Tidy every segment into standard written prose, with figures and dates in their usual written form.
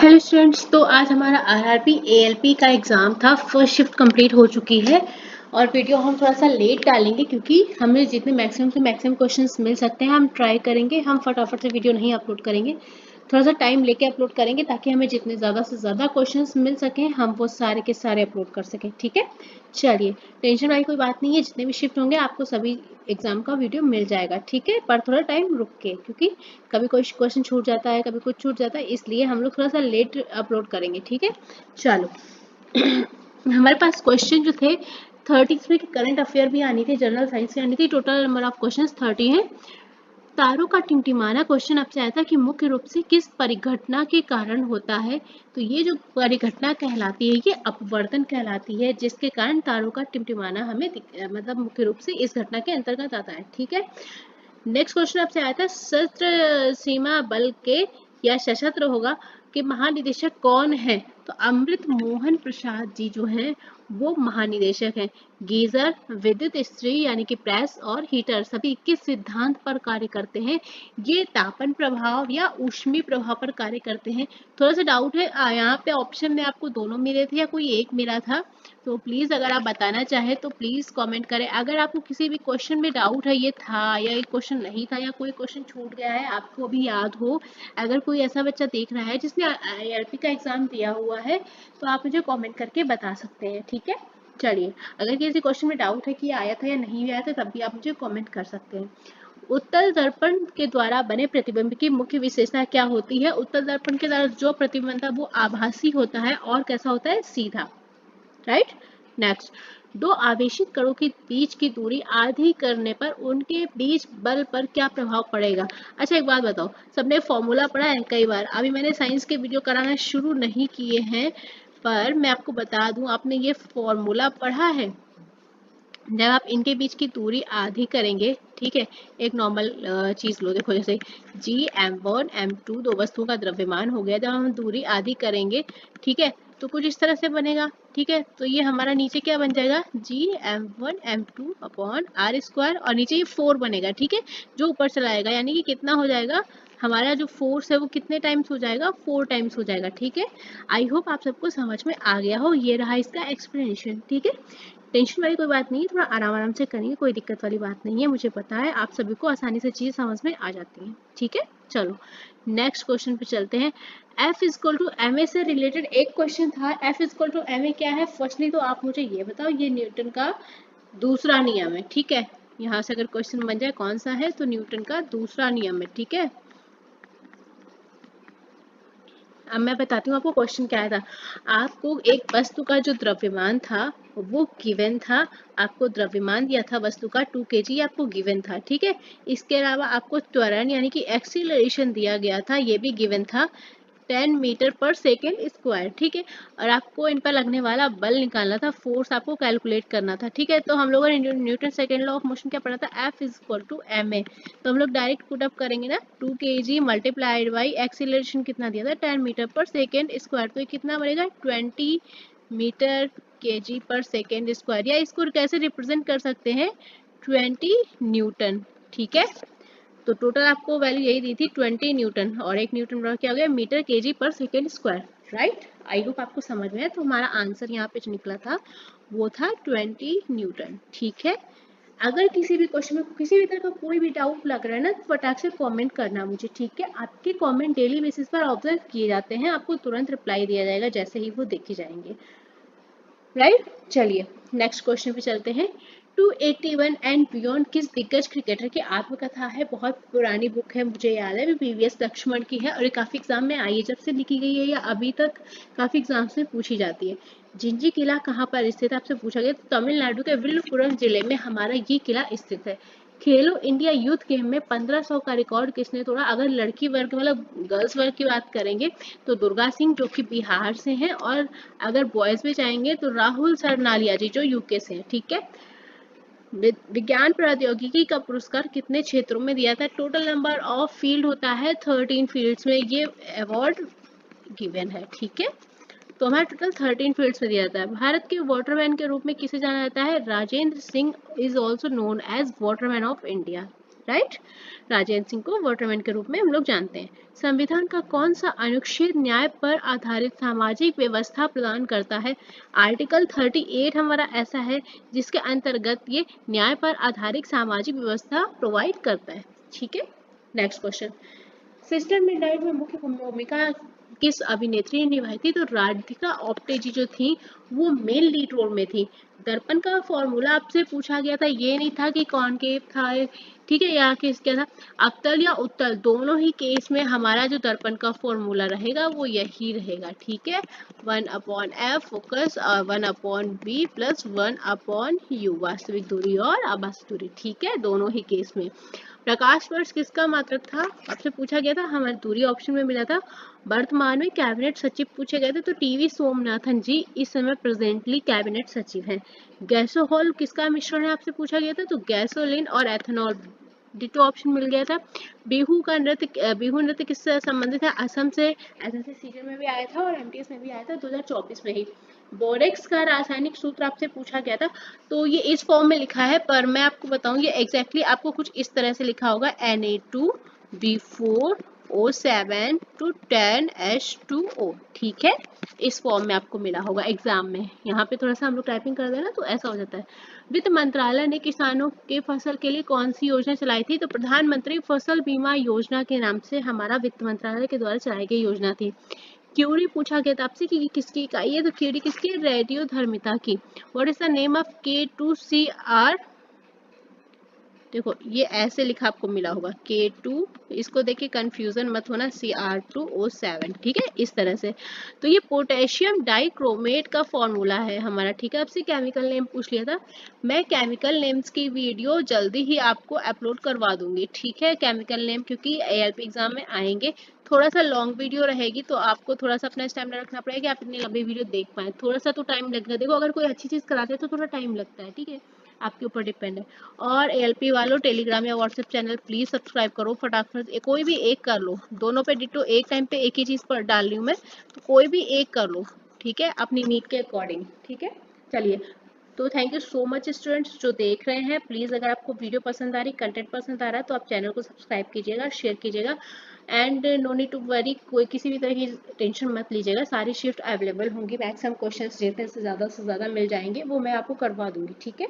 Hello students, तो आज हमारा आरआरबी एएलपी का एग्ज़ाम था। फर्स्ट शिफ्ट कंप्लीट हो चुकी है और वीडियो हम थोड़ा सा लेट डालेंगे क्योंकि हमें जितने मैक्सिमम से मैक्सिमम क्वेश्चंस मिल सकते हैं हम ट्राई करेंगे। हम फटाफट से वीडियो नहीं अपलोड करेंगे, थोड़ा सा टाइम लेके अपलोड करेंगे ताकि हमें जितने ज़्यादा से ज़्यादा क्वेश्चंस मिल सकें हम वो सारे के सारे अपलोड कर सकें। ठीक है, चलिए टेंशन वाली कोई बात नहीं है। जितने भी शिफ्ट होंगे आपको सभी एग्जाम का वीडियो मिल जाएगा। ठीक है, पर थोड़ा टाइम रुक के, क्योंकि कभी कोई क्वेश्चन छूट जाता है, कभी कुछ छूट जाता है, इसलिए हम लोग थोड़ा सा लेट अपलोड करेंगे। ठीक है, चलो हमारे पास क्वेश्चन जो थे 30 इसमें करंट अफेयर भी आनी थी, जनरल साइंस भी आनी थी। टोटल नंबर ऑफ क्वेश्चन 30 हैं। तारों का टिमटिमाना क्वेश्चन आपसे आया था कि मुख्य रूप से किस परिघटना के कारण होता है। तो ये जो परिघटना कहलाती है ये अपवर्तन कहलाती है, जिसके कारण तारों का टिमटिमाना हमें मतलब मुख्य रूप से इस घटना के अंतर्गत आता है। ठीक है, नेक्स्ट क्वेश्चन आपसे आया था सशस्त्र सीमा बल के या सशस्त्र होगा कि महानिदेशक कौन है। तो अमृत मोहन प्रसाद जी जो हैं वो महानिदेशक हैं। गीजर, विद्युत इस्त्री यानी कि प्रेस और हीटर सभी किस सिद्धांत पर कार्य करते हैं। ये तापन प्रभाव या ऊष्मीय प्रभाव पर कार्य करते हैं। थोड़ा सा डाउट है, यहाँ पे ऑप्शन में आपको दोनों मिले थे या कोई एक मिला था, तो प्लीज़ अगर आप बताना चाहें तो प्लीज़ कमेंट करें। अगर आपको किसी भी क्वेश्चन में डाउट है ये था या ये क्वेश्चन नहीं था या कोई क्वेश्चन छूट गया है आपको भी याद हो, अगर कोई ऐसा बच्चा देख रहा है जिसने आईआरपी का एग्ज़ाम दिया हुआ है तो आप मुझे कमेंट करके बता सकते हैं। ठीक है, चलिए अगर किसी क्वेश्चन में डाउट है कि ये आया था या नहीं आया था तब भी आप मुझे कमेंट कर सकते हैं। उत्तल दर्पण के द्वारा बने प्रतिबिंब की मुख्य विशेषता क्या होती है। उत्तल दर्पण के द्वारा जो प्रतिबिंब बनता है वो आभासी होता है और कैसा होता है, सीधा। राइट, नेक्स्ट, दो आवेशित कणों के बीच की दूरी आधी करने पर उनके बीच बल पर क्या प्रभाव पड़ेगा। अच्छा एक बात बताओ, सबने फॉर्मूला पढ़ा है कई बार। अभी मैंने साइंस के वीडियो कराना शुरू नहीं किए हैं, पर मैं आपको बता दूं, आपने ये फॉर्मूला पढ़ा है। जब आप इनके बीच की दूरी आधी करेंगे, ठीक है, एक नॉर्मल चीज लो, देखो जैसे Gm1 m2 दो वस्तुओं का द्रव्यमान हो गया। जब हम दूरी आधी करेंगे, ठीक है, तो कुछ इस तरह से बनेगा। ठीक है, तो ये हमारा नीचे क्या बन जाएगा, Gm1 m2 upon r square, और नीचे ये 4 बनेगा। ठीक है, जो ऊपर चला आएगा, यानी कि कितना हो जाएगा, हमारा जो फोर्स है वो कितने टाइम्स हो जाएगा, 4 टाइम्स हो जाएगा। ठीक है, आई होप आप सबको समझ में आ गया हो। ये रहा इसका एक्सप्लेनेशन। ठीक है, टेंशन वाली कोई बात नहीं है, थोड़ा आराम आराम से करेंगे, कोई दिक्कत वाली बात नहीं है। मुझे पता है आप सभी को आसानी से चीज़ समझ में आ जाती है। ठीक है, चलो नेक्स्ट क्वेश्चन पे चलते हैं। F equal to M A से रिलेटेड एक क्वेश्चन था। F equal to M A क्या है, फर्स्टली तो आप मुझे ये बताओ, ये न्यूटन का दूसरा नियम है। ठीक है, यहाँ से अगर क्वेश्चन बन जाए कौन सा है, तो न्यूटन का दूसरा नियम है। ठीक है, अब मैं बताती हूँ आपको क्वेश्चन क्या आया था। आपको एक वस्तु का जो द्रव्यमान था वो गिवन था, आपको द्रव्यमान दिया था वस्तु का 2 kg आपको गिवन था। ठीक है, इसके अलावा आपको त्वरण यानी कि एक्सीलरेशन दिया गया था, ये भी गिवन था, 10 मीटर पर सेकेंड स्क्वायर। ठीक है, और आपको इन पर लगने वाला बल निकालना था, फोर्स आपको कैलकुलेट करना था। ठीक है, तो हम लोगों ने Newton second law of motion क्या पढ़ा था, F is equal to M A. तो हम लोग डायरेक्ट पुट अप करेंगे ना, 2 kg मल्टीप्लाइड बाई एक्सीलरेशन कितना दिया था, 10 मीटर पर सेकेंड स्क्वायर, तो ये कितना बनेगा, 20 मीटर kg पर सेकेंड स्क्वायर, या इसको कैसे रिप्रेजेंट कर सकते हैं, 20 न्यूटन। ठीक है, तो टोटल आपको वैल्यू यही दी थी 20 न्यूटन, और एक न्यूटन बराबर क्या हो गया, मीटर केजी पर सेकेंड स्क्वायर। राइट, आई होप आपको समझ में है। तो हमारा आंसर यहाँ पे जो निकला था वो था 20 न्यूटन। ठीक है, अगर किसी भी क्वेश्चन में किसी भी तरह का कोई भी डाउट लग रहा है ना, तो फटाक से कमेंट करना मुझे। ठीक है, आपके कमेंट डेली बेसिस पर ऑब्जर्व किए जाते हैं, आपको तुरंत रिप्लाई दिया जाएगा जैसे ही वो देखे जाएंगे। राइट, चलिए नेक्स्ट क्वेश्चन पे चलते हैं। 281 एंड बियॉन्ड किस दिग्गज क्रिकेटर की आत्मकथा है। बहुत पुरानी बुक है, मुझे याद है, वीवीएस लक्ष्मण की है, और ये काफी एग्जाम में आई है, जब से लिखी गई है या अभी तक काफी एग्जाम्स में पूछी जाती है। जिंजी किला कहाँ पर स्थित है, आपसे पूछा गया। तो तमिलनाडु के विल्लुपुरम जिले में हमारा ये किला स्थित है। खेलो इंडिया यूथ गेम में 1500 का रिकॉर्ड किसने तोड़ा। अगर लड़की वर्ग मतलब गर्ल्स वर्ग की बात करेंगे तो दुर्गा सिंह जो कि बिहार से हैं, और अगर बॉयज में जाएंगे तो राहुल सरनालिया जी जो यूके से हैं। ठीक है, विज्ञान प्रौद्योगिकी का पुरस्कार कितने क्षेत्रों में दिया था। टोटल नंबर ऑफ फील्ड होता है 13 फील्ड्स में ये अवार्ड गिवन है। ठीक है, तो हमारा टोटल 13 फील्ड्स में दिया जाता है। भारत के वाटरमैन के रूप में किसे जाना जाता है, Rajendra Singh is also known as waterman of India. Right. Rajendra Singh को वाटरमैन के रूप में हम लोग जानते हैं। संविधान का कौन सा अनुच्छेद न्याय पर आधारित सामाजिक व्यवस्था प्रदान करता है? आर्टिकल 38 हमारा ऐसा है जिसके अंतर्गत ये न्याय पर आधारित सामाजिक व्यवस्था प्रोवाइड करता है। ठीक है, नेक्स्ट क्वेश्चन। सिस्टर मिडनाइट में मुख्य भूमिका किस अभिनेत्री ने निभाई थी? तो राधिका आप्टे जी जो थी वो मेन लीड रोल में थी। दर्पण का फॉर्मूला आपसे पूछा गया था, ये नहीं था कि कॉनकेव था, ठीक है, या किस क्या था, अवतल या उत्तल, दोनों ही केस में हमारा जो दर्पण का फॉर्मूला रहेगा वो यही रहेगा। ठीक है, 1/f फोकस और 1/b प्लस 1/u वास्तविक दूरी और आभासी दूरी। ठीक है, दोनों ही केस में। प्रकाश वर्ष किसका मात्रक था? आपसे पूछा गया था, हमारे दूरी ऑप्शन में मिला था। वर्तमान में कैबिनेट सचिव पूछे गए थे तो टीवी सोमनाथन जी इस समय प्रेजेंटली कैबिनेट सचिव हैं। गैसोहॉल किसका मिश्रण है? आपसे पूछा गया था, तो गैसोलीन और एथेनॉल, डिटो ऑप्शन मिल गया था। बिहू नृत्य किससे संबंधित है? असम से एसएससी सीजन में भी आया था और एमटीएस में भी आया था 2024 में ही। बोरेक्स का रासायनिक सूत्र आपसे पूछा गया था, तो ये इस फॉर्म में लिखा है, पर मैं आपको बताऊं ये एग्जैक्टली आपको कुछ इस तरह से लिखा होगा, Na2B4O7 to 10H2O। ठीक है, इस फॉर्म में आपको मिला होगा एग्जाम में। यहाँ पे थोड़ा सा हम लोग टाइपिंग कर देना तो ऐसा हो जाता है। वित्त मंत्रालय ने किसानों के फसल के लिए कौन सी योजना चलाई थी? तो प्रधानमंत्री फसल बीमा योजना के नाम से हमारा वित्त मंत्रालय के द्वारा चलाई गई योजना थी। क्यूरी पूछा गया था आपसे कि ये किसकी इकाई है? तो क्यूरी किसकी? रेडियो धर्मिता की। What is the name of K2CR? देखो ये ऐसे लिखा आपको मिला होगा K2, इसको देखिए कंफ्यूजन मत होना, Cr2O7। ठीक है, इस तरह से। तो ये पोटेशियम डाइक्रोमेट का फॉर्मूला है हमारा। ठीक है, आपसे केमिकल नेम पूछ लिया था, मैं केमिकल नेम्स की वीडियो जल्दी ही आपको अपलोड करवा दूंगी। ठीक है, केमिकल नेम क्योंकि ALP एग्जाम में आएंगे, थोड़ा सा लॉन्ग वीडियो रहेगी तो आपको थोड़ा सा अपना स्टैमिना रखना पड़ेगा कि आप इतनी लंबी वीडियो देख पाए, थोड़ा सा तो टाइम लगेगा। देखो अगर कोई अच्छी चीज कराते हैं तो थोड़ा टाइम लगता है, ठीक है, आपके ऊपर डिपेंड है। और ALP वालों टेलीग्राम या व्हाट्सएप चैनल प्लीज सब्सक्राइब करो फटाफट, कोई भी एक कर लो, दोनों पे डिटो एक टाइम पे एक ही चीज पर डाल रही हूँ मैं, तो कोई भी एक कर लो, ठीक है, अपनी नीड के अकॉर्डिंग। ठीक है, चलिए, तो thank you so much students जो देख रहे हैं। प्लीज़ अगर आपको वीडियो पसंद आ रही, कंटेंट पसंद आ रहा है तो आप चैनल को सब्सक्राइब कीजिएगा, शेयर कीजिएगा, and no need to worry, कोई किसी भी तरह की टेंशन मत लीजिएगा, सारी शिफ्ट अवेलेबल होंगी, मैक्सिमम क्वेश्चंस जितने से ज़्यादा मिल जाएंगे वो मैं आपको करवा दूंगी। ठीक है,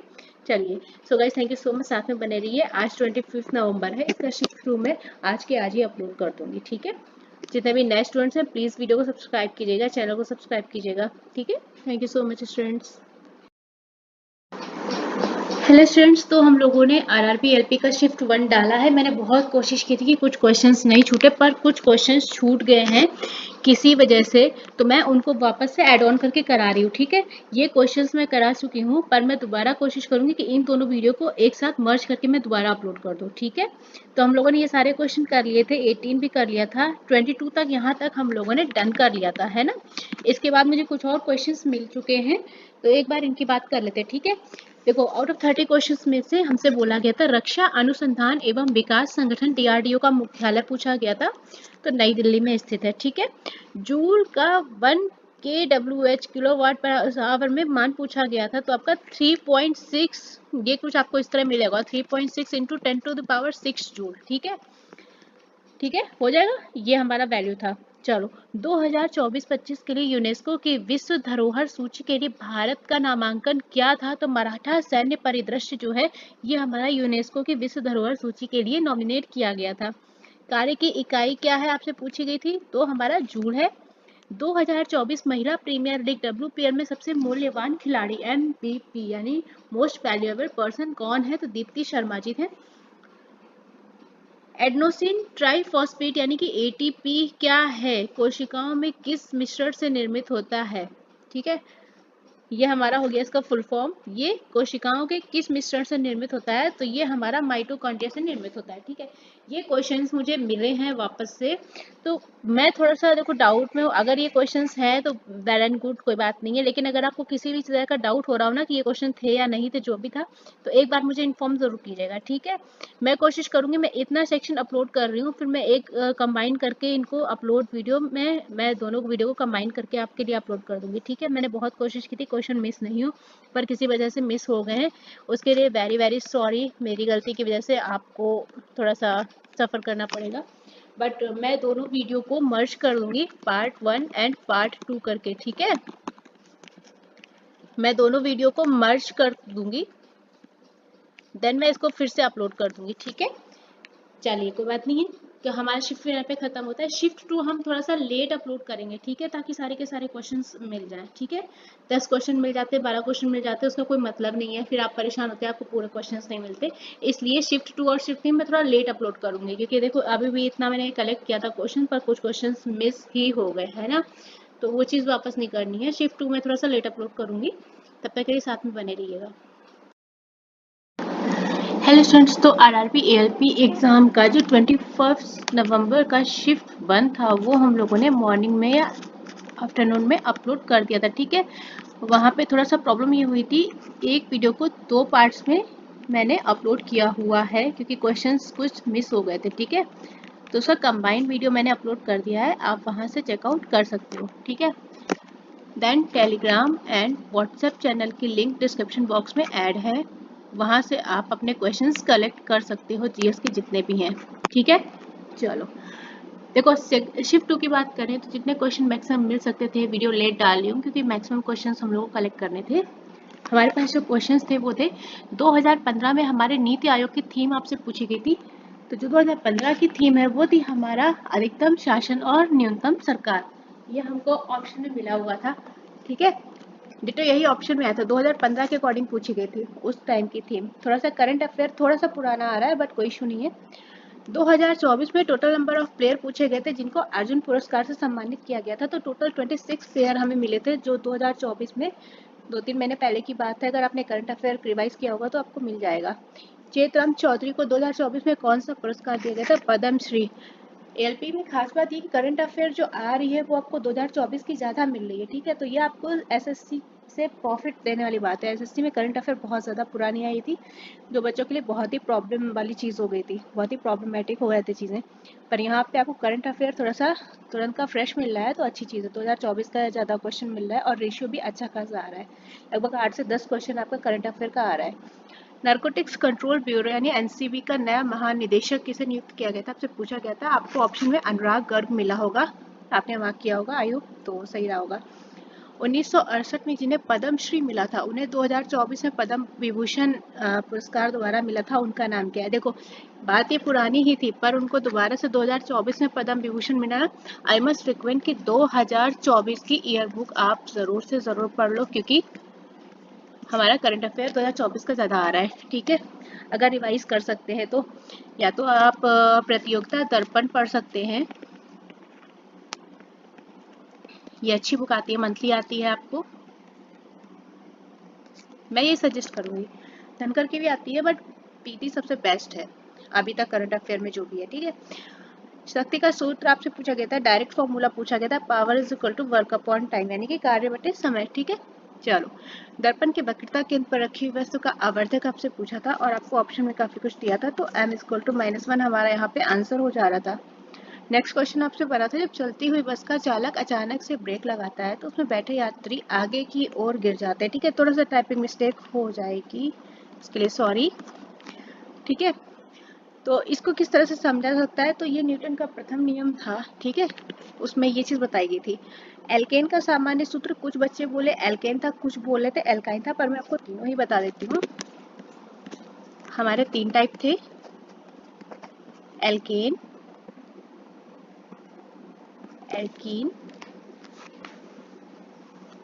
चलिए, so guys thank you so much, साथ में बने रहिए। आज 25 नवंबर है, इसका शिफ्ट थ्रू मैं आज के आज ही अपलोड कर दूंगी। ठीक है, जितने भी नए स्टूडेंट्स हैं प्लीज़ वीडियो को सब्सक्राइब कीजिएगा, चैनल को सब्सक्राइब कीजिएगा। ठीक है, thank you so much students. Hello students, तो हम लोगों ने RRB LP का शिफ्ट 1 डाला है। मैंने बहुत कोशिश की थी कि कुछ क्वेश्चंस नहीं छूटे, पर कुछ क्वेश्चंस छूट गए हैं किसी वजह से, तो मैं उनको वापस से ऐड ऑन करके करा रही हूँ। ठीक है, ये क्वेश्चंस मैं करा चुकी हूँ, पर मैं दोबारा कोशिश करूंगी कि इन दोनों वीडियो को एक साथ मर्ज करके मैं दोबारा अपलोड कर दूँ। ठीक है, तो हम लोगों ने ये सारे क्वेश्चन कर लिए थे, 18 भी कर लिया था, 22 तक यहाँ तक हम लोगों ने डन कर लिया था, है ना। इसके बाद मुझे कुछ और क्वेश्चन मिल चुके हैं, तो एक बार इनकी बात कर लेते हैं। ठीक है, देखो आउट ऑफ 30 क्वेश्चंस में से हमसे बोला गया था रक्षा अनुसंधान एवं विकास संगठन DRDO का मुख्यालय पूछा गया था, तो नई दिल्ली में स्थित है। ठीक है, जूल का 1 kWh किलोवाट पर आवर में मान पूछा गया था, तो आपका 3.6, ये कुछ आपको इस तरह मिलेगा, 3.6 इंटू 10⁶ जूल। ठीक है, ठीक है, हो जाएगा, ये हमारा वैल्यू था। चलो, 2024-25 के लिए यूनेस्को की विश्व धरोहर सूची के लिए भारत का नामांकन क्या था? तो मराठा सैन्य परिदृश्य जो है ये हमारा यूनेस्को की विश्व धरोहर सूची के लिए नॉमिनेट किया गया था। कार्य की इकाई क्या है आपसे पूछी गई थी, तो हमारा जूल है। 2024 महिला प्रीमियर लीग WPL में सबसे मूल्यवान खिलाड़ी MVP यानी मोस्ट वैल्यूएबल पर्सन कौन है? तो दीप्ति शर्मा जी थे। एडेनोसिन ट्राइफॉस्फेट यानी कि ATP क्या है? कोशिकाओं में किस मिश्रण से निर्मित होता है? ठीक है, ये हमारा हो गया इसका फुल फॉर्म, ये कोशिकाओं के किस मिश्रण से निर्मित होता है? तो ये हमारा माइटोकॉन्ड्रिया से निर्मित होता है। ठीक है, ये क्वेश्चंस मुझे मिले हैं वापस से, तो मैं थोड़ा सा देखो डाउट में हूँ। अगर ये क्वेश्चंस हैं तो वेल एंड गुड, कोई बात नहीं है, लेकिन अगर आपको किसी भी तरह का डाउट हो रहा हो ना कि ये क्वेश्चन थे या नहीं थे, जो भी था, तो एक बार मुझे इन्फॉर्म जरूर कीजिएगा, ठीक है। मैं कोशिश करूंगी, मैं इतना सेक्शन अपलोड कर रही हूँ, फिर मैं एक कंबाइन करके इनको अपलोड वीडियो में मैं दोनों वीडियो को कंबाइन करके आपके लिए अपलोड कर दूंगी, ठीक है। मैंने बहुत कोशिश की थी क्वेश्चन मिस नहीं हो, पर किसी वजह से मिस हो गए हैं, उसके लिए वेरी वेरी सॉरी। मेरी गलती की वजह से आपको थोड़ा सा सफ़र करना पड़ेगा, बट मैं दोनों वीडियो को मर्ज कर दूंगी पार्ट 1 एंड पार्ट 2 करके, ठीक है। मैं दोनों वीडियो को मर्ज कर दूंगी, देन मैं इसको फिर से अपलोड कर दूंगी, ठीक है। चलिए कोई बात नहीं है कि हमारा शिफ्ट यहाँ पे खत्म होता है। शिफ्ट 2 हम थोड़ा सा लेट अपलोड करेंगे, ठीक है, ताकि सारे के सारे क्वेश्चंस मिल जाएं, ठीक है। 10 क्वेश्चन मिल जाते हैं, 12 क्वेश्चन मिल जाते हैं, उसका कोई मतलब नहीं है, फिर आप परेशान होते हैं, आपको पूरे क्वेश्चंस नहीं मिलते। इसलिए शिफ्ट 2 और शिफ्ट 3 में थोड़ा लेट अपलोड करूंगी, क्योंकि देखो अभी भी इतना मैंने कलेक्ट किया था क्वेश्चन, पर कुछ क्वेश्चन मिस ही हो गए, है ना, तो वो चीज़ वापस नहीं करनी है। शिफ्ट 2 में थोड़ा सा लेट अपलोड करूंगी, तब तक के लिए साथ में बने रहिएगा। हेलो स्टूडेंट्स, तो आरआरबी एएलपी एग्ज़ाम का जो 21 नवंबर का शिफ्ट 1 था, वो हम लोगों ने मॉर्निंग में या आफ्टरनून में अपलोड कर दिया था, ठीक है। वहाँ पे थोड़ा सा प्रॉब्लम ये हुई थी, एक वीडियो को 2 पार्ट्स में मैंने अपलोड किया हुआ है, क्योंकि क्वेश्चंस कुछ मिस हो गए थे, ठीक है। तो उसका कंबाइंड वीडियो मैंने अपलोड कर दिया है, आप वहाँ से चेकआउट कर सकते हो, ठीक है। Then Telegram and WhatsApp channel की लिंक डिस्क्रिप्शन बॉक्स में ऐड है, वहाँ से आप अपने क्वेश्चंस कलेक्ट कर सकते हो, जीएस के जितने भी हैं, ठीक है। चलो देखो, शिफ्ट 2 की बात करें तो जितने क्वेश्चन मैक्सिमम मिल सकते थे, वीडियो लेट डाल रही हूँ क्योंकि मैक्सिमम क्वेश्चंस हम लोगों को कलेक्ट करने थे। हमारे पास जो क्वेश्चंस थे वो थे 2015 में हमारे नीति आयोग की थीम आपसे पूछी गई थी। तो जो 2015 की थीम है वो थी हमारा अधिकतम शासन और न्यूनतम सरकार, ये हमको ऑप्शन में मिला हुआ था, ठीक है। डिटो यही ऑप्शन में आया था, 2015 के अकॉर्डिंग पूछी गई थी उस टाइम की थीम। थोड़ा सा करंट अफेयर थोड़ा सा पुराना आ रहा है, बट कोई इशू नहीं है। 2024 में टोटल नंबर ऑफ प्लेयर पूछे गए थे जिनको अर्जुन पुरस्कार से सम्मानित किया गया था, तो टोटल 26 प्लेयर हमें मिले थे जो 2024 में, 2-3 महीने पहले की बात है, अगर आपने करंट अफेयर रिवाइज किया होगा तो आपको मिल जाएगा। चेतराम चौधरी को 2024 में कौन सा पुरस्कार दिया गया था? पद्म श्री। एलपी में खास बात ये कि करंट अफेयर जो आ रही है वो आपको 2024 की ज़्यादा मिल रही है, ठीक है। तो ये आपको एसएससी से प्रॉफिट देने वाली बात है। एसएससी में करंट अफेयर बहुत ज़्यादा पुरानी आई थी, जो बच्चों के लिए बहुत ही प्रॉब्लम वाली चीज़ हो गई थी, बहुत ही प्रॉब्लमेटिक हो गई थी चीज़ें। पर यहाँ पे आपको करंट अफेयर थोड़ा सा तुरंत का फ्रेश मिल रहा है, तो अच्छी चीज़ है। 2024 का ज़्यादा क्वेश्चन मिल रहा है और रेशियो भी अच्छा खासा आ रहा है, लगभग 8 से 10 क्वेश्चन आपका करंट अफेयर का आ रहा है। नारकोटिक्स कंट्रोल ब्यूरो यानी एनसीबी का नया महानिदेशक किसे नियुक्त किया गया था? आपसे पूछा गया था। आपको ऑप्शन में अनुराग गर्ग मिला होगा, आपने मार्क किया होगा, आई होप तो सही रहा होगा। 1968 में जिन्हें पद्मश्री मिला था उन्हें 2024 में पद्म विभूषण पुरस्कार दोबारा मिला था, उनका नाम क्या है? देखो बात ये पुरानी ही थी, पर उनको दोबारा से 2024 में पद्म विभूषण मिला। आई मस्ट रिकमेंड कि 2024 की ईयर बुक आप ज़रूर से ज़रूर पढ़ लो, क्योंकि हमारा करंट अफेयर 2024 का ज़्यादा आ रहा है, ठीक है। अगर रिवाइज कर सकते हैं तो या तो आप प्रतियोगिता दर्पण पढ़ सकते हैं, ये अच्छी बुक आती है, मंथली आती है आपको, मैं ये सजेस्ट करूँगी। धनकर की भी आती है, बट पीटी सबसे बेस्ट है अभी तक करंट अफेयर में जो भी है, ठीक है। शक्ति का सूत्र आपसे पूछा गया था, डायरेक्ट फॉर्मूला पूछा गया था, power is equal to work upon time, यानी कि कार्य बटे समय, ठीक है। चलो, दर्पण की वक्रता केंद्र पर रखी हुई वस्तु का आवर्धक आपसे पूछा था और आपको ऑप्शन में काफी कुछ दिया था, तो m इक्वल टू -1 हमारा यहाँ पे आंसर हो जा रहा था। नेक्स्ट क्वेश्चन आपसे बना था, जब चलती हुई बस का चालक अचानक से ब्रेक लगाता है तो उसमें बैठे यात्री आगे की ओर गिर जाते हैं, ठीक है। थोड़ा सा टाइपिंग मिस्टेक हो जाएगी, इसके लिए सॉरी, ठीक है। तो इसको किस तरह से समझा सकता है? तो ये न्यूटन का प्रथम नियम था, ठीक है, उसमें ये चीज़ बताई गई थी। एल्केन का सामान्य सूत्र, कुछ बच्चे बोले एल्केन था, कुछ बोले थे एल्काइन था, पर मैं आपको तीनों ही बता देती हूँ। हमारे 3 टाइप थे, एल्केन, एल्कीन,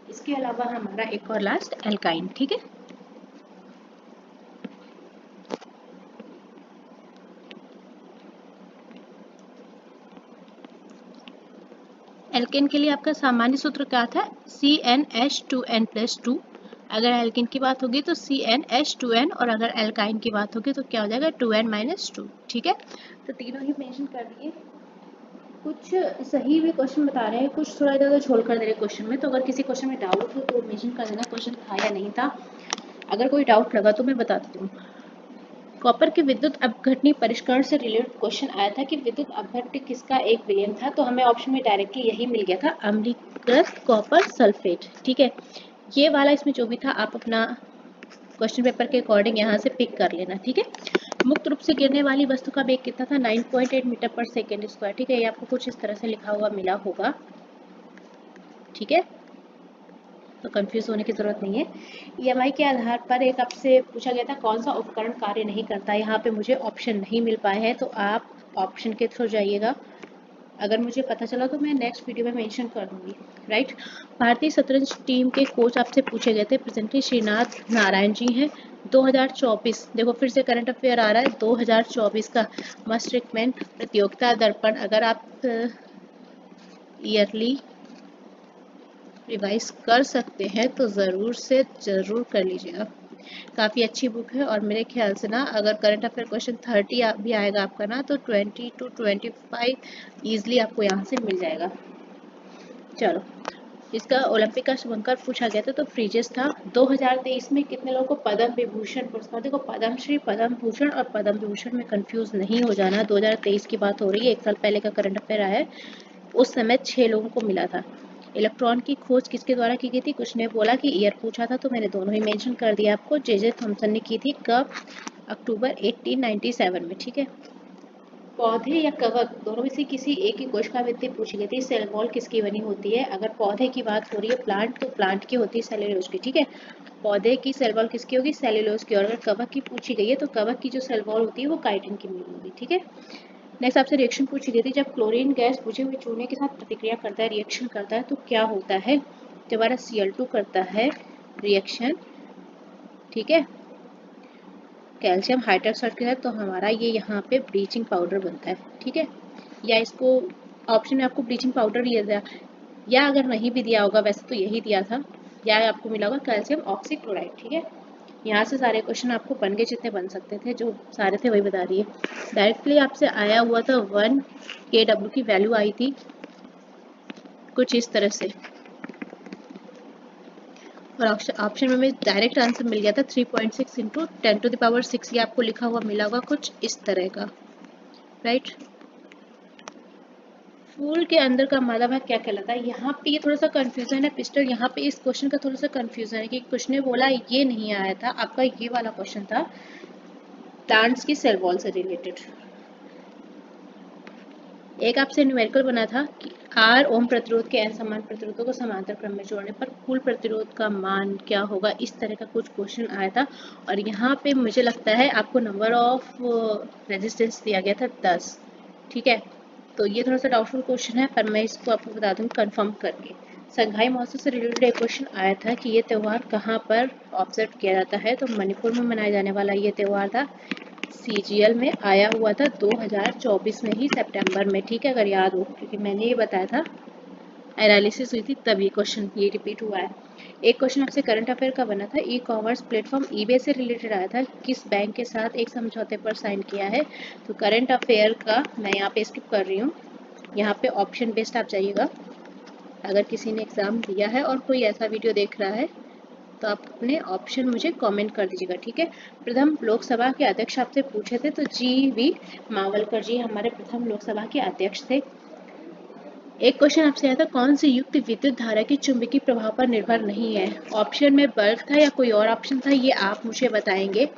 इसके अलावा हमारा एक और लास्ट एल्काइन, ठीक है। एल्केन के लिए आपका सामान्य सूत्र क्या था? CnH2n+2, अगर एल्किन की बात होगी तो CnH2n, और अगर एल्काइन की बात होगी तो क्या हो जाएगा 2n-2। ठीक है, तो तीनों ही मेंशन कर दिए। कुछ सही भी क्वेश्चन बता रहे हैं, कुछ थोड़ा इधर उधर छोड़ कर दे रहे क्वेश्चन में, तो अगर किसी क्वेश्चन में डाउट हो तो मेंशन कर देना क्वेश्चन था या नहीं था। अगर कोई डाउट लगा तो मैं बता देती हूँ। कॉपर के विद्युत अपघटनी परिष्करण से रिलेटेड क्वेश्चन आया था कि विद्युत अपघट्य किसका एक विलयन था, तो हमें ऑप्शन में डायरेक्टली यही मिल गया था, अम्लीकृत कॉपर सल्फेट। ठीक है, ये वाला इसमें जो भी था आप अपना क्वेश्चन पेपर के अकॉर्डिंग यहाँ से पिक कर लेना। ठीक है, मुक्त रूप से गिरने वाली वस्तु का वेग कितना था, 9.8 मीटर पर सेकेंड स्क्वायर। ठीक है, ये आपको कुछ इस तरह से लिखा हुआ मिला होगा। ठीक है, तो कंफ्यूज होने की जरूरत नहीं है। EMI के आधार पर एक आपसे पूछा गया था कौन सा उपकरण कार्य नहीं करता। यहाँ पे मुझे ऑप्शन नहीं मिल पाए हैं, तो आप ऑप्शन के थ्रू जाइएगा। अगर मुझे पता चला तो मैं नेक्स्ट वीडियो में मेंशन कर दूंगी। राइट, भारतीय शतरंज टीम के कोच आपसे पूछे गए थे, प्रेजेंटली श्रीनाथ नारायण जी हैं। 2024, देखो फिर से करंट अफेयर आ रहा है, 2024 का मस्ट रिकमेंड प्रतियोगिता दर्पण, अगर आप ईयरली रिवाइज कर सकते हैं तो ज़रूर से ज़रूर कर लीजिएगा। काफ़ी अच्छी बुक है, और मेरे ख्याल से ना अगर करंट अफेयर क्वेश्चन 30 भी आएगा आपका ना, तो 20 to 25 ईजिली आपको यहाँ से मिल जाएगा। चलो, इसका ओलंपिक का शुभंकर पूछा गया था, तो फ्रीजेस था। 2023 में कितने लोगों को पद्म विभूषण पुरस्कार, देखो पद्मश्री, पद्म भूषण और पद्म विभूषण में कंफ्यूज नहीं हो जाना। 2023 की बात हो रही है, 1 साल पहले का करंट अफेयर आया है। उस समय 6 लोगों को मिला था। इलेक्ट्रॉन की खोज किसके द्वारा की गई थी, कुछ ने बोला कि ईयर पूछा था, तो मैंने दोनों ही मेंशन कर दिया आपको। जे थॉमसन ने की थी, कब, अक्टूबर 1897 में। ठीक है, पौधे या कवक दोनों में से किसी एक की कोशिकावृत्ति पूछी गई थी। सेल वॉल किसकी बनी होती है, अगर पौधे की बात हो रही है प्लांट, तो प्लांट की होती है सेल्यूलोज की। ठीक है, पौधे की सेल वॉल किसकी होगी, सेल्यूलोज की। और अगर कवक की पूछी गई है तो कवक की जो सेल वॉल होती है वो काइटिन की मिली होगी। ठीक है, नेक्स्ट आपसे रिएक्शन पूछी गई थी, जब क्लोरीन गैस बुझे हुए चूने के साथ प्रतिक्रिया करता है, रिएक्शन करता है, तो क्या होता है, जब हमारा Cl2 करता है रिएक्शन, ठीक है, कैल्शियम हाइड्रोक्साइड के साथ, तो हमारा ये यहाँ पे ब्लीचिंग पाउडर बनता है। ठीक है, या इसको ऑप्शन में आपको ब्लीचिंग पाउडर दिया था, या अगर नहीं भी दिया होगा, वैसे तो यही दिया था, या आपको मिला होगा कैल्शियम ऑक्सीक्लोराइड। ठीक है, यहाँ से सारे क्वेश्चन आपको बन गए, जितने बन सकते थे, जो सारे थे वही बता दिए। डायरेक्टली आपसे आया हुआ था 1 kW की वैल्यू आई थी कुछ इस तरह से, और ऑप्शन में डायरेक्ट आंसर मिल गया था 3.6 इंटू 10⁶, ये आपको लिखा हुआ मिला होगा कुछ इस तरह का। राइट, फूल के अंदर का मादा भाग क्या कहलाता है, यहाँ पे ये थोड़ा सा कंफ्यूजन है पिस्टल, यहाँ पे इस क्वेश्चन का थोड़ा सा कंफ्यूजन है कि कुछ ने बोला ये नहीं आया था, आपका ये वाला क्वेश्चन था प्लांट्स की सेल वॉल से रिलेटेड। एक आपसे न्यूमेरिकल बना था कि R ओम प्रतिरोध के n समान प्रतिरोधों को समांतर क्रम में जोड़ने पर कुल प्रतिरोध का मान क्या होगा, इस तरह का कुछ क्वेश्चन आया था। और यहाँ पे मुझे लगता है आपको नंबर ऑफ रेजिस्टेंस दिया गया था 10। ठीक है, तो ये थोड़ा सा डाउटफुल क्वेश्चन है, पर मैं इसको आपको बता दूँ कंफर्म करके। संघाई महोत्सव से रिलेटेड एक क्वेश्चन आया था कि ये त्यौहार कहाँ पर ऑब्जर्व किया जाता है, तो मणिपुर में मनाया जाने वाला ये त्यौहार था। CGL में आया हुआ था 2024 में ही सितंबर में। ठीक है, अगर याद हो, क्योंकि मैंने ये बताया था, एनालिसिस हुई थी तब ये क्वेश्चन ये रिपीट हुआ है। एक क्वेश्चन आपसे करंट अफेयर का बना था, ई कॉमर्स प्लेटफॉर्म eBay से रिलेटेड आया था, किस बैंक के साथ एक समझौते पर साइन किया है। तो करंट अफेयर का मैं यहाँ पे स्किप कर रही हूँ, यहाँ पे ऑप्शन बेस्ड आप जाइएगा। अगर किसी ने एग्जाम दिया है और कोई ऐसा वीडियो देख रहा है तो आप अपने ऑप्शन मुझे कमेंट कर दीजिएगा। ठीक है, प्रथम लोकसभा के अध्यक्ष आपसे पूछे थे, तो GV मावलकर जी हमारे प्रथम लोकसभा के अध्यक्ष थे। एक क्वेश्चन आपसे आया था, कौन सी युक्ति विद्युत धारा के चुंबकीय प्रभाव पर निर्भर नहीं है। ऑप्शन में बल्ब था या कोई और ऑप्शन था, ये आप मुझे बताएंगे।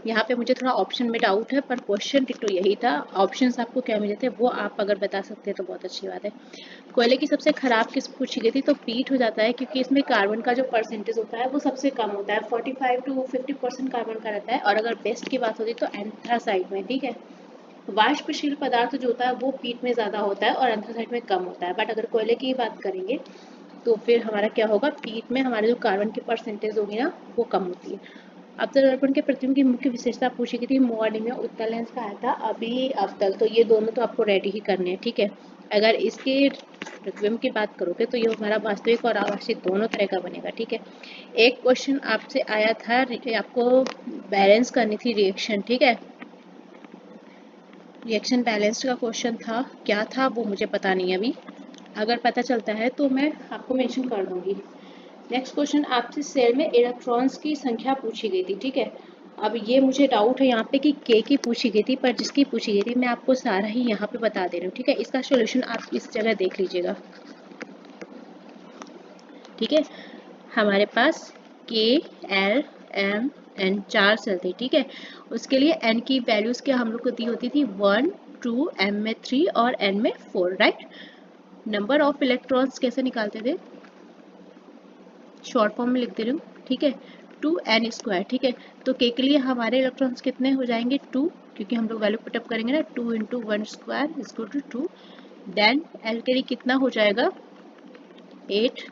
यहाँ पे मुझे थोड़ा ऑप्शन में डाउट है, पर क्वेश्चन डिटो यही था। ऑप्शंस आपको क्या मिले थे वो आप अगर बता सकते हैं तो बहुत अच्छी बात है। कोयले की सबसे खराब किस्म पूछी गई थी, तो पीट हो जाता है, क्योंकि इसमें कार्बन का जो परसेंटेज होता है वो सबसे कम होता है, 45 to 50% कार्बन का रहता है। और अगर बेस्ट की बात होती तो एंथ्रासाइट में। ठीक है, वाष्पशील पदार्थ जो होता है वो पीट में ज़्यादा होता है और एंथ्रासाइट में कम होता है। बट अगर कोयले की बात करेंगे तो फिर हमारा क्या होगा, पीट में हमारे जो कार्बन की परसेंटेज होगी ना वो कम होती है। अवतल दर्पण के प्रतिबिंब की मुख्य विशेषता पूछी गई थी, मोअनिम में उत्तल लेंस का आया था, अभी अवतल, तो ये दोनों तो आपको रेडी ही करने हैं। ठीक है, अगर इसके रिक्वियम की बात करोगे तो ये हमारा वास्तविक और आभासी दोनों तरह का बनेगा, ठीक है। एक क्वेश्चन आपसे आया था, आपको बैलेंस करनी थी रिएक्शन, ठीक है। रिएक्शन बैलेंस का क्वेश्चन था, क्या था वो मुझे पता नहीं अभी, अगर पता चलता है तो मैं आपको मेंशन कर दूंगी। नेक्स्ट क्वेश्चन आपसे सेल में इलेक्ट्रॉन्स की संख्या पूछी गई थी, ठीक है। अब ये मुझे डाउट है यहाँ पे कि के की पूछी गई थी, पर जिसकी पूछी गई थी मैं आपको सारा ही यहाँ पे बता दे रही हूँ, ठीक है। इसका सॉल्यूशन आप इस जगह देख लीजिएगा, ठीक है। हमारे पास के, एल, एम, एन 4 सेल थे, ठीक है। उसके लिए एन की वैल्यूज क्या हम लोग को दी होती थी 1, 2, एम में 3 और एन में 4, राइट। नंबर ऑफ इलेक्ट्रॉन्स कैसे निकालते थे, शॉर्ट फॉर्म में लिख दे रही हूँ, ठीक है, 2n², ठीक है। तो के लिए हमारे इलेक्ट्रॉन्स कितने हो जाएंगे 2, क्योंकि हम लोग वैल्यू पुटअप करेंगे ना, 2 × 1² = 2। देन एल के लिए कितना हो जाएगा 8,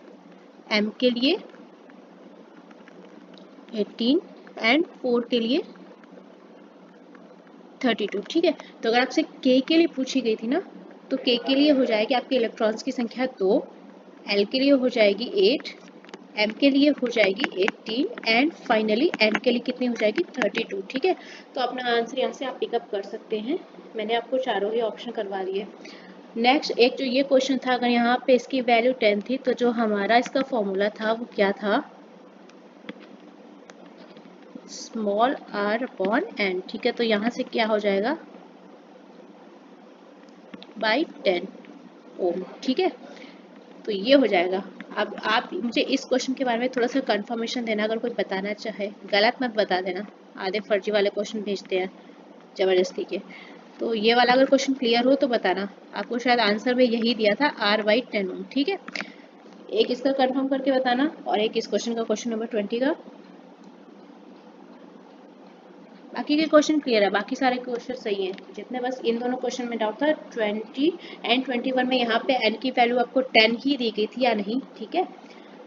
एम के लिए 18 एंड 4 के लिए 32, ठीक है। तो अगर आपसे के लिए पूछी गई थी ना, तो के लिए हो जाएगी आपके इलेक्ट्रॉन्स की संख्या 2, एल के लिए हो जाएगी 8, एम के लिए हो जाएगी 18 एंड फाइनली एन के लिए कितनी हो जाएगी 32, ठीक है। तो अपना आंसर यहाँ से आप पिकअप कर सकते हैं, मैंने आपको चारों ही ऑप्शन करवा दिए। नेक्स्ट एक जो ये क्वेश्चन था, अगर यहाँ पे इसकी वैल्यू 10 थी तो जो हमारा इसका फॉर्मूला था वो क्या था, स्मॉल r अपॉन n, ठीक है। तो यहाँ से क्या हो जाएगा बाई 10 ओम, ठीक है। तो ये हो जाएगा। अब आप मुझे इस क्वेश्चन के बारे में थोड़ा सा कंफर्मेशन देना, अगर कोई बताना चाहे, गलत मत बता देना, आधे फर्जी वाले क्वेश्चन भेजते हैं जबरदस्ती के। तो ये वाला अगर क्वेश्चन क्लियर हो तो बताना, आपको शायद आंसर में यही दिया था r/10 ओम, ठीक है। एक इसका कंफर्म करके बताना और एक इस क्वेश्चन का, क्वेश्चन नंबर 20 का। बाकी के क्वेश्चन क्लियर है, बाकी सारे क्वेश्चन सही हैं, जितने बस इन दोनों क्वेश्चन में डाउट था 20 एंड 21 में, यहाँ पे n की वैल्यू आपको 10 ही दी गई थी या नहीं, ठीक है।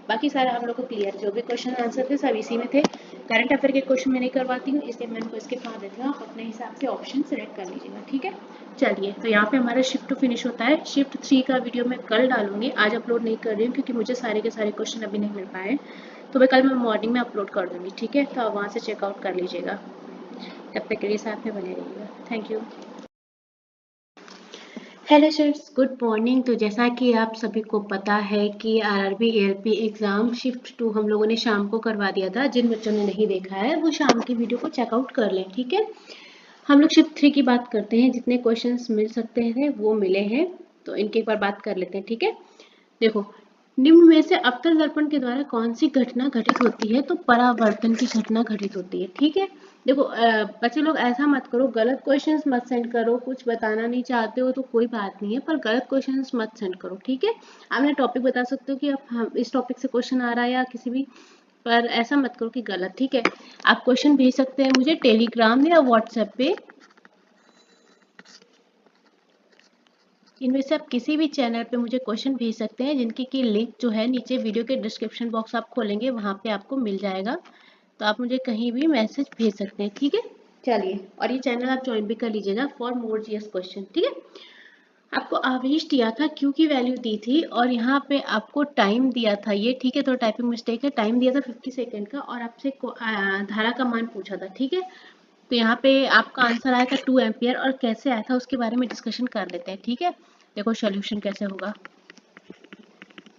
बाकी सारा हम लोग को क्लियर, जो भी क्वेश्चन आंसर थे सब इसी में थे। करंट अफेयर के क्वेश्चन मैं नहीं करवाती हूँ, इसलिए मैं उनको इसके पा देती हूँ, आप अपने हिसाब से ऑप्शन सेलेक्ट कर लीजिएगा, ठीक है। चलिए, तो यहाँ पे हमारा शिफ्ट 2 फिनिश होता है। शिफ्ट 3 का वीडियो मैं कल डालूंगी, आज अपलोड नहीं कर रही हूँ क्योंकि मुझे सारे के सारे क्वेश्चन अभी नहीं मिल पाए, तो मैं मॉर्निंग में अपलोड कर दूँगी, ठीक है। तो आप वहाँ से चेकआउट कर लीजिएगा, तब तक के लिए साथ में बने रहिएगा। Thank you. Hello students, good morning. तो जैसा कि आप सभी को पता है कि आरआरबी एएलपी एग्ज़ाम शिफ्ट 2 हम लोगों ने शाम को करवा दिया था। जिन बच्चों ने नहीं देखा है वो शाम की वीडियो को चेकआउट कर लें, ठीक है। हम लोग शिफ्ट 3 की बात करते हैं, जितने क्वेश्चंस मिल सकते थे वो मिले हैं, तो इनके एक बार बात कर लेते हैं, ठीक है। देखो, निम्न में से अवतल दर्पण के द्वारा कौन सी घटना घटित होती है, तो परावर्तन की घटना घटित होती है, ठीक है। देखो बच्चे लोग ऐसा मत करो, गलत क्वेश्चंस मत सेंड करो, कुछ बताना नहीं चाहते हो तो कोई बात नहीं है, पर गलत क्वेश्चंस मत सेंड करो, ठीक है। आप मेरा टॉपिक बता सकते हो कि अब हम इस टॉपिक से क्वेश्चन आ रहा है या किसी भी, पर ऐसा मत करो कि गलत, ठीक है। आप क्वेश्चन भेज सकते हैं मुझे टेलीग्राम या व्हाट्सएप पे, इनमें से आप किसी भी चैनल पे मुझे क्वेश्चन भेज सकते हैं, जिनकी की लिंक जो है नीचे वीडियो के डिस्क्रिप्शन बॉक्स आप खोलेंगे वहाँ पे आपको मिल जाएगा, तो आप मुझे कहीं भी मैसेज भेज सकते हैं, ठीक है। चलिए, और ये चैनल आप ज्वाइन भी कर लीजिएगा फॉर मोर जीएस क्वेश्चन, ठीक है। आपको आवेश दिया था, क्यू की वैल्यू दी थी और यहाँ पे आपको टाइम दिया था, ये ठीक है, तो टाइपिंग मिस्टेक है, टाइम दिया था 50 सेकेंड का और आपसे धारा का मान पूछा था, ठीक है। तो यहाँ पे आपका आंसर आया था 2 एम्पियर, और कैसे आया था उसके बारे में डिस्कशन कर लेते हैं, ठीक है। देखो सॉल्यूशन कैसे होगा।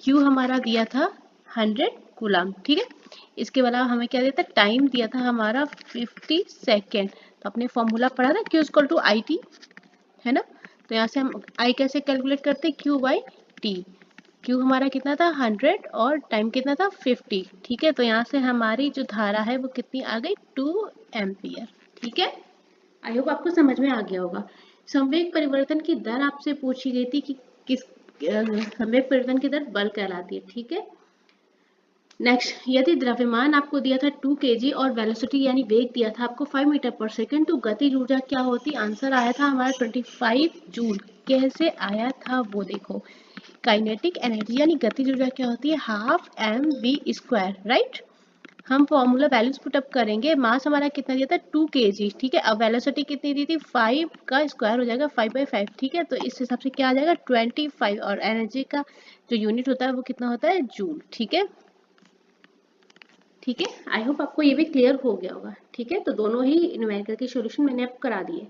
Q हमारा दिया था 100 कूलम, ठीक है। इसके अलावा हमें क्या दिया था, टाइम दिया था हमारा 50 सेकेंड, तो अपने फॉर्मूला पढ़ा था Q = IT, है ना। तो यहाँ से हम I कैसे कैलकुलेट करते हैं, Q/T। Q हमारा कितना था 100 और टाइम कितना था 50, ठीक है। तो यहाँ से हमारी जो धारा है वो कितनी आ गई 2 एम्पियर, ठीक है। आई होप आपको समझ में आ गया होगा। संवेग परिवर्तन की दर आपसे पूछी गई थी कि किस संवेग परिवर्तन की दर बल कहलाती है, ठीक है। नेक्स्ट, यदि द्रव्यमान आपको दिया था 2 kg और वेलोसिटी यानी वेग दिया था आपको 5 मीटर पर सेकेंड, तो गतिज ऊर्जा क्या होती, आंसर आया था हमारा 25 जूल। कैसे आया था वो देखो, काइनेटिक एनर्जी यानी गतिज ऊर्जा क्या होती है, ½ mv², राइट। हम फॉर्मूला वैल्यूज पुटअप करेंगे। मास हमारा कितना दिया था 2 kg, ठीक है। अब वेलोसिटी कितनी दी थी 5 का स्क्वायर हो जाएगा 5/5, ठीक है। तो इस हिसाब से क्या आ जाएगा 25, और एनर्जी का जो यूनिट होता है वो कितना होता है जूल, ठीक है। ठीक है, आई होप आपको ये भी क्लियर हो गया होगा, ठीक है। तो दोनों ही न्यूमेरिकल के सॉल्यूशन मैंने आपको करा दिए।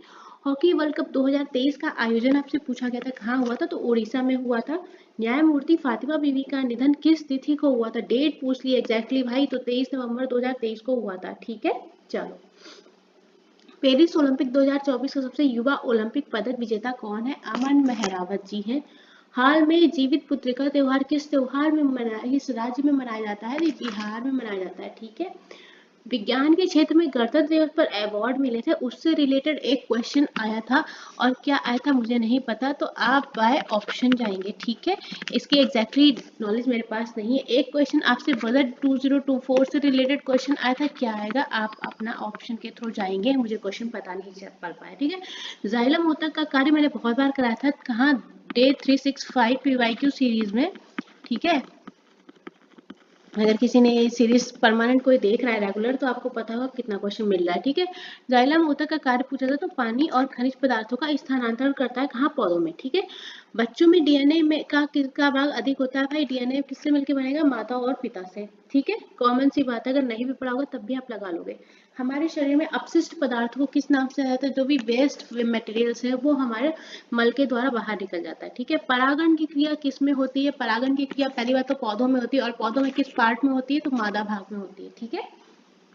हॉकी वर्ल्ड कप 2023 का आयोजन आपसे पूछा गया था कहाँ हुआ था, तो उड़ीसा में हुआ था। न्यायमूर्ति फातिमा बीवी का निधन किस तिथि को हुआ था, डेट पूछ ली एग्जैक्टली भाई, तो 23 नवंबर 2023 को हुआ था, ठीक है। चलो, पेरिस ओलंपिक 2024 का सबसे युवा ओलंपिक पदक विजेता कौन है, अमन मेहरावत जी हैं। हाल में जीवित पुत्रिका त्योहार किस त्योहार में मनाया, इस राज्य में मनाया जाता है, बिहार में मनाया जाता है, ठीक है। विज्ञान के क्षेत्र में गणतंत्र दिवस पर अवार्ड मिले थे, उससे रिलेटेड एक क्वेश्चन आया था, और क्या आया था मुझे नहीं पता, तो आप बाय ऑप्शन जाएंगे, ठीक है। इसकी एग्जैक्टली नॉलेज मेरे पास नहीं है। एक क्वेश्चन आपसे बजट 2024 से रिलेटेड क्वेश्चन आया था, क्या आएगा, आप अपना ऑप्शन के थ्रू जाएंगे, मुझे क्वेश्चन पता नहीं चल पाया, ठीक है। जाइलम ऊतक का कार्य मैंने बहुत बार कराया था, कहाँ, डे 365 PYQ सीरीज में, ठीक है। अगर किसी ने ये सीरीज परमानेंट कोई देख रहा है रेगुलर, तो आपको पता होगा कितना क्वेश्चन मिल रहा है, ठीक है। जाइलम ऊतक का कार्य पूछा था, तो पानी और खनिज पदार्थों का स्थानांतरण करता है कहाँ, पौधों में, ठीक है। बच्चों में डीएनए में का किसका भाग अधिक होता है, भाई डीएनए किससे मिलकर बनेगा, माता और पिता से, ठीक है। कॉमन सी बात है, अगर नहीं भी पढ़ा होगा तब भी आप लगा लोगे। हमारे शरीर में अपशिष्ट पदार्थ को किस नाम से आता है, जो भी वेस्ट मटेरियल्स है वो हमारे मल के द्वारा बाहर निकल जाता है, ठीक है। परागण की क्रिया किस में होती है, परागण की क्रिया पहली बात तो पौधों में होती है, और पौधों में किस पार्ट में होती है, तो मादा भाग में होती है, ठीक है।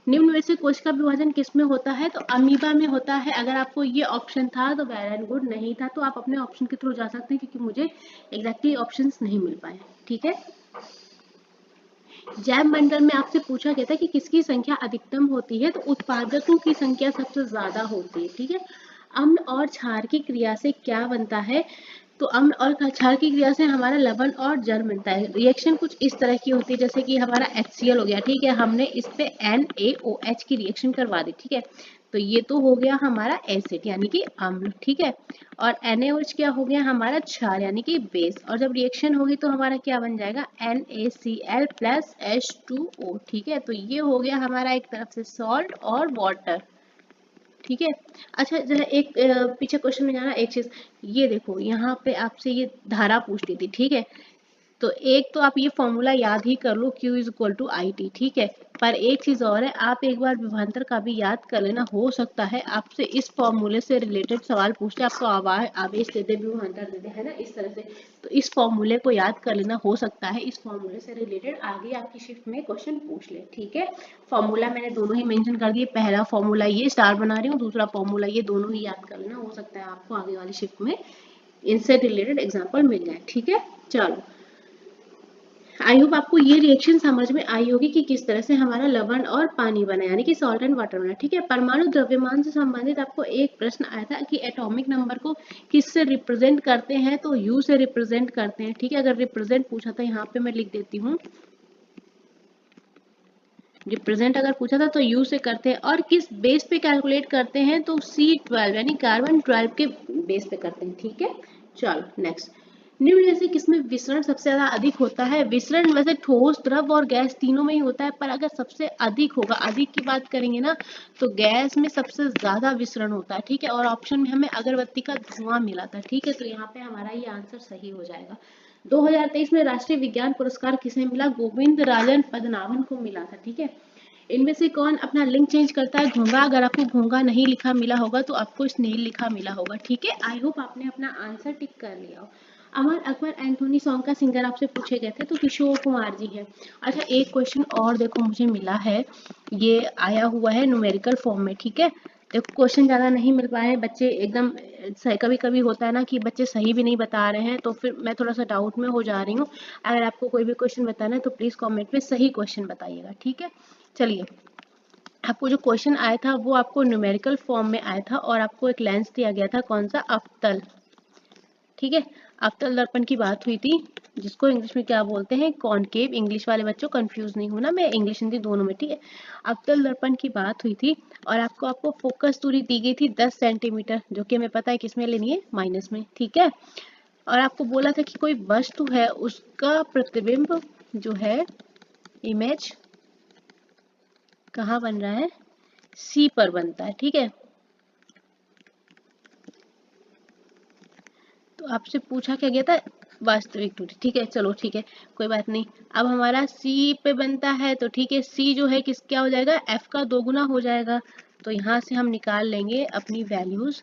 निम्न में से कोश का विभाजन किस में होता है, तो अमीबा में होता है। अगर आपको ये ऑप्शन था तो वेल एंड गुड, नहीं था तो आप अपने ऑप्शन के थ्रू जा सकते हैं, क्योंकि मुझे एग्जैक्टली ऑप्शंस नहीं मिल पाए, ठीक है। जैव मंडल में आपसे पूछा गया था कि किसकी संख्या अधिकतम होती है, तो उत्पादकों की संख्या सबसे ज्यादा होती है, ठीक है। अम्ल और क्षार की क्रिया से क्या बनता है, तो अम्ल और क्षार की क्रिया से हमारा लवण और जल मिलता है। रिएक्शन कुछ इस तरह की होती है, जैसे कि हमारा HCl हो गया, ठीक है, हमने इस पे NaOH की रिएक्शन करवा दी, ठीक है। तो ये तो हो गया हमारा एसिड यानी कि अम्ल, ठीक है। और NaOH क्या हो गया हमारा क्षार यानी कि बेस, और जब रिएक्शन होगी तो हमारा क्या बन जाएगा NaCl प्लस H2O, ठीक है। तो ये हो गया हमारा एक तरफ से सॉल्ट और वाटर, ठीक है। अच्छा, जरा एक पीछे क्वेश्चन में जाना, एक चीज ये देखो, यहाँ पे आपसे ये धारा पूछ ली थी, ठीक है। तो एक तो आप ये फॉर्मूला याद ही कर लो, Q is equal to IT, ठीक है। पर एक चीज और है, आप एक बार विभवांतर का भी याद कर लेना, हो सकता है आपसे इस फॉर्मूले से रिलेटेड सवाल पूछते, आपको आवेश दे दे, विभवांतर दे दे, है ना, इस तरह से। तो इस फॉर्मूले को याद कर लेना, हो सकता है इस फॉर्मूले से रिलेटेड आगे आपकी शिफ्ट में क्वेश्चन पूछ ले, ठीक है। फॉर्मूला मैंने दोनों ही मेंशन कर दिए, पहला फॉर्मूला ये स्टार बना रही हूँ, दूसरा फॉर्मूला ये, दोनों ही याद कर लेना, हो सकता है आपको आगे वाली शिफ्ट में इनसे रिलेटेड एग्जाम्पल मिल जाए, ठीक है। चलो, आई होप आपको ये रिएक्शन समझ में आई होगी कि किस तरह से हमारा लवण और पानी बना, यानी कि सॉल्ट एंड वाटर बना, ठीक है। परमाणु द्रव्यमान से संबंधित आपको एक प्रश्न आया था कि एटॉमिक नंबर को किस से रिप्रेजेंट करते हैं, तो U से रिप्रेजेंट करते हैं, ठीक है। अगर रिप्रेजेंट पूछा था, यहाँ पे मैं लिख देती हूँ, रिप्रेजेंट अगर पूछा था तो U से करते हैं, और किस बेस पे कैलकुलेट करते हैं, तो C12 यानी कार्बन 12 के बेस पे करते हैं, ठीक है। चलो नेक्स्ट, निम्न में से किसमें विसरण सबसे ज्यादा अधिक होता है, विसरण वैसे ठोस, द्रव और गैस तीनों में ही होता है, पर अगर सबसे अधिक होगा, अधिक की बात करेंगे ना, तो गैस में सबसे ज्यादा विसरण होता है, ठीक है। और ऑप्शन में हमें अगरबत्ती का धुआं मिला था, ठीक है। तो यहाँ पे हमारा ये आंसर सही हो जाएगा। 2023 में राष्ट्रीय विज्ञान पुरस्कार किसे मिला, गोविंद राजन पद्मनाभन को मिला था, ठीक है। इनमें से कौन अपना लिंक चेंज करता है, घोंगा, अगर आपको घोंगा नहीं लिखा मिला होगा तो आपको स्नेल लिखा मिला होगा, ठीक है। आई होप आपने अपना आंसर टिक कर लिया हो। अमर अकबर एंथोनी सॉन्ग का सिंगर आपसे पूछे गए थे, तो किशोर कुमार जी हैं। अच्छा, एक क्वेश्चन और देखो मुझे मिला है, ये आया हुआ है न्यूमेरिकल फॉर्म में, ठीक है। देखो क्वेश्चन ज़्यादा नहीं मिल पाए हैं, बच्चे एकदम कभी कभी होता है ना कि बच्चे सही भी नहीं बता रहे हैं, तो फिर मैं थोड़ा सा डाउट में हो जा रही हूँ। अगर आपको कोई भी क्वेश्चन बताना है तो प्लीज़ कमेंट में सही क्वेश्चन बताइएगा, ठीक है। चलिए, आपको जो क्वेश्चन आया था वो आपको न्यूमेरिकल फॉर्म में आया था, और आपको एक लेंस दिया गया था, कौन सा, अवतल, ठीक है। अवतल दर्पण की बात हुई थी, जिसको इंग्लिश में क्या बोलते हैं, कॉनकेव। इंग्लिश वाले बच्चों कंफ्यूज नहीं होना, मैं इंग्लिश हिंदी दोनों में, ठीक है। अवतल दर्पण की बात हुई थी, और आपको फोकस दूरी दी गई थी 10 सेंटीमीटर, जो कि हमें पता है किसमें लेनी है, माइनस में, ठीक है। और आपको बोला था कि कोई वस्तु है उसका प्रतिबिंब जो है, इमेज, कहाँ बन रहा है, सी पर बनता है, ठीक है। तो आपसे पूछा क्या गया था, वास्तविक दूरी, ठीक है, चलो ठीक है, कोई बात नहीं। अब हमारा सी पे बनता है तो ठीक है, सी जो है किस क्या हो जाएगा, एफ का 2 गुना हो जाएगा। तो यहाँ से हम निकाल लेंगे अपनी वैल्यूज।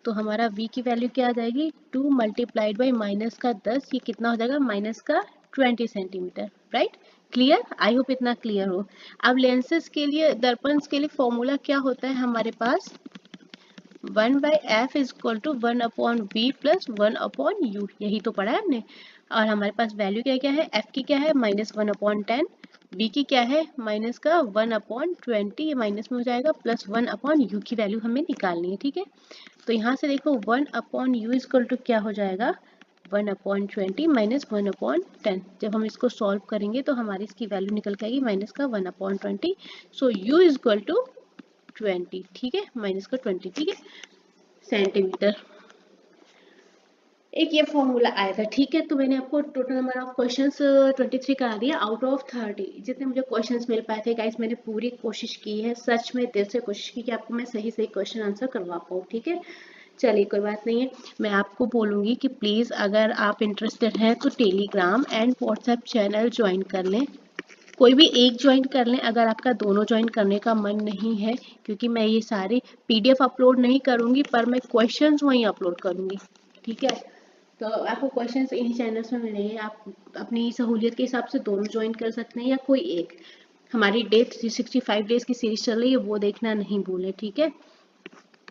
तो हमारा v की वैल्यू क्या आ जाएगी, 2 मल्टीप्लाइड बाई माइनस का 10, ये कितना हो जाएगा, माइनस का 20 centimetre, right. Clear, I hope इतना क्लियर हो। अब लेंसेज के लिए, दर्पण के लिए फॉर्मूला क्या होता है हमारे पास, 1 by F is equal to 1 upon V plus 1 upon U, यही तो पढ़ा है हमने। और हमारे पास वैल्यू क्या क्या है, एफ की क्या है -1/10, बी की क्या है माइनस का 1/20, माइनस में हो जाएगा, प्लस 1 अपॉन यू की वैल्यू हमें निकालनी है, ठीक है। तो यहाँ से देखो 1 अपॉन यू इक्वल टू क्या हो जाएगा, 1/20 माइनस 1/10। जब हम इसको सॉल्व करेंगे तो हमारी इसकी वैल्यू निकल के आएगी माइनस का 1/20। सो यू इक्वल टू 20, ठीक है, माइनस का 20, ठीक है, सेंटीमीटर। एक ये फॉर्मूला आया था, ठीक है। तो मैंने आपको टोटल नंबर ऑफ क्वेश्चंस 23 करा दिया आउट ऑफ 30। जितने मुझे क्वेश्चंस मिल पाए थे गाइस, मैंने पूरी कोशिश की है, सच में दिल से कोशिश की कि आपको मैं सही सही क्वेश्चन आंसर करवा पाऊँ, ठीक है। चलिए कोई बात नहीं है, मैं आपको बोलूँगी कि प्लीज़ अगर आप इंटरेस्टेड हैं तो Telegram and WhatsApp channel join कर लें। कोई भी एक ज्वाइन कर लें अगर आपका दोनों ज्वाइन करने का मन नहीं है, क्योंकि मैं ये सारे पीडीएफ अपलोड नहीं करूँगी, पर मैं क्वेश्चंस वहीं अपलोड करूँगी, ठीक है। तो आपको क्वेश्चंस इन्हीं चैनल्स में मिलेंगे, आप अपनी सहूलियत के हिसाब से दोनों ज्वाइन कर सकते हैं या कोई एक। हमारी डे 365 डेज की सीरीज चल रही है, वो देखना नहीं भूलें, ठीक है।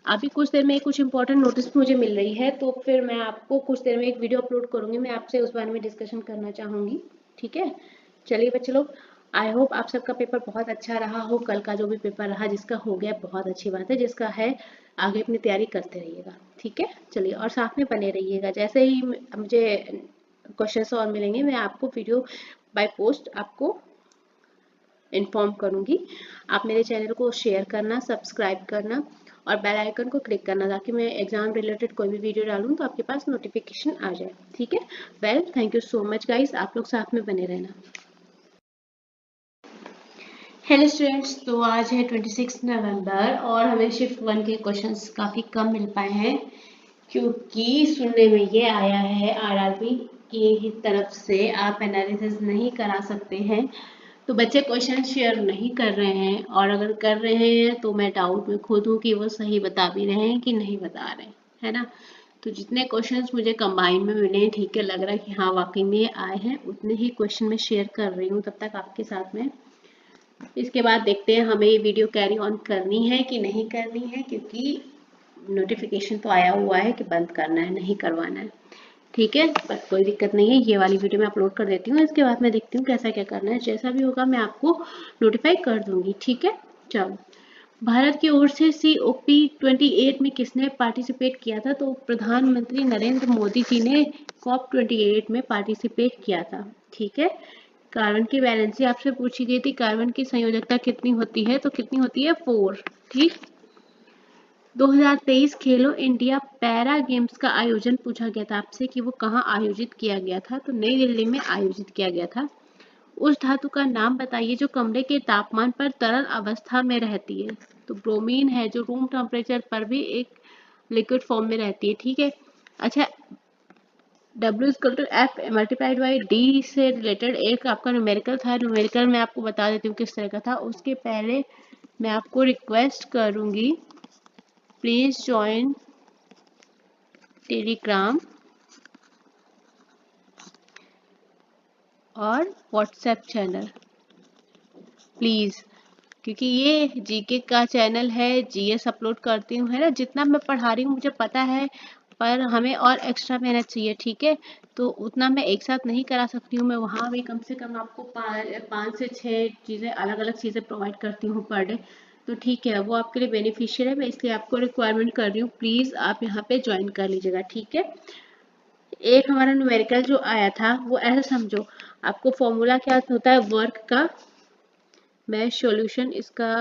अभी कुछ देर में कुछ इंपॉर्टेंट नोटिस मुझे मिल रही है, तो फिर मैं आपको कुछ देर में एक वीडियो अपलोड करूंगी, मैं आपसे उस बारे में डिस्कशन करना चाहूँगी, ठीक है। चलिए बच्चे लोग, आई होप आप सबका पेपर बहुत अच्छा रहा हो। कल का जो भी पेपर रहा, जिसका हो गया बहुत अच्छी बात है, जिसका है आगे अपनी तैयारी करते रहिएगा, ठीक है। चलिए, और साथ में बने रहिएगा, जैसे ही मुझे क्वेश्चन और मिलेंगे मैं आपको वीडियो बाय पोस्ट आपको इन्फॉर्म करूंगी। आप मेरे चैनल को शेयर करना, सब्सक्राइब करना और बेल आइकन को क्लिक करना, ताकि मैं एग्जाम रिलेटेड कोई भी वीडियो डालूं तो आपके पास नोटिफिकेशन आ जाए, ठीक है। Well, thank you so much guys, आप लोग साथ में बने रहना। हेलो स्टूडेंट्स, तो आज है 26 नवंबर और हमें शिफ्ट 1 के क्वेश्चंस काफ़ी कम मिल पाए हैं, क्योंकि सुनने में ये आया है आरआरबी की तरफ से आप एनालिसिस नहीं करा सकते हैं, तो बच्चे क्वेश्चन शेयर नहीं कर रहे हैं, और अगर कर रहे हैं तो मैं डाउट में खुद हूँ कि वो सही बता भी रहे हैं कि नहीं बता रहे हैं, है ना। तो जितने क्वेश्चंस मुझे कंबाइन में मिले, ठीक है, लग रहा है कि हाँ वाकई में आए हैं, उतने ही क्वेश्चन मैं शेयर कर रही हूँ तब तक आपके साथ में। इसके बाद देखते हैं हमें ये वीडियो कैरी ऑन करनी है कि नहीं करनी है, क्योंकि नोटिफिकेशन तो आया हुआ है कि बंद करना है, नहीं करवाना है, ठीक है। पर कोई दिक्कत नहीं है, ये वाली वीडियो मैं अपलोड कर देती हूँ, इसके बाद मैं देखती हूँ कैसा क्या करना है, जैसा भी होगा मैं आपको नोटिफाई कर दूंगी, ठीक है। चलो, भारत की ओर से COP 28 में किसने पार्टिसिपेट किया था, तो प्रधानमंत्री नरेंद्र मोदी जी ने COP 28 में पार्टिसिपेट किया था, ठीक है। कार्बन की वैलेंसी आपसे पूछी गई थी, कार्बन की संयोजकता कितनी होती है, तो कितनी होती है 4, ठीक। 2023 खेलो इंडिया पैरा गेम्स का आयोजन पूछा गया था आपसे कि वो कहाँ आयोजित किया गया था, तो नई दिल्ली में आयोजित किया गया था। उस धातु का नाम बताइए जो कमरे के तापमान पर तरल अवस्था में रहती है, तो ब्रोमीन है, जो रूम टेम्परेचर पर भी एक लिक्विड फॉर्म में रहती है, ठीक है। अच्छा, W = F multiplied by D से रिलेटेड एक आपका न्यूमेरिकल था, न्यूमेरिकल मैं आपको बता देती हूँ किस तरह का था। उसके पहले मैं आपको रिक्वेस्ट करूँगी, प्लीज ज्वाइन टेलीग्राम और व्हाट्सएप चैनल प्लीज़, क्योंकि ये जीके का चैनल है, जीएस अपलोड करती हूँ, है ना। जितना मैं पढ़ा रही हूँ मुझे पता है, पर हमें और एक्स्ट्रा मेहनत चाहिए, ठीक है। तो उतना मैं एक साथ नहीं करा सकती हूँ, मैं वहाँ भी कम से कम आपको 5 से 6 चीज़ें, अलग अलग चीज़ें प्रोवाइड करती हूँ पर डे, तो ठीक है, वो आपके लिए बेनिफिशियल है, मैं इसलिए आपको रिक्वायरमेंट कर रही हूँ, प्लीज़ आप यहाँ पे ज्वाइन कर लीजिएगा, ठीक है। एक हमारा न्यूमेरिकल जो आया था वो ऐसे समझो, आपको फॉर्मूला क्या होता है वर्क का, मैं सॉल्यूशन इसका,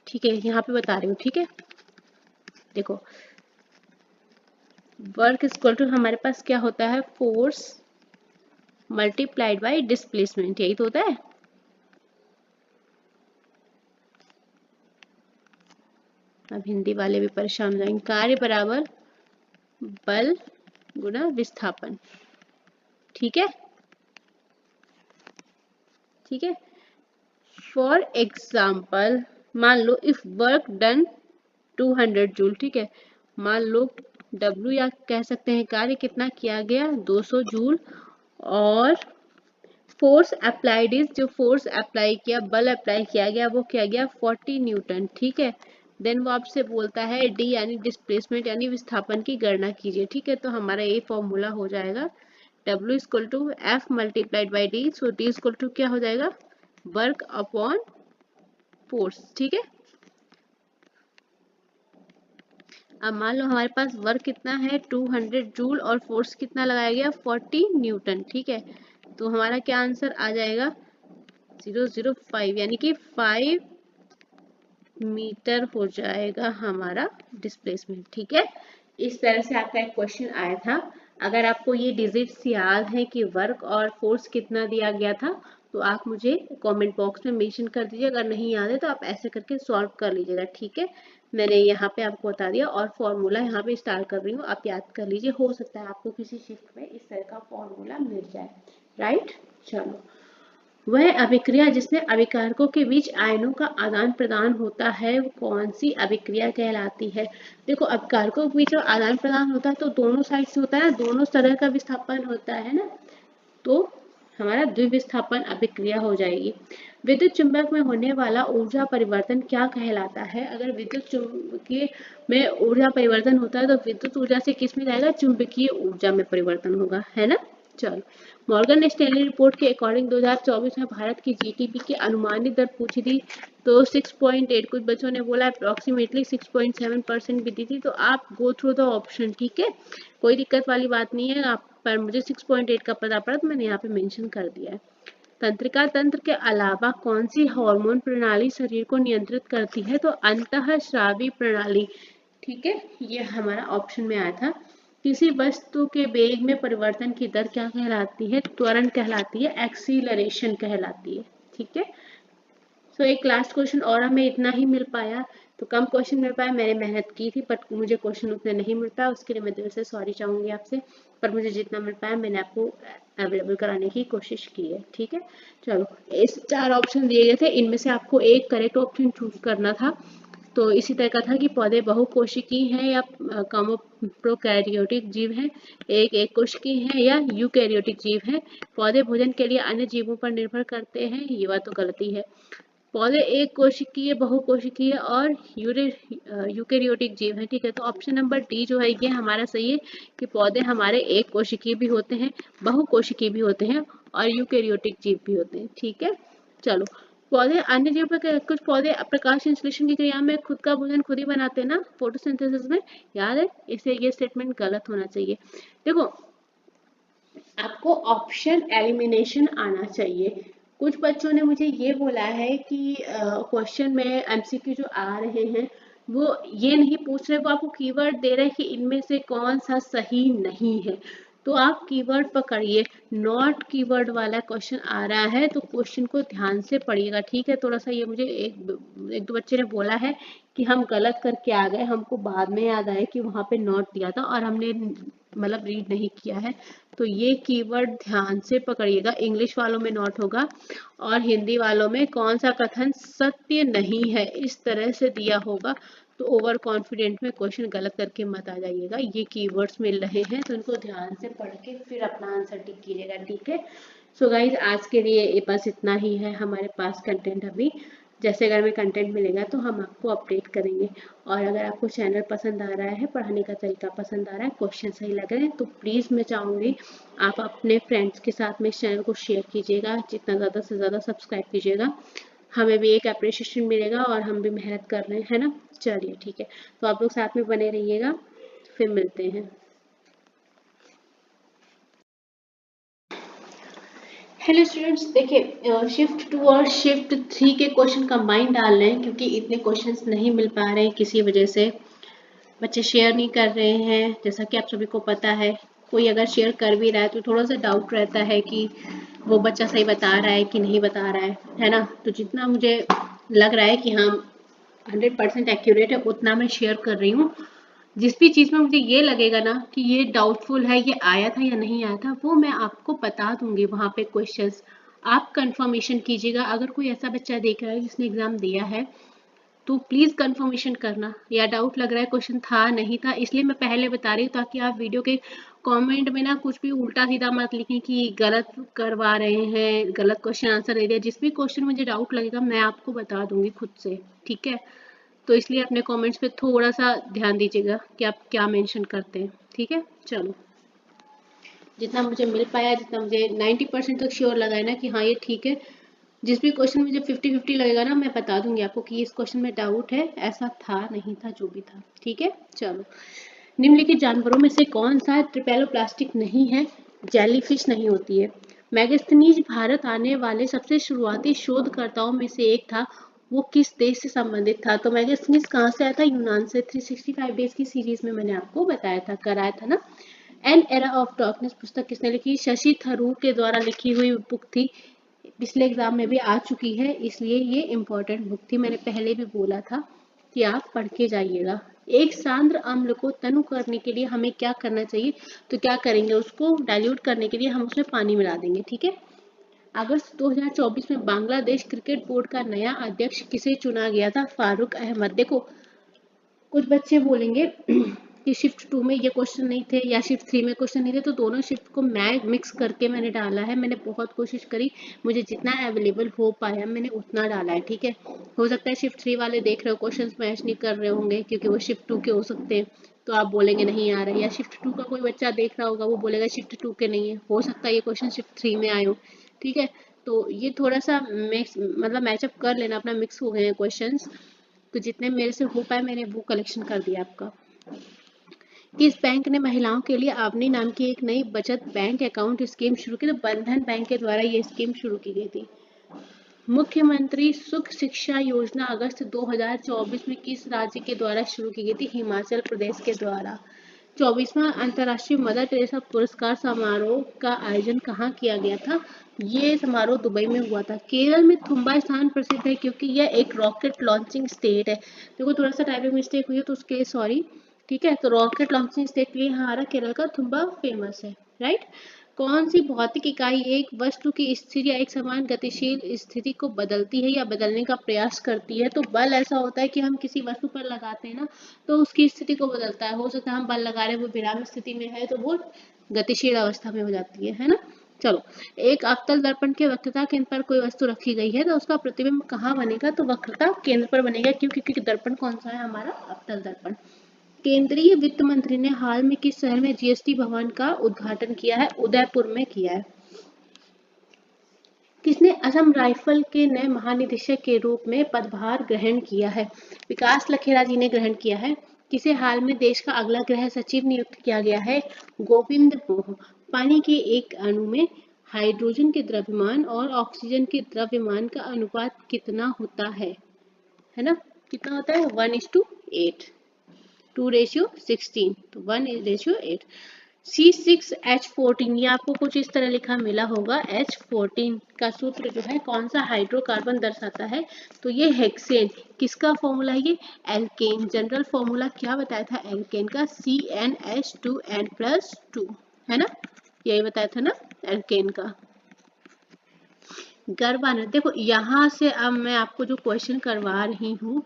ठीक है, यहाँ पे बता रही हूँ, ठीक है। देखो, वर्क इक्वल टू हमारे पास क्या होता है, फोर्स मल्टीप्लाइड बाय डिस्प्लेसमेंट, यही तो होता है। अब हिंदी वाले भी परेशान हो जाएंगे। कार्य बराबर बल गुणा विस्थापन। ठीक है, ठीक है। फॉर एग्जाम्पल, मान लो इफ वर्क डन 200 जूल, ठीक है, मान लो W या कह सकते हैं कार्य कितना किया गया 200 जूल, और फोर्स अप्लाइड इज, जो फोर्स अप्लाई किया, बल अप्लाई किया गया वो किया गया 40 न्यूटन। ठीक है, देन वो आपसे बोलता है D यानी डिस्प्लेसमेंट यानी विस्थापन की गणना कीजिए। ठीक है, तो हमारा ये फॉर्मूला हो जाएगा W equal to F multiplied by D। So D equal to क्या हो जाएगा, वर्क अपॉन फोर्स। ठीक है, अब मान लो हमारे पास वर्क कितना है 200 जूल और फोर्स कितना लगाया गया 40 न्यूटन। ठीक है, तो हमारा क्या आंसर आ जाएगा 005 यानी कि 5 मीटर हो जाएगा हमारा डिस्प्लेसमेंट। ठीक है, इस तरह से आपका एक क्वेश्चन आया था। अगर आपको ये डिजिट्स याद है कि वर्क और फोर्स कितना दिया गया था तो आप मुझे कमेंट बॉक्स में मेंशन कर दीजिए। अगर नहीं याद है तो आप ऐसे करके सॉल्व कर लीजिएगा। ठीक है, मैंने यहाँ पे आपको बता दिया और फॉर्मूला यहाँ पे स्टार्ट कर रही हूँ, आप याद कर लीजिए। हो सकता है आपको किसी शिफ्ट में इस तरह का फॉर्मूला मिल जाए। राइट, चलो। वह अभिक्रिया जिसमें अभिकारकों के बीच आयनों का आदान प्रदान होता है वो कौन सी अभिक्रिया कहलाती है। देखो, अभिकारकों के बीच आदान प्रदान होता है तो दोनों साइड से होता है, दोनों तरह का विस्थापन होता है ना, तो हमारा द्विविस्थापन अभिक्रिया हो जाएगी। विद्युत चुंबक में होने वाला ऊर्जा परिवर्तन क्या कहलाता है। अगर विद्युत चुंबकीय में ऊर्जा परिवर्तन होता है तो विद्युत ऊर्जा से किस में जाएगा, चुंबकीय ऊर्जा में परिवर्तन होगा, है ना। चलो, मॉर्गन स्टैनली रिपोर्ट के अकॉर्डिंग 2024 में भारत की जीडीपी की अनुमानित दर पूछी थी तो 6.8, कुछ बच्चों ने बोला अप्रोक्सीमेटली 6.7% भी दी थी। तो आप गो थ्रू द ऑप्शन। ठीक है, कोई दिक्कत वाली बात नहीं है, आप पर मुझे 6.8 का पता पड़ा तो मैंने यहाँ पे मेंशन कर दिया है। तंत्रिका तंत्र के अलावा कौन सी हार्मोन प्रणाली शरीर को नियंत्रित करती है, तो अंतःस्रावी प्रणाली। ठीक है, ये हमारा ऑप्शन में आया था। किसी वस्तु के वेग में परिवर्तन की दर क्या कहलाती है, त्वरण कहलाती है, एक्सीलरेशन कहलाती है। ठीक है, सो एक लास्ट क्वेश्चन और हमें इतना ही मिल पाया, तो कम क्वेश्चन मिल पाया। मैंने मेहनत की थी बट मुझे क्वेश्चन उतने नहीं मिल पाया, उसके लिए मैं दिल से सॉरी चाहूंगी आपसे, पर मुझे जितना मिल पाया मैंने आपको अवेलेबल कराने की कोशिश की है। ठीक है, चलो, इस 4 ऑप्शन दिए गए थे, इनमें से आपको एक करेक्ट ऑप्शन चूज करना था। तो इसी तरह का था कि पौधे बहुकोशिकीय हैं या प्रोकैरियोटिक जीव हैं, एक कोशिकीय हैं या यूकैरियोटिक जीव हैं, पौधे भोजन के लिए अन्य जीवों पर निर्भर करते हैं, ये बात तो गलती है। पौधे एक कोशिकीय, बहुकोशिकीय और यूकेरियोटिक जीव हैं। ठीक है, तो ऑप्शन नंबर डी जो है ये हमारा सही है कि पौधे हमारे एक कोशिकीय भी होते हैं, बहुकोशिकीय भी होते हैं और यूकेरियोटिक जीव भी होते हैं। ठीक है, चलो, पौधे अन्य जीवों पर, कुछ पौधे प्रकाश संश्लेषण की क्रिया में खुद का भोजन खुद ही बनाते हैं ना, फोटोसिंथेसिस में, याद है, इसे ये स्टेटमेंट गलत होना चाहिए। देखो, आपको ऑप्शन एलिमिनेशन आना चाहिए। कुछ बच्चों ने मुझे ये बोला है कि क्वेश्चन में एमसीक्यू जो आ रहे हैं वो ये नहीं पूछ रहे, वो आपको कीवर्ड दे रहे हैं कि इनमें से कौन सा सही नहीं है, तो आप कीवर्ड पकड़िए। नॉट कीवर्ड वाला क्वेश्चन आ रहा है तो क्वेश्चन को ध्यान से पढ़िएगा। ठीक है, थोड़ा सा ये मुझे एक दो बच्चे ने बोला है कि हम गलत करके आ गए, हमको बाद में याद आया कि वहां पे नॉट दिया था और हमने मतलब रीड नहीं किया है, तो ये कीवर्ड ध्यान से पकड़िएगा। इंग्लिश वालों में नॉट होगा और हिंदी वालों में कौन सा कथन सत्य नहीं है, इस तरह से दिया होगा। तो ओवर कॉन्फिडेंट में क्वेश्चन गलत करके मत आ जाइएगा। ये कीवर्ड्स मिल रहे हैं तो इनको ध्यान से पढ़ के फिर अपना आंसर टिक कीजिएगा। ठीक है, सो गाइज आज के लिए बस इतना ही है हमारे पास कंटेंट अभी। जैसे अगर हमें कंटेंट मिलेगा तो हम आपको अपडेट करेंगे। और अगर आपको चैनल पसंद आ रहा है, पढ़ाने का तरीका पसंद आ रहा है, क्वेश्चन सही लग रहे हैं तो प्लीज़ मैं चाहूँगी आप अपने फ्रेंड्स के साथ में इस चैनल को शेयर कीजिएगा, जितना ज़्यादा से ज़्यादा सब्सक्राइब कीजिएगा, हमें भी एक अप्रिशिएशन मिलेगा और हम भी मेहनत कर रहे हैं ना। चलिए ठीक है, तो आप लोग साथ में बने रहिएगा, फिर मिलते हैं। हेलो स्टूडेंट्स, देखिए शिफ्ट 2 और शिफ्ट 3 के क्वेश्चन कंबाइन डाल रहे हैं क्योंकि इतने क्वेश्चंस नहीं मिल पा रहे हैं, किसी वजह से बच्चे शेयर नहीं कर रहे हैं। जैसा कि आप सभी को पता है, कोई अगर शेयर कर भी रहा है तो थोड़ा सा डाउट रहता है कि वो बच्चा सही बता रहा है कि नहीं बता रहा है ना। तो जितना मुझे लग रहा है कि हाँ 100% एक्यूरेट है उतना मैं शेयर कर रही हूँ। जिस भी चीज़ में मुझे ये लगेगा ना कि ये डाउटफुल है, ये आया था या नहीं आया था, वो मैं आपको बता दूंगी वहाँ पे क्वेश्चंस। आप कंफर्मेशन कीजिएगा। अगर कोई ऐसा बच्चा देख रहा है जिसने एग्जाम दिया है तो प्लीज़ कंफर्मेशन करना, या डाउट लग रहा है क्वेश्चन था नहीं था, इसलिए मैं पहले बता रही हूँ ताकि आप वीडियो के कमेंट में ना कुछ भी उल्टा सीधा मत लिखें कि गलत करवा रहे हैं, गलत क्वेश्चन आंसर दे दिया। जिस भी क्वेश्चन मुझे डाउट लगेगा मैं आपको बता दूंगी खुद से, ठीक है? तो इसलिए अपने कमेंट्स पे थोड़ा सा ध्यान दीजिएगा कि आप क्या मेंशन करते हैं, ठीक है? चलो, जितना मुझे मिल पाया, जितना मुझे 90% तक श्योर लगा है ना कि हाँ ये ठीक है। जिस भी क्वेश्चन मुझे 50-50 लगेगा ना मैं बता दूंगी आपको कि इस क्वेश्चन में डाउट है, ऐसा था नहीं था, जो भी था, ठीक है? चलो, निम्नलिखित जानवरों में से कौन सा ट्रिपेलोप्लास्टिक नहीं है? जेलीफिश नहीं होती है। मैगस्थनीज भारत आने वाले सबसे शुरुआती शोधकर्ताओं में से एक था। वो किस देश से संबंधित था? तो मैगस्थनीज कहाँ से आया था? यूनान से। 365 डेज की सीरीज में मैंने आपको बताया था, कराया था ना। एन एरा ऑफ डार्कनेस पुस्तक किसने लिखी? शशि थरूर के द्वारा लिखी हुई बुक थी। पिछले एग्जाम में भी आ चुकी है, इसलिए ये इम्पोर्टेंट बुक थी। मैंने पहले भी बोला था कि आप पढ़ के जाइएगा। एक सांद्र अम्ल को तनु करने के लिए हमें क्या करना चाहिए? तो क्या करेंगे, उसको डाइल्यूट करने के लिए हम उसमें पानी मिला देंगे, ठीक है? अगस्त 2024 में बांग्लादेश क्रिकेट बोर्ड का नया अध्यक्ष किसे चुना गया था? फारूक अहमद। देखो, कुछ बच्चे बोलेंगे कि शिफ्ट 2 में ये क्वेश्चन नहीं थे या शिफ्ट 3 में क्वेश्चन नहीं थे, तो दोनों शिफ्ट को मैं मिक्स करके मैंने डाला है। मैंने बहुत कोशिश करी, मुझे जितना अवेलेबल हो पाया मैंने उतना डाला है, ठीक है? हो सकता है शिफ्ट 3 वाले देख रहे हो क्वेश्चन मैच नहीं कर रहे होंगे क्योंकि वो शिफ्ट 2 के हो सकते हैं, तो आप बोलेंगे नहीं आ रहे। या शिफ्ट 2 का कोई बच्चा देख रहा होगा, वो बोलेगा शिफ्ट 2 के नहीं है, हो सकता है ये क्वेश्चन शिफ्ट 3 में आए हो, ठीक है? तो ये थोड़ा सा मिक्स, मतलब मैचअप कर लेना अपना, मिक्स हो गए हैं क्वेश्चंस। तो जितने मेरे से हो पाए मैंने वो कलेक्शन कर दिया आपका। किस बैंक ने महिलाओं के लिए आवनी नाम की एक नई बचत बैंक अकाउंट स्कीम शुरू की? तो बंधन बैंक के द्वारा ये स्कीम शुरू की गई थी। मुख्यमंत्री सुख शिक्षा योजना अगस्त 2024 में किस राज्य के द्वारा शुरू की गई थी? हिमाचल प्रदेश के द्वारा। 24वां अंतर्राष्ट्रीय मदर टेरेसा पुरस्कार समारोह का आयोजन कहाँ किया गया था? ये समारोह दुबई में हुआ था। केरल में थुम्बा स्थान प्रसिद्ध है क्योंकि यह एक रॉकेट लॉन्चिंग स्टेट है। देखो थोड़ा सा टाइपिंग मिस्टेक हुई है तो उसके लिए सॉरी, ठीक है? तो रॉकेट लॉन्चिंग स्टेट के लिए हमारा केरल का थुम्बा फेमस है, राइट? कौन सी भौतिक इकाई एक वस्तु की स्थिर या एक समान गतिशील स्थिति को बदलती है या बदलने का प्रयास करती है? तो बल ऐसा होता है कि हम किसी वस्तु पर लगाते हैं ना तो उसकी स्थिति को बदलता है। हो सकता है हम बल लगा रहे हैं वो विराम स्थिति में है तो वो गतिशील अवस्था में हो जाती है ना? चलो, एक अवतल दर्पण के वक्रता केंद्र पर कोई वस्तु रखी गई है तो उसका प्रतिबिंब कहाँ बनेगा? तो वक्रता केंद्र पर बनेगा, क्योंकि दर्पण कौन सा है? हमारा अवतल दर्पण। केंद्रीय वित्त मंत्री ने हाल में किस शहर में जीएसटी भवन का उद्घाटन किया है? उदयपुर में किया है। किसने असम राइफल के नए महानिदेशक के रूप में पदभार ग्रहण किया है? विकास लखेरा जी ने ग्रहण किया है। किसे हाल में देश का अगला गृह सचिव नियुक्त किया गया है? गोविंद मोह। पानी के एक अणु में हाइड्रोजन के द्रव्यमान और ऑक्सीजन के द्रव्यमान का अनुपात कितना होता है ना? कितना होता है? 1:8। 2:16, तो 1:8। C6H14, ये आपको कुछ इस तरह लिखा मिला होगा। H14 का सूत्र जो है कौन सा हाइड्रोकार्बन दर्शाता है? तो ये हेक्सेन। किसका फॉर्मूला है ये? एल्केन। जनरल फॉर्मूला क्या बताया था एल्केन का? CnH2n+2, है ना? यही बताया था ना एल्केन का। गर्भाधान, देखो यहाँ से अब मैं आपको जो क्वेश्चन करवा रही हूँ,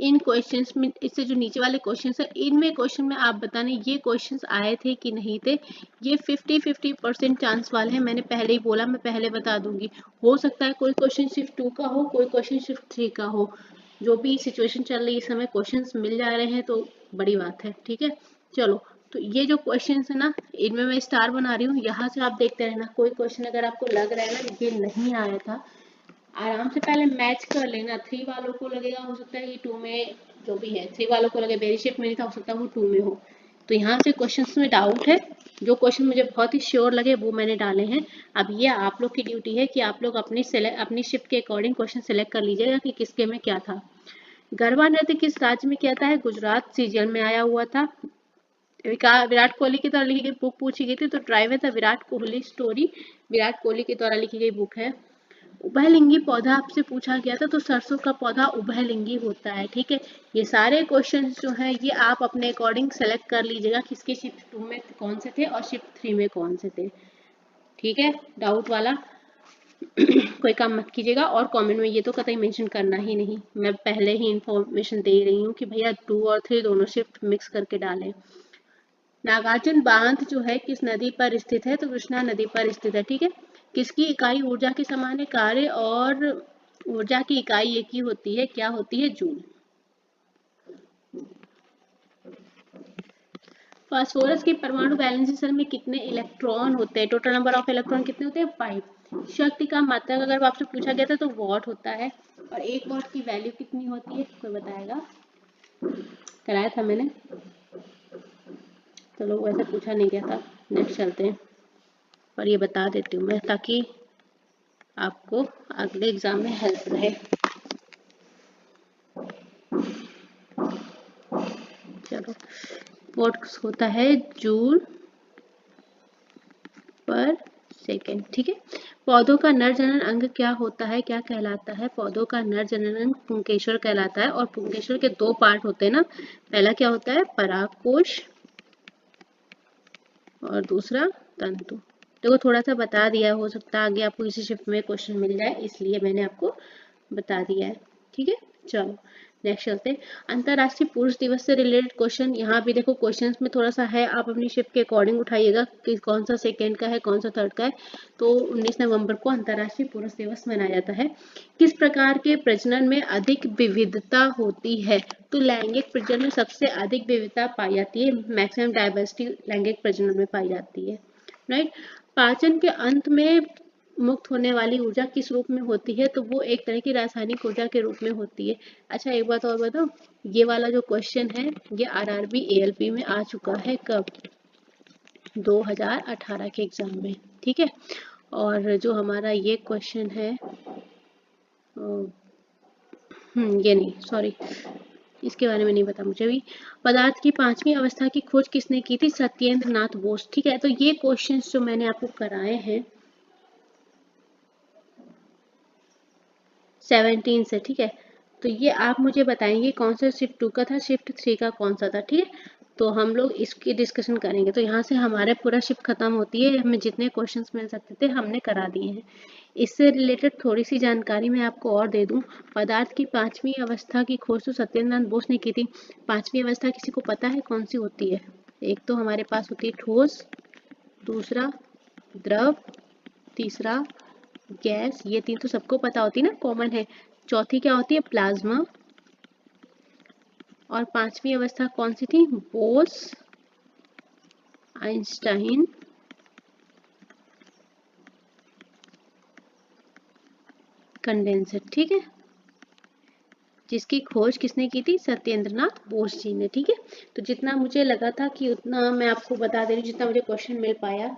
इन क्वेश्चंस में, इससे जो नीचे वाले क्वेश्चंस है इनमें क्वेश्चन में आप बताने ये क्वेश्चंस आए थे कि नहीं थे। ये 50-50% चांस वाले हैं। मैंने पहले ही बोला, मैं पहले बता दूंगी। हो सकता है कोई क्वेश्चन शिफ्ट 2 का हो, कोई क्वेश्चन शिफ्ट 3 का हो। जो भी सिचुएशन चल रही है इस समय क्वेश्चंस मिल जा रहे हैं तो बड़ी बात है, ठीक है? चलो, तो ये जो क्वेश्चंस है ना इनमें मैं स्टार बना रही हूँ, यहाँ से आप देखते रहना। कोई क्वेश्चन अगर आपको लग रहा है ना ये नहीं आया था, आराम से पहले मैच कर लेना। 3 वालों को लगेगा हो सकता है ये 2 में, जो भी है 3 वालों को लगे मेरी शिफ्ट में नहीं था, हो सकता है वो 2 में हो। तो यहाँ से क्वेश्चंस में डाउट है, जो क्वेश्चन मुझे बहुत ही श्योर लगे वो मैंने डाले हैं। अब ये आप लोग की ड्यूटी है कि आप लोग अपनी शिफ्ट के अकॉर्डिंग क्वेश्चन सेलेक्ट कर लीजिएगा कि किसके में क्या था। गरबा नृत्य किस राज्य में किया था? है गुजरात सीजन में आया हुआ था। विराट कोहली की द्वारा लिखी गई बुक पूछी गई थी, तो ड्राइव है द विराट कोहली स्टोरी, विराट कोहली के द्वारा लिखी गई बुक है। उभयलिंगी पौधा आपसे पूछा गया था, तो सरसों का पौधा उभयलिंगी होता है। ठीक है, ये सारे क्वेश्चंस जो है ये आप अपने अकॉर्डिंग सेलेक्ट कर लीजिएगा किसके शिफ्ट 2 में कौन से थे और शिफ्ट 3 में कौन से थे। ठीक है, डाउट वाला कोई काम मत कीजिएगा, और कमेंट में ये तो कतई मेंशन करना ही नहीं, मैं पहले ही इंफॉर्मेशन दे रही हूँ कि भैया 2 और 3 दोनों शिफ्ट मिक्स करके डालें। नागार्जुन बांध जो है किस नदी पर स्थित है, तो कृष्णा नदी पर स्थित है। ठीक है, किसकी इकाई ऊर्जा के समान है, कार्य और ऊर्जा की इकाई एक ही होती है, क्या होती है, जूल। फास्फोरस के परमाणु वैलेंसी शेल में कितने इलेक्ट्रॉन होते हैं, टोटल नंबर ऑफ इलेक्ट्रॉन कितने होते हैं, 5। शक्ति का मात्रक अगर आपसे पूछा गया था तो वॉट होता है, और एक वॉट की वैल्यू कितनी होती है, कोई बताएगा, कराया था मैंने, तो लोग वैसे पूछा नहीं गया था। नेक्स्ट चलते हैं, पर ये बता देती हूँ मैं ताकि आपको अगले एग्जाम में हेल्प रहे। चलो, वॉट होता है जूल पर सेकेंड। ठीक है, पौधों का नर जनन अंग क्या होता है, क्या कहलाता है, पौधों का नर जनन अंग पुंकेसर कहलाता है, और पुंकेसर के 2 पार्ट होते हैं ना, पहला क्या होता है, परागकोश, और दूसरा तंतु। देखो थोड़ा सा बता दिया, हो सकता है आगे आपको इसी शिफ्ट में क्वेश्चन मिल जाए, इसलिए मैंने आपको बता दिया है। ठीक है, चलो नेक्स्ट चलते हैं। अंतरराष्ट्रीय पुरुष दिवस से रिलेटेड क्वेश्चन, यहाँ भी देखो क्वेश्चंस में थोड़ा सा है, आप अपनी शिफ्ट के अकॉर्डिंग उठाइएगा कि कौन सा सेकंड का है, कौन सा थर्ड का है। तो 19 नवंबर को अंतरराष्ट्रीय पुरुष दिवस मनाया जाता है। किस प्रकार के प्रजनन में अधिक विविधता होती है, तो लैंगिक प्रजनन में सबसे अधिक विविधता पाई जाती है, मैक्सिमम डाइवर्सिटी लैंगिक प्रजनन में पाई जाती है। राइट, पाचन के अंत में मुक्त होने वाली ऊर्जा किस रूप में होती है, तो वो एक तरह की रासायनिक ऊर्जा के रूप में होती है। अच्छा एक बात और बताओ, ये वाला जो क्वेश्चन है ये आरआरबी एएलपी में आ चुका है, कब, 2018 के एग्जाम में। ठीक है, और जो हमारा ये क्वेश्चन है, ये नहीं, सॉरी, इसके बारे में नहीं पता मुझे भी। पदार्थ की 5वीं अवस्था की खोज किसने की थी, सत्येंद्र नाथ बोस। ठीक है, तो ये क्वेश्चंस जो मैंने आपको कराए हैं 17 से, ठीक है, तो ये आप मुझे बताएंगे कौन सा शिफ्ट 2 का था, शिफ्ट 3 का कौन सा था। ठीक है, तो हम लोग इसकी डिस्कशन करेंगे। तो यहाँ से हमारे पूरा शिफ्ट खत्म होती है, हमें जितने क्वेश्चंस मिल सकते थे हमने करा दिए हैं। इससे रिलेटेड थोड़ी सी जानकारी मैं आपको और दे दूं, पदार्थ की 5वीं अवस्था की खोज तो सत्येंद्र नाथ बोस ने की थी। 5वीं अवस्था किसी को पता है कौन सी होती है, एक तो हमारे पास होती है ठोस, दूसरा द्रव, तीसरा गैस, ये 3 तो सबको पता होती है ना, कॉमन है। चौथी क्या होती है, प्लाज्मा, और 5वीं अवस्था कौन सी थी, बोस आइंस्टाइन कंडेंसर। ठीक है, जिसकी खोज किसने की थी, सत्येंद्र नाथ बोस जी ने। ठीक है, तो जितना मुझे लगा था कि उतना मैं आपको बता दे रही हूँ, जितना मुझे क्वेश्चन मिल पाया।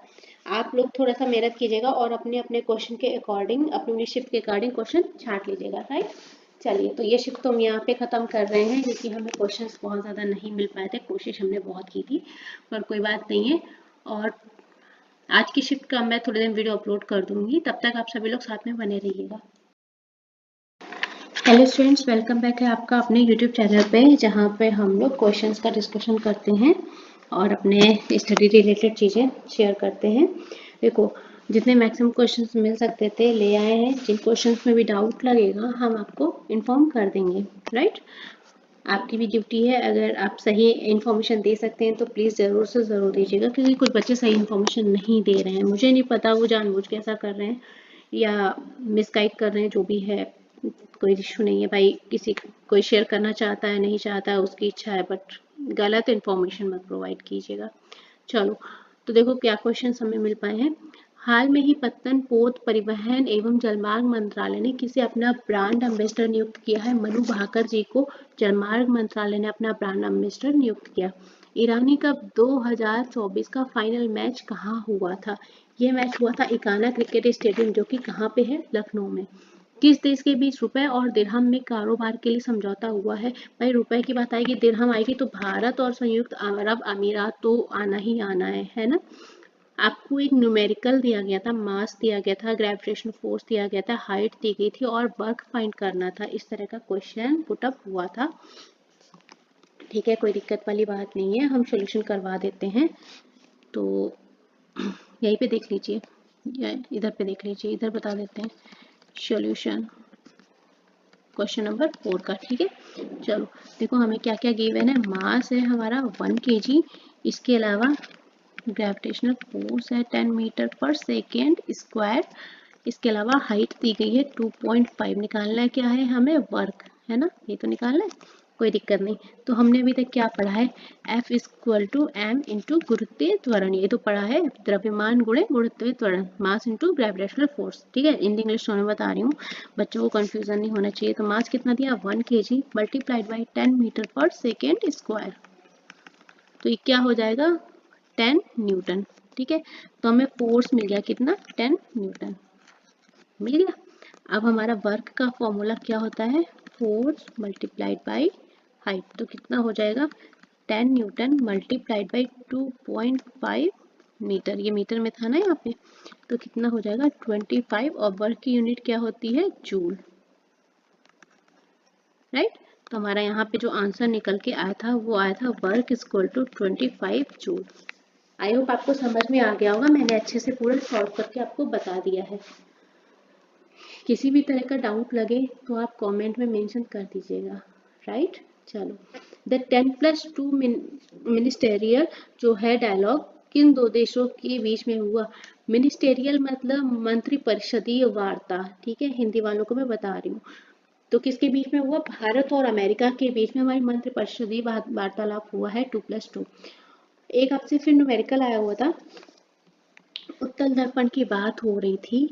आप लोग थोड़ा सा मेहनत कीजिएगा और अपने अपने क्वेश्चन के अकॉर्डिंग, अपनी शिफ्ट के अकॉर्डिंग क्वेश्चन छांट लीजिएगा। राइट, चलिए, तो ये शिफ्ट तो हम यहाँ पे ख़त्म कर रहे हैं क्योंकि हमें क्वेश्चंस बहुत ज़्यादा नहीं मिल पाए थे, कोशिश हमने बहुत की थी, पर कोई बात नहीं है। और आज की शिफ्ट का मैं थोड़े दिन वीडियो अपलोड कर दूंगी, तब तक आप सभी लोग साथ में बने रहिएगा। हेलो स्टूडेंट्स, वेलकम बैक है आपका अपने यूट्यूब चैनल पे, जहाँ पे हम लोग क्वेश्चंस का डिस्कशन करते हैं और अपने स्टडी रिलेटेड चीज़ें शेयर करते हैं। देखो, जितने मैक्सिमम क्वेश्चंस मिल सकते थे ले आए हैं, जिन क्वेश्चंस में भी डाउट लगेगा हम आपको इन्फॉर्म कर देंगे। राइट, आपकी भी ड्यूटी है, अगर आप सही इन्फॉर्मेशन दे सकते हैं तो प्लीज़ ज़रूर से ज़रूर दीजिएगा, क्योंकि कुछ बच्चे सही इन्फॉर्मेशन नहीं दे रहे हैं, मुझे नहीं पता वो जानबूझ के ऐसा कर रहे हैं या मिसगाइड कर रहे हैं, जो भी है कोई इशू नहीं है भाई, किसी कोई शेयर करना चाहता है नहीं चाहता है उसकी इच्छा है, बट गलत इन्फॉर्मेशन मत प्रोवाइड कीजिएगा। चलो, तो देखो क्या क्वेश्चन हमें मिल पाए हैं। हाल में ही पत्तन पोत परिवहन एवं जलमार्ग मंत्रालय ने किसे अपना ब्रांड एम्बेसडर नियुक्त किया है, मनु भाकर जी को जलमार्ग मंत्रालय ने अपना ब्रांड एम्बेसडर नियुक्त किया। ईरानी कप 2024 का फाइनल मैच कहाँ हुआ था, यह मैच हुआ था इकाना क्रिकेट स्टेडियम, जो कि कहाँ पे है, लखनऊ में। किस देश के बीच रुपए और दिरहम में कारोबार के लिए समझौता हुआ है, भाई रुपए की बात आएगी, दिरहम आएगी, तो भारत और संयुक्त अरब अमीरात तो आना ही आना है ना। आपको एक न्यूमेरिकल दिया गया था, मास दिया गया था, ग्रेविटेशनल फोर्स दिया गया था, हाइट दी गई थी और वर्क फाइंड करना था। इस तरह का क्वेश्चन पुटअप हुआ था। ठीक है, कोई दिक्कत वाली बात नहीं है, हम सोल्यूशन करवा देते हैं। तो यहीं पे देख लीजिए या इधर पे देख लीजिए, इधर बता देते हैं सोल्यूशन क्वेश्चन नंबर 4 का। ठीक है, चलो देखो हमें क्या क्या गिवन है। मास है हमारा 1 kg, इसके अलावा ग्रेविटेशनल फोर्स है 10 मीटर पर सेकेंड स्क्वायर, इसके अलावा हाइट दी गई है 2.5। निकालना है क्या है हमें, वर्क है ना, ये तो निकालना है, कोई दिक्कत नहीं। तो हमने अभी तक क्या पढ़ा है, F equal to M into गुरुत्वीय त्वरण, ये तो पढ़ा है, द्रव्यमान गुणे गुरुत्वीय त्वरण, मास इंटू ग्रेविटेशनल फोर्स। ठीक है, इंडियन इंग्लिश दोनों बता रही हूँ, बच्चों को कंफ्यूजन नहीं होना चाहिए। तो मास कितना दिया 1 kg मल्टीप्लाइड बाई 10 मीटर पर सेकेंड स्क्वायर, तो ये क्या हो जाएगा 10 न्यूटन। ठीक है, तो हमें फोर्स मिल गया कितना 10 न्यूटन मिल गया। अब हमारा वर्क का फॉर्मूला क्या होता है, फोर्स मल्टीप्लाइड बाई हाइट, तो कितना हो जाएगा 10 न्यूटन मल्टीप्लाइड बाई 2.5 मीटर, ये मीटर में था ना यहाँ पे, तो कितना हो जाएगा 25, और वर्क की यूनिट क्या होती है जूल, राइट। तो हमारा यहाँ पे जो आंसर निकल के आया था वो आया था work equal to 25 joule. I hope आपको समझ में आ गया होगा, मैंने अच्छे से पूरा सॉल्व करके आपको बता दिया है। किसी भी तरह का डाउट लगे तो आप कमेंट में मेंशन कर दीजिएगा, राइट। चलो, द 10+2 मिनिस्टेरियल जो है डायलॉग किन दो देशों के बीच में हुआ। मिनिस्टेरियल मतलब मंत्रिपरिषदीय वार्ता, ठीक है, हिंदी वालों को मैं बता रही हूँ। तो किसके बीच में हुआ, भारत और अमेरिका के बीच में हमारी मंत्रिपरिषदीय वार्तालाप हुआ है 2+2। एक आपसे फिर न्यूमेरिकल आया हुआ था, उत्तल दर्पण की बात हो रही थी,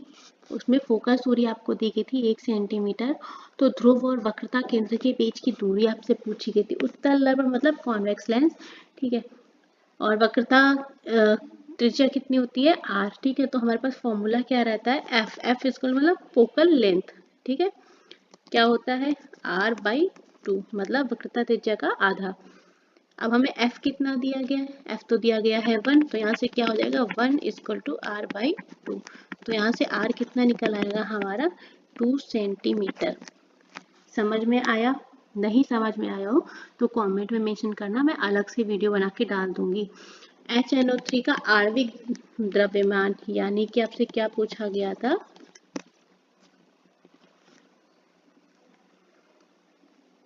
उसमें फोकस दूरी आपको दी गई थी 1 सेंटीमीटर, तो ध्रुव और वक्रता केंद्र के बीच की दूरी आपसे पूछी गई थी। उत्तल दर्पण मतलब कॉन्वेक्स लेंस, ठीक है, और वक्रता त्रिज्या कितनी होती है r। ठीक है, तो हमारे पास फॉर्मूला क्या रहता है, एफ इक्वल मतलब फोकल लेंथ, ठीक है, क्या होता है r/2 मतलब वक्रता त्रिज्या का आधा। अब हमें f कितना दिया गया है, f तो दिया गया है 1, तो यहाँ से क्या हो जाएगा 1 इक्वल टू r/2, तो यहाँ से r कितना निकल आएगा हमारा 2 सेंटीमीटर। समझ में आया, नहीं समझ में आया हो तो कमेंट में मेंशन करना, मैं अलग से वीडियो बना के डाल दूंगी। HNO3 का आणविक द्रव्यमान यानी कि आपसे क्या पूछा गया था,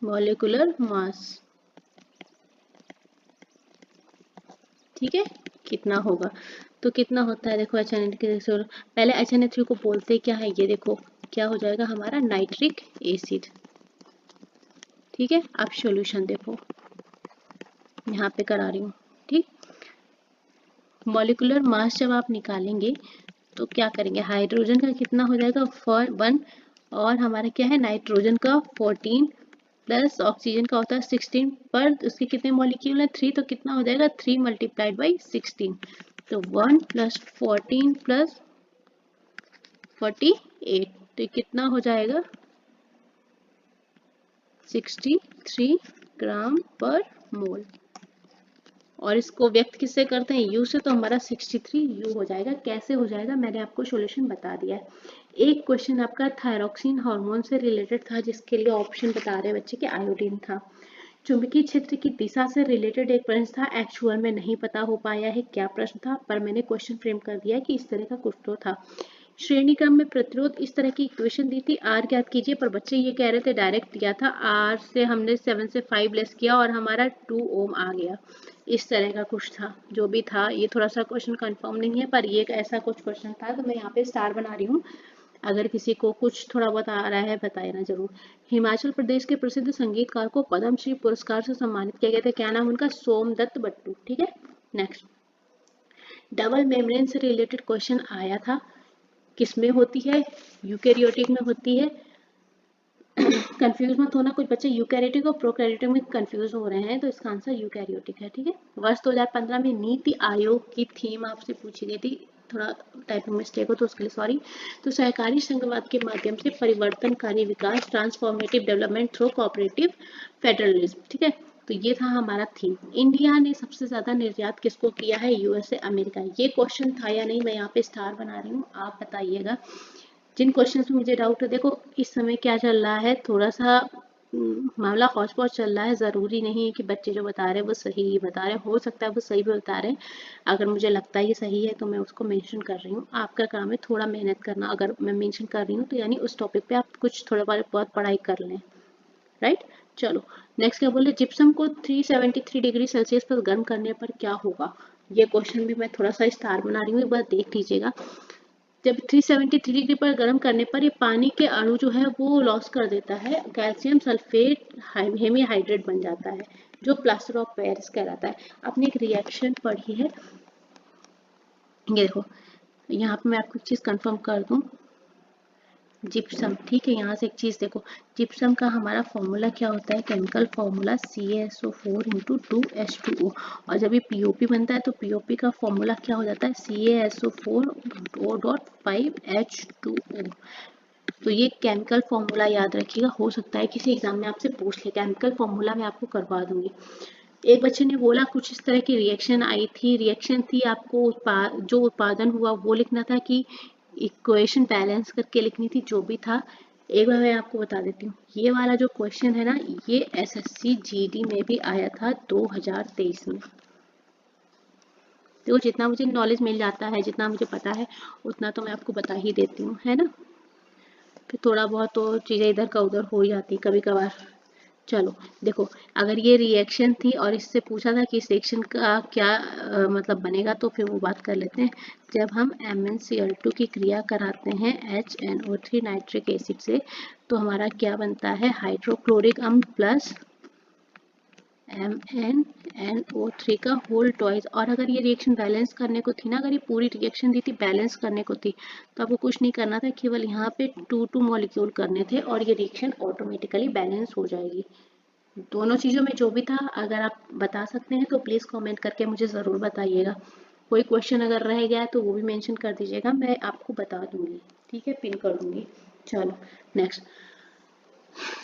मॉलिक्यूलर मास, ठीक है, कितना होगा, तो कितना होता है देखो HNO3, पहले HNO3 को बोलते क्या है, ये देखो क्या हो जाएगा हमारा नाइट्रिक एसिड। ठीक है, अब सॉल्यूशन देखो यहाँ पे करा रही हूँ, ठीक। मॉलिक्यूलर मास जब आप निकालेंगे तो क्या करेंगे, हाइड्रोजन का कितना हो जाएगा 1, और हमारा क्या है नाइट्रोजन का 14 प्लस ऑक्सीजन का होता है 16, पर उसके कितने मॉलिक्यूल है 3, तो कितना हो जाएगा 3 मल्टीप्लाइड बाई 16, तो 1 प्लस 14 प्लस 48, तो कितना हो जाएगा 63 ग्राम पर मोल। और इसको व्यक्त किससे करते हैं, U से, तो हमारा 63 U हो जाएगा। कैसे हो जाएगा मैंने आपको सॉल्यूशन बता दिया है। एक क्वेश्चन आपका थायरोक्सिन हार्मोन से रिलेटेड था, जिसके लिए ऑप्शन बता रहे बच्चे कि आयोडीन था। चुंबकीय क्षेत्र की दिशा से रिलेटेड एक प्रश्न था, एक्चुअल में नहीं पता हो पाया है क्या प्रश्न था, पर मैंने क्वेश्चन फ्रेम कर दिया है कि इस तरह का कुछ तो था। श्रेणी क्रम में प्रतिरोध, इस तरह की इक्वेशन दी थी, R ज्ञात कीजिए, पर बच्चे ये कह रहे थे डायरेक्ट दिया था, R से हमने 7 से 5 लेस किया और हमारा 2 ओम आ गया, इस तरह का कुछ था। जो भी था, ये थोड़ा सा क्वेश्चन कंफर्म नहीं है, पर ये ऐसा कुछ क्वेश्चन था, तो मैं यहाँ पे स्टार बना रही हूँ। अगर किसी को कुछ थोड़ा बहुत आ रहा है बताना जरूर। हिमाचल प्रदेश के प्रसिद्ध संगीतकार को पद्मश्री पुरस्कार से सम्मानित किया गया था, क्या नाम उनका, सोमदत्त बट्टू। ठीक है, नेक्स्ट, डबल मेम्ब्रेन से रिलेटेड क्वेश्चन आया था, किसमें होती है, यूकैरियोटिक में होती है। कंफ्यूज मत होना, कुछ बच्चे यूकैरियोटिक और प्रोकैरियोटिक में कंफ्यूज हो रहे हैं, तो इसका आंसर यूकैरियोटिक है। ठीक है, वर्ष 2015 में नीति आयोग की थीम आपसे पूछी गई थी, थोड़ा टाइपिंग मिस्टेक हो तो उसके लिए सॉरी। तो सहकारी संघवाद के माध्यम से परिवर्तनकारी विकास, transformative development through cooperative federalism. ठीक है, तो ये था हमारा थीम। इंडिया ने सबसे ज्यादा निर्यात किसको किया है? USA, America. ये क्वेश्चन था या नहीं? मैं यहाँ पे स्टार बना रही हूँ, आप बताइएगा। जिन क्वेश्चन में मुझे डाउट है, देखो इस समय क्या चल रहा है, थोड़ा सा मामला हौच पौच चल रहा है। ज़रूरी नहीं है कि बच्चे जो बता रहे हैं वो सही ही बता रहे हैं, हो सकता है वो सही भी बता रहे हैं। अगर मुझे लगता है ये सही है तो मैं उसको मेंशन कर रही हूँ। आपका काम है थोड़ा मेहनत करना। अगर मैं मेंशन कर रही हूँ तो यानी उस टॉपिक पे आप कुछ थोड़ा बहुत पढ़ाई कर लें, राइट। चलो नेक्स्ट क्या बोले, जिप्सम को 373 डिग्री सेल्सियस पर गर्म करने पर क्या होगा? ये क्वेश्चन भी मैं थोड़ा सा स्टार बना रही हूँ, एक बार देख लीजिएगा। जब 373 डिग्री पर गर्म करने पर ये पानी के अणु जो है वो लॉस कर देता है, कैल्शियम सल्फेट हेमीहाइड्रेट बन जाता है, जो प्लास्टर ऑफ पेरिस कहलाता है। आपने एक रिएक्शन पढ़ी है, ये देखो यहाँ पे मैं आपको एक चीज कंफर्म कर दूं, जिप्सम, ठीक है। यहाँ से एक चीज देखो, जिप्सम का हमारा फॉर्मूला क्या होता है? Chemical formula CaSO4 into 2H2O। और जब ये POP बनता है तो POP का फॉर्मूला क्या हो जाता है? CaSO4O.5H2O। तो ये केमिकल फॉर्मूला याद रखिएगा, हो सकता है किसी एग्जाम में आपसे पूछ ले। केमिकल फॉर्मूला मैं आपको करवा दूंगी। एक बच्चे ने बोला कुछ इस तरह की रिएक्शन आई थी, रिएक्शन थी आपको जो उत्पादन हुआ वो लिखना था कि इक्वेशन बैलेंस करके लिखनी थी, जो भी था। एक बार मैं आपको बता देती हूँ, ये वाला जो क्वेश्चन है ना, ये SSC GD में भी आया था 2023 में। तो जितना मुझे नॉलेज मिल जाता है, जितना मुझे पता है, उतना तो मैं आपको बता ही देती हूँ, है ना। फिर थोड़ा बहुत तो चीज़ें इधर का उधर हो जाती कभी कभार। चलो देखो, अगर ये रिएक्शन थी और इससे पूछा था कि इस रिएक्शन का क्या मतलब बनेगा, तो फिर वो बात कर लेते हैं। जब हम MnCl2 की क्रिया कराते हैं HNO3 नाइट्रिक एसिड से, तो हमारा क्या बनता है? हाइड्रोक्लोरिक अम्ल प्लस MnNO3 का होल टॉइज। और अगर ये रिएक्शन बैलेंस करने को थी ना, अगर ये पूरी रिएक्शन दी थी बैलेंस करने को थी, तो आपको कुछ नहीं करना था, केवल यहाँ पे 2 मॉलिक्यूल करने थे और ये रिएक्शन ऑटोमेटिकली बैलेंस हो जाएगी। दोनों चीज़ों में जो भी था, अगर आप बता सकते हैं तो प्लीज़ कमेंट करके मुझे ज़रूर बताइएगा। कोई क्वेश्चन अगर रह गया है तो वो भी मेंशन कर दीजिएगा, मैं आपको बता दूंगी, ठीक है, पिन कर दूंगी। चलो नेक्स्ट,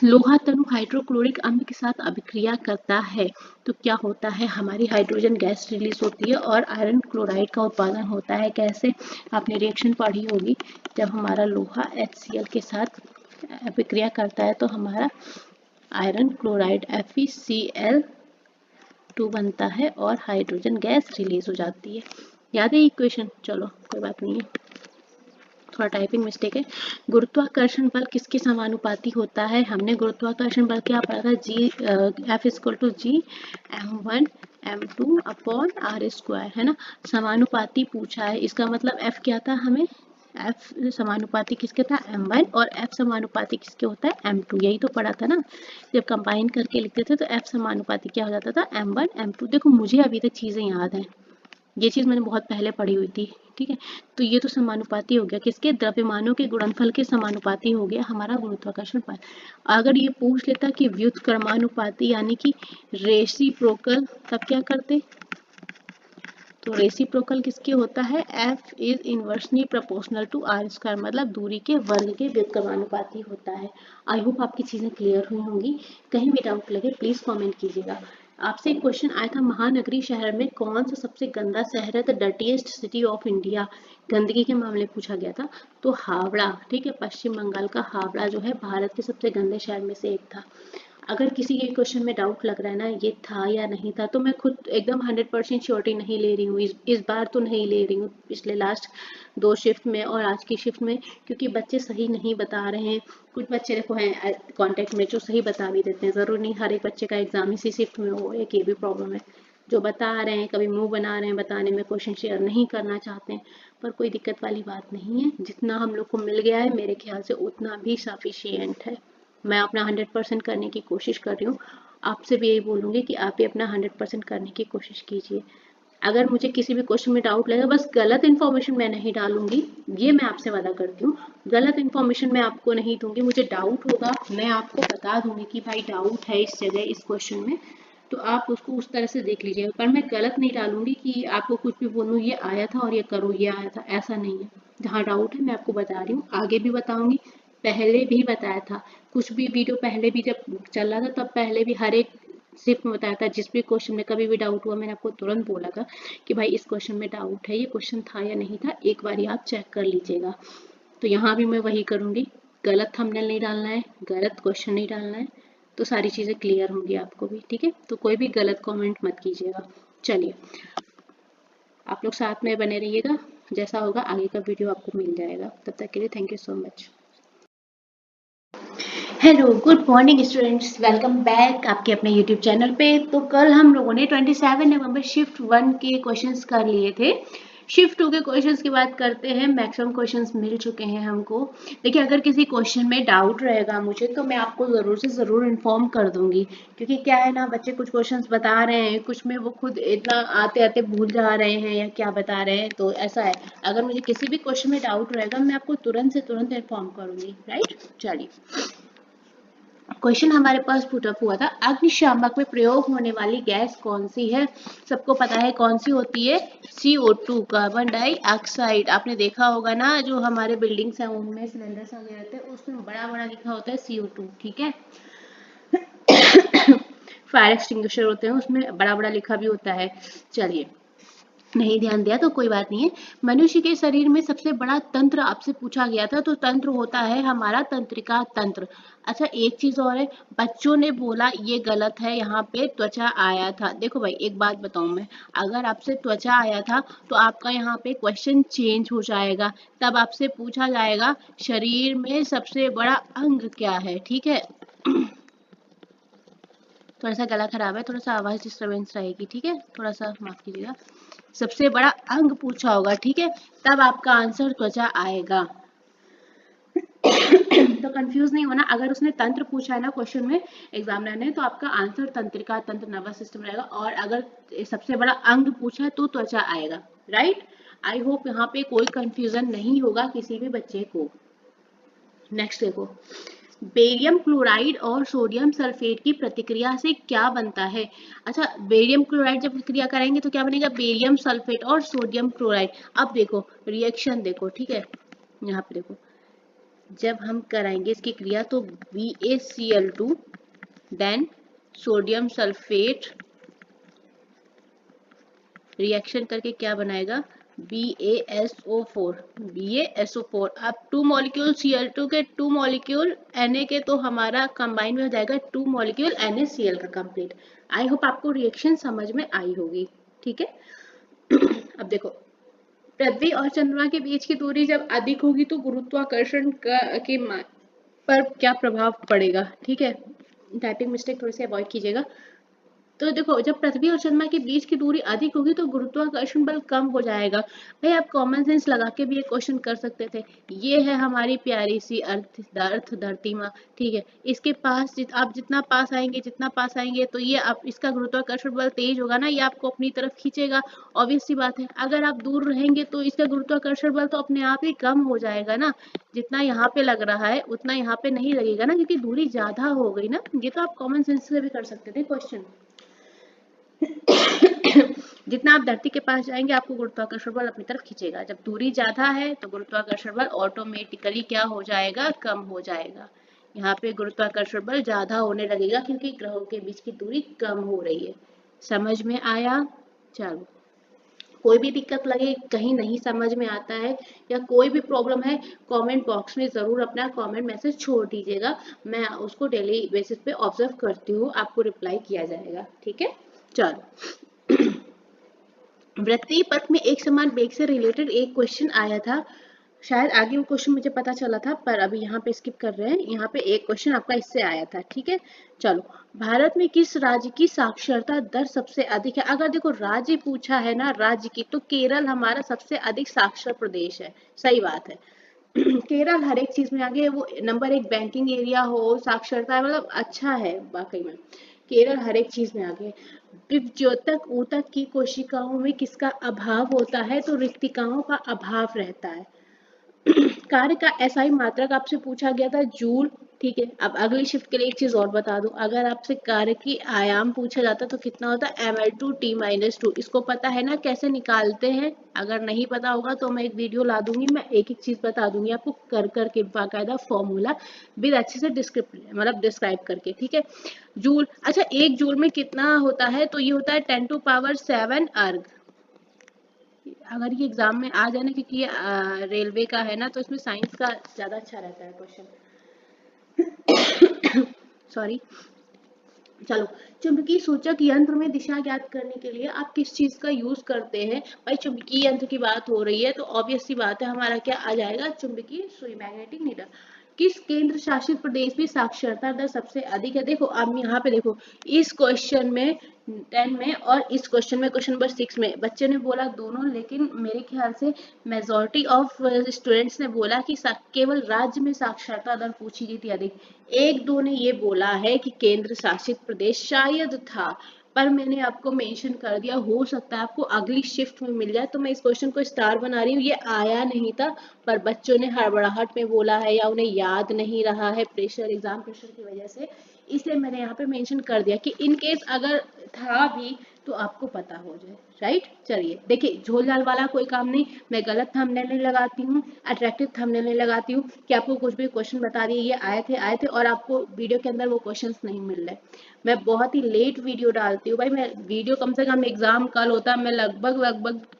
लोहा तनु हाइड्रोक्लोरिक अम्ल के साथ अभिक्रिया करता है तो क्या होता है? हमारी हाइड्रोजन गैस रिलीज होती है और आयरन क्लोराइड का उत्पादन होता है। कैसे? आपने रिएक्शन पढ़ी होगी, जब हमारा लोहा HCl के साथ अभिक्रिया करता है तो हमारा आयरन क्लोराइड FeCl2 बनता है और हाइड्रोजन गैस रिलीज हो जाती है। याद है इक्वेशन? चलो कोई बात नहीं है, थोड़ा टाइपिंग मिस्टेक है। गुरुत्वाकर्षण बल किसके समानुपाती होता है? हमने गुरुत्वाकर्षण बल क्या पढ़ा था? F=G(m1m2)/r², है ना। समानुपाती पूछा है, इसका मतलब F क्या था? हमें F समानुपाती किसके था? M1, और F समानुपाती किसके होता है? M2। यही तो पढ़ा था ना, जब कंबाइन करके लिखते थे तो F समानुपाती क्या हो जाता था? M1 M2। देखो मुझे अभी तक चीजें याद हैं, ये चीज मैंने बहुत पहले पढ़ी हुई थी, ठीक है। तो ये तो समानुपाती हो गया, किसके? द्रव्यमानों के गुणनफल के समानुपाती हो गया हमारा गुरुत्वाकर्षण बल। अगर ये पूछ लेता कि व्युत्क्रमानुपाती यानी कि रेसिप्रोकल, तब क्या करते? तो रेसिप्रोकल किसके होता है? F is inversely proportional to R², मतलब दूरी के वर्ग के व्युत्क्रमानुपाती होता है। आई होप आपकी चीजें क्लियर हुई होंगी। कहीं भी डाउट लगे प्लीज कमेंट कीजिएगा। आपसे एक क्वेश्चन आया था, महानगरी शहर में कौन सा सबसे गंदा शहर है? The dirtiest city of India, गंदगी के मामले पूछा गया था। तो हावड़ा, ठीक है, पश्चिम बंगाल का हावड़ा जो है भारत के सबसे गंदे शहर में से एक था। अगर किसी के क्वेश्चन में डाउट लग रहा है ना ये था या नहीं था, तो मैं खुद एकदम 100% श्योरिटी नहीं ले रही हूँ, इस बार तो नहीं ले रही हूँ, पिछले लास्ट 2 शिफ्ट में और आज की शिफ्ट में, क्योंकि बच्चे सही नहीं बता रहे हैं। कुछ बच्चे देखो हैं कांटेक्ट में जो सही बता भी देते हैं, ज़रूर नहीं हर एक बच्चे का एग्जाम इसी शिफ्ट में हो, एक ये भी प्रॉब्लम है। जो बता रहे हैं कभी मुंह बना रहे हैं बताने में, क्वेश्चन शेयर नहीं करना चाहते हैं, पर कोई दिक्कत वाली बात नहीं है। जितना हम लोग को मिल गया है मेरे ख्याल से उतना भी सफिशियंट है। मैं अपना 100% करने की कोशिश कर रही हूँ, आपसे भी यही बोलूँगी कि आप भी अपना 100% करने की कोशिश कीजिए। अगर मुझे किसी भी क्वेश्चन में डाउट लगेगा, बस गलत इन्फॉर्मेशन मैं नहीं डालूंगी, ये मैं आपसे वादा करती हूँ। गलत इन्फॉर्मेशन मैं आपको नहीं दूंगी। मुझे डाउट होगा मैं आपको बता दूंगी कि भाई डाउट है इस जगह इस क्वेश्चन में, तो आप उसको उस तरह से देख लीजिएगा। पर मैं गलत नहीं डालूंगी कि आपको कुछ भी बोलूँ ये आया था और ये करो ये आया था, ऐसा नहीं है। जहाँ डाउट है मैं आपको बता रही हूँ, आगे भी बताऊंगी, पहले भी बताया था। कुछ भी वीडियो पहले भी जब चल रहा था तब पहले भी हर एक सिर्फ में बताया था। जिस भी क्वेश्चन में कभी भी डाउट हुआ मैंने आपको तुरंत बोला था कि भाई इस क्वेश्चन में डाउट है, ये क्वेश्चन था या नहीं था, एक बार आप चेक कर लीजिएगा। तो यहाँ भी मैं वही करूँगी, गलत थंबनेल नहीं डालना है, गलत क्वेश्चन नहीं डालना है, तो सारी चीज़ें क्लियर होंगी आपको भी, ठीक है। तो कोई भी गलत कमेंट मत कीजिएगा। चलिए, आप लोग साथ में बने रहिएगा, जैसा होगा आगे का वीडियो आपको मिल जाएगा। तब तक के लिए thank you so much. Hello, good morning students, welcome back आपके अपने यूट्यूब चैनल पे। तो कल हम लोगों ने 27 नवंबर शिफ्ट 1 के क्वेश्चंस कर लिए थे। शिफ्ट 2 के क्वेश्चंस की बात करते हैं। मैक्सिमम क्वेश्चंस मिल चुके हैं हमको। देखिए, अगर किसी क्वेश्चन में डाउट रहेगा मुझे तो मैं आपको ज़रूर से ज़रूर इन्फॉर्म कर दूंगी, क्योंकि क्या है ना, बच्चे कुछ क्वेश्चंस बता रहे हैं, कुछ में वो खुद इतना आते आते भूल जा रहे हैं या क्या बता रहे हैं, तो ऐसा है। अगर मुझे किसी भी क्वेश्चन में डाउट रहेगा मैं आपको तुरंत से तुरंत इन्फॉर्म करूंगी, राइट। चलिए, क्वेश्चन हमारे पास पुट अप हुआ था, अग्निशामक में प्रयोग होने वाली गैस कौन सी है। सबको पता है कौन सी होती है, CO2, कार्बन डाइऑक्साइड। आपने देखा होगा ना, जो हमारे बिल्डिंग्स हैं उनमें सिलेंडर्स वगैरह रहते हैं, उसमें बड़ा बड़ा लिखा होता है CO2, ठीक है। फायर एक्सटिंग्विशर होते हैं उसमें बड़ा बड़ा लिखा भी होता है। चलिए, नहीं ध्यान दिया तो कोई बात नहीं है। मनुष्य के शरीर में सबसे बड़ा तंत्र आपसे पूछा गया था, तो तंत्र होता है हमारा तंत्रिका तंत्र। अच्छा, एक चीज और है, बच्चों ने बोला ये गलत है, यहाँ पे त्वचा आया था। देखो भाई, एक बात बताऊं मैं, अगर आपसे त्वचा आया था तो आपका यहाँ पे क्वेश्चन चेंज हो जाएगा। तब आपसे पूछा जाएगा शरीर में सबसे बड़ा अंग क्या है, ठीक है। थोड़ा सा गला खराब है, थोड़ा सा आवाज डिस्टर्बेंस रहेगी, ठीक है, थोड़ा सा माफ कीजिएगा। सबसे बड़ा अंग पूछा होगा, ठीक है, तब आपका आंसर त्वचा आएगा। तो कंफ्यूज नहीं होना, अगर उसने तंत्र पूछा है ना क्वेश्चन में एग्जामिनर ने, तो आपका आंसर तंत्रिका तंत्र नर्वस सिस्टम रहेगा, और अगर सबसे बड़ा अंग पूछा है तो त्वचा आएगा, राइट। आई होप यहाँ पे कोई कंफ्यूजन नहीं होगा किसी भी बच्चे को। नेक्स्ट देखो, बेरियम क्लोराइड और सोडियम सल्फेट की प्रतिक्रिया से क्या बनता है। अच्छा, बेरियम क्लोराइड जब क्रिया करेंगे तो क्या बनेगा, बेरियम सल्फेट और सोडियम क्लोराइड। अब देखो रिएक्शन देखो, ठीक है, यहाँ पे देखो, जब हम कराएंगे इसकी क्रिया तो BaCl2 then sodium sulphate reaction करके क्या बनाएगा, BaSO4। अब 2 मॉलिक्यूल Cl2 के 2 मॉलिक्यूल Na के, तो हमारा कंबाइन में हो जाएगा 2 मॉलिक्यूल NaCl का कंप्लीट। आई होप आपको रिएक्शन समझ में आई होगी, ठीक है। अब देखो, पृथ्वी और चंद्रमा के बीच की दूरी जब अधिक होगी तो गुरुत्वाकर्षण के पर क्या प्रभाव पड़ेगा, ठीक है। टाइपिंग मिस्टेक थोड़ी सी अवॉइड कीजिएगा। तो देखो, जब पृथ्वी और चंद्रमा के बीच की दूरी अधिक होगी तो गुरुत्वाकर्षण बल कम हो जाएगा। भाई, आप कॉमन सेंस लगा के भी ये क्वेश्चन कर सकते थे। ये है हमारी प्यारी सी अर्थ धरती माँ, ठीक है। इसके पास आप जितना पास आएंगे तो ये आप इसका गुरुत्वाकर्षण बल तेज होगा ना, ये आपको अपनी तरफ खींचेगा। ऑब्वियस सी बात है, अगर आप दूर रहेंगे तो इसका गुरुत्वाकर्षण बल तो अपने आप ही कम हो जाएगा ना। जितना यहाँ पे लग रहा है उतना यहाँ पे नहीं लगेगा ना, क्योंकि दूरी ज्यादा हो गई ना। ये तो आप कॉमन सेंस से भी कर सकते थे क्वेश्चन। जितना आप धरती के पास जाएंगे आपको गुरुत्वाकर्षण बल अपनी तरफ खींचेगा। जब दूरी ज्यादा है तो गुरुत्वाकर्षण बल ऑटोमेटिकली क्या हो जाएगा, कम हो जाएगा। यहाँ पे गुरुत्वाकर्षण बल ज्यादा होने लगेगा क्योंकि ग्रहों के बीच की दूरी कम हो रही है। समझ में आया। चलो, कोई भी दिक्कत लगे, कहीं नहीं समझ में आता है या कोई भी प्रॉब्लम है, कमेंट बॉक्स में जरूर अपना कमेंट मैसेज छोड़ दीजिएगा। मैं उसको डेली बेसिस पे ऑब्जर्व करती हूँ, आपको रिप्लाई किया जाएगा, ठीक है। चलो, वृत्तीय पथ में एक समान वेग से रिलेटेड एक क्वेश्चन आया था। शायद आगे वो क्वेश्चन मुझे पता चला था, पर अभी यहाँ पे स्किप कर रहे हैं। यहाँ पे एक क्वेश्चन आपका इससे आया था, ठीक है। चलो, भारत में किस राज्य की साक्षरता दर सबसे अधिक है। अगर देखो राज्य पूछा है ना, राज्य की, तो केरल हमारा सबसे अधिक साक्षर प्रदेश है। सही बात है। केरल हर एक चीज में आगे है, वो नंबर 1 बैंकिंग एरिया हो, साक्षरता, मतलब अच्छा है वाकई में। केरल हर एक चीज में आगे। विभज्योतक ऊतक की कोशिकाओं में किसका अभाव होता है, तो रिक्तिकाओं का अभाव रहता है। कार्य का SI मात्रक आपसे पूछा गया था, जूल। ठीक है। अब अगली शिफ्ट के लिए एक चीज और बता दूं, अगर आपसे कार्य की आयाम पूछा जाता तो कितना होता है, ml/t-2। इसको पता है ना कैसे निकालते हैं? अगर नहीं पता होगा तो मैं एक वीडियो ला दूंगी, मैं एक एक चीज बता दूंगी आपको कर करके बाकायदा फॉर्मूला विद अच्छे से डिस्क्राइब करके, ठीक है। जूल, अच्छा 1 जूल में कितना होता है, तो ये होता है 10⁻7 अर्ग। अगर ये एग्जाम में आ जाए ना, क्योंकि ये रेलवे का है ना, तो इसमें साइंस का ज्यादा अच्छा रहता है क्वेश्चन। सॉरी। चलो, चुंबकीय सूचक यंत्र में दिशा ज्ञात करने के लिए आप किस चीज का यूज करते हैं? भाई चुंबकीय यंत्र की बात हो रही है तो ऑब्वियस सी बात है, हमारा क्या आ जाएगा, चुंबकीय सुई, मैग्नेटिक नीडल। किस केंद्र शासित प्रदेश में साक्षरता दर सबसे अधिक है? देखो अब यहाँ पे देखो, इस क्वेश्चन में 10 में और इस क्वेश्चन में, क्वेश्चन नंबर 6 में बच्चे ने बोला दोनों, लेकिन मेरे ख्याल से मेजॉरिटी ऑफ स्टूडेंट्स ने बोला कि केवल राज्य में साक्षरता दर पूछी गई थी अधिक। 1-2 ने ये बोला है कि केंद्र शासित प्रदेश शायद था, पर मैंने आपको मेंशन कर दिया, हो सकता है आपको अगली शिफ्ट में मिल जाए, तो मैं इस क्वेश्चन को स्टार बना रही हूँ। ये आया नहीं था, पर बच्चों ने हड़बड़ाहट में बोला है या उन्हें याद नहीं रहा है प्रेशर, एग्जाम प्रेशर की वजह से, इसलिए मैंने यहाँ पे मेंशन कर दिया कि इन केस अगर था भी तो आपको पता हो जाए, राइट। चलिए देखिए, झोल झाल वाला कोई काम नहीं, मैं गलत थंबनेल नहीं लगाती हूँ, अट्रैक्टिव थंबनेल नहीं लगाती हूँ कि आपको कुछ भी क्वेश्चन बता दिए ये आए थे और आपको वीडियो के अंदर वो क्वेश्चंस नहीं मिल रहे। मैं बहुत ही लेट वीडियो डालती हूँ भाई, मैं वीडियो कम से कम, एग्जाम कल होता है, मैं लगभग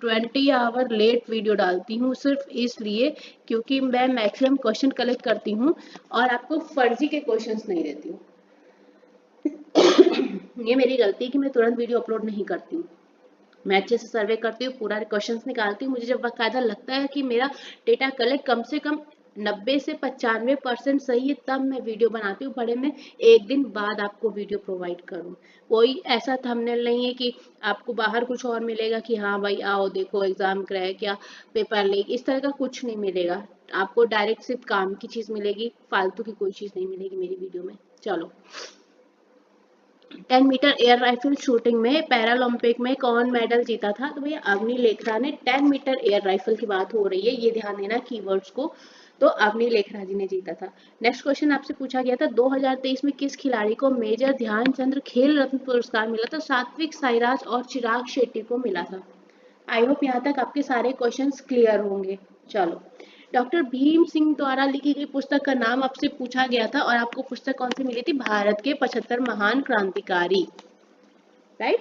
20 आवर लेट वीडियो डालती हूँ, सिर्फ इसलिए क्योंकि मैं मैक्सिमम क्वेश्चन कलेक्ट करती हूँ और आपको फर्जी के क्वेश्चन नहीं देती हूँ। ये मेरी गलती है कि मैं तुरंत वीडियो अपलोड नहीं करती हूँ, मैं अच्छे से सर्वे करती हूँ, पूरा क्वेश्चंस निकालती हूँ, मुझे जब बाकायदा लगता है कि मेरा डेटा कलेक्ट कम से कम 90 से 95% सही है, तब मैं वीडियो बनाती हूँ, बड़े मैं एक दिन बाद आपको वीडियो प्रोवाइड करूँ। कोई ऐसा थंबनेल नहीं है कि आपको बाहर कुछ और मिलेगा कि हाँ भाई आओ देखो एग्जाम क्रैक या पेपर लीक, इस तरह का कुछ नहीं मिलेगा आपको, डायरेक्ट सिर्फ काम की चीज मिलेगी, फालतू की कोई चीज नहीं मिलेगी मेरी वीडियो में। चलो, 10 मीटर एयर राइफल शूटिंग में पैरालंपिक में कौन मेडल जीता था? तो भैया अवनी लेखरा ने। 10 मीटर एयर राइफल की बात हो रही है, ये ध्यान देना कीवर्ड्स को, तो अवनी लेखरा जी ने जीता था। नेक्स्ट क्वेश्चन आपसे पूछा गया था 2023 में किस खिलाड़ी को मेजर ध्यानचंद्र खेल रत्न पुरस्कार मिला था? सात्विक साईराज और चिराग शेट्टी को मिला था। आई होप यहाँ तक आपके सारे क्वेश्चंस क्लियर होंगे। चलो, डॉक्टर भीम सिंह द्वारा लिखी गई पुस्तक का नाम आपसे पूछा गया था और आपको पुस्तक कौन सी मिली थी? भारत के 75 महान क्रांतिकारी, राइट।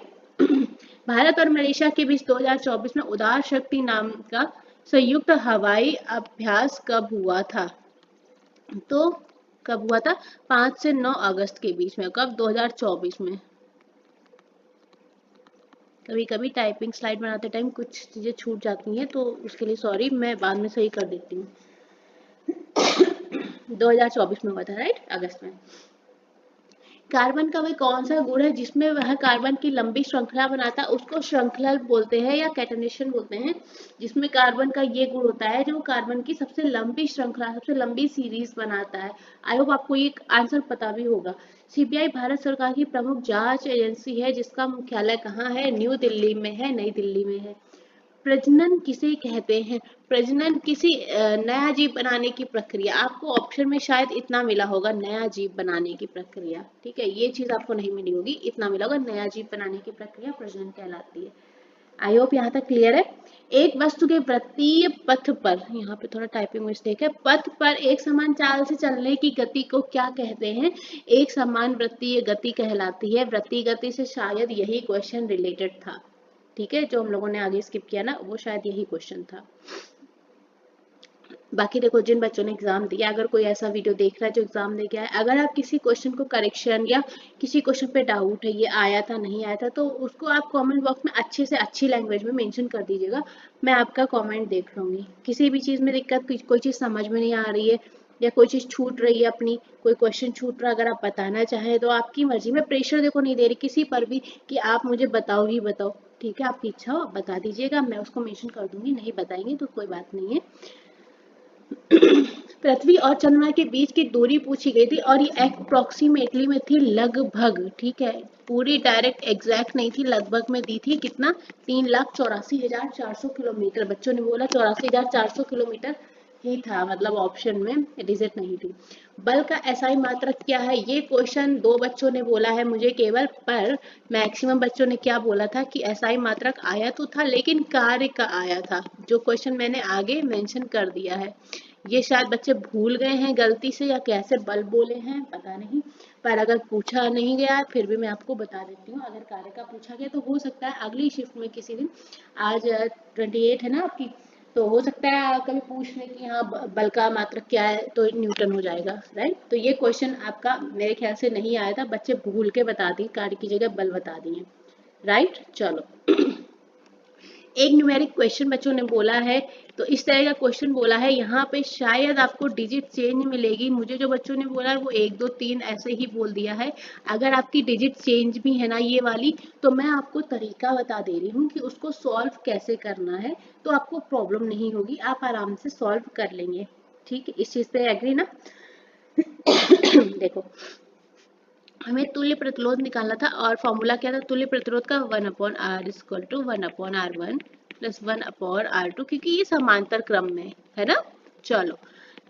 भारत और मलेशिया के बीच 2024 में उदार शक्ति नाम का संयुक्त हवाई अभ्यास कब हुआ था? तो कब हुआ था? 5 से 9 अगस्त के बीच में। कब? 2024 में। कभी कभी टाइपिंग स्लाइड बनाते टाइम कुछ चीजें छूट जाती हैं, तो उसके लिए सॉरी, मैं बाद में सही कर देती हूँ। 2024 में हुआ था, राइट, अगस्त में। कार्बन का वह कौन सा गुण है जिसमें वह कार्बन की लंबी श्रृंखला बनाता है? उसको श्रृंखला बोलते हैं या कैटनेशन बोलते हैं, जिसमें कार्बन का ये गुण होता है जो कार्बन की सबसे लंबी श्रृंखला, सबसे लंबी सीरीज बनाता है। आई होप आपको ये आंसर पता भी होगा। सीबीआई भारत सरकार की प्रमुख जांच एजेंसी है जिसका मुख्यालय कहाँ है? न्यू दिल्ली में है, नई दिल्ली में है। प्रजनन किसे कहते हैं? प्रजनन किसी नया जीव बनाने की प्रक्रिया, आपको ऑप्शन में शायद इतना मिला होगा, नया जीव बनाने की प्रक्रिया, ठीक है, ये चीज आपको नहीं मिली होगी, इतना मिला होगा, नया जीव बनाने की प्रक्रिया प्रजनन कहलाती है। आई होप यहाँ तक क्लियर है। एक वस्तु के वृत्तीय पथ पर, यहाँ पे थोड़ा टाइपिंग मिस्टेक है, पथ पर एक समान चाल से चलने की गति को क्या कहते हैं? एक समान वृत्तीय गति कहलाती है। वृत्तीय गति से शायद यही क्वेश्चन रिलेटेड था, ठीक है, जो हम लोगों ने आगे स्किप किया ना, वो शायद यही क्वेश्चन था। बाकी देखो, जिन बच्चों ने एग्जाम दिया, अगर कोई ऐसा वीडियो देख रहा है जो एग्जाम दे गया है, अगर आप किसी क्वेश्चन को करेक्शन या किसी क्वेश्चन पे डाउट है, ये आया था नहीं आया था, तो उसको आप कमेंट बॉक्स में अच्छे से अच्छी लैंग्वेज में मेंशन कर दीजिएगा, मैं आपका कमेंट देख लूंगी। किसी भी चीज में दिक्कत, कोई चीज समझ में नहीं आ रही है या कोई चीज छूट रही है अपनी, कोई क्वेश्चन छूट रहा है, अगर आप बताना चाहें तो आपकी मर्जी, मैं प्रेशर देखो नहीं दे रही किसी पर भी कि आप मुझे बताओ ही बताओ, ठीक है, आपकी इच्छा हो आप बता दीजिएगा, मैं उसको मेंशन कर दूंगी, नहीं बताएंगे तो कोई बात नहीं है। पृथ्वी और चंद्रमा के बीच की दूरी पूछी गई थी और ये अप्रोक्सीमेटली में थी, लगभग, ठीक है, पूरी डायरेक्ट एग्जैक्ट नहीं थी, लगभग में दी थी। कितना? 3,84,400 किलोमीटर। बच्चों ने बोला 84,400 किलोमीटर ही था, मतलब ऑप्शन में डिजिट नहीं थी। बल का एसआई मात्रक क्या है, ये क्वेश्चन 2 बच्चों ने बोला है मुझे केवल, पर मैक्सिमम बच्चों ने क्या बोला था कि एसआई मात्रक आया तो था लेकिन कार्य का आया था, जो क्वेश्चन मैंने आगे मेंशन कर दिया है। ये शायद बच्चे भूल गए हैं गलती से या कैसे बल बोले हैं पता नहीं, पर अगर पूछा नहीं गया फिर भी मैं आपको बता देती हूँ। अगर कार्य का पूछा गया तो हो सकता है अगली शिफ्ट में किसी दिन, आज 28 है ना आपकी, तो हो सकता है कभी पूछ लें कि हाँ बल का मात्रक क्या है, तो न्यूटन हो जाएगा, राइट। तो ये क्वेश्चन आपका मेरे ख्याल से नहीं आया था, बच्चे भूल के बता दिए, कार्य की जगह बल बता दिए, राइट। चलो एक न्यूमेरिक क्वेश्चन बच्चों ने बोला है, तो इस तरह का क्वेश्चन बोला है, यहाँ पे शायद आपको डिजिट चेंज मिलेगी। मुझे जो बच्चों ने बोला है वो 1 2 3 ऐसे ही बोल दिया है। अगर आपकी डिजिट चेंज भी है ना ये वाली, तो मैं आपको तरीका बता दे रही हूँ कि उसको सॉल्व कैसे करना है, तो आपको प्रॉब्लम नहीं होगी, आप आराम से सॉल्व कर लेंगे। ठीक है, इस चीज पे एग्री ना? देखो, हमें तुल्य प्रतिरोध निकालना था और फॉर्मूला क्या था तुल्य प्रतिरोध का, 1/r equal to 1/r1 plus 1/r2, क्योंकि ये समांतर क्रम में है ना। चलो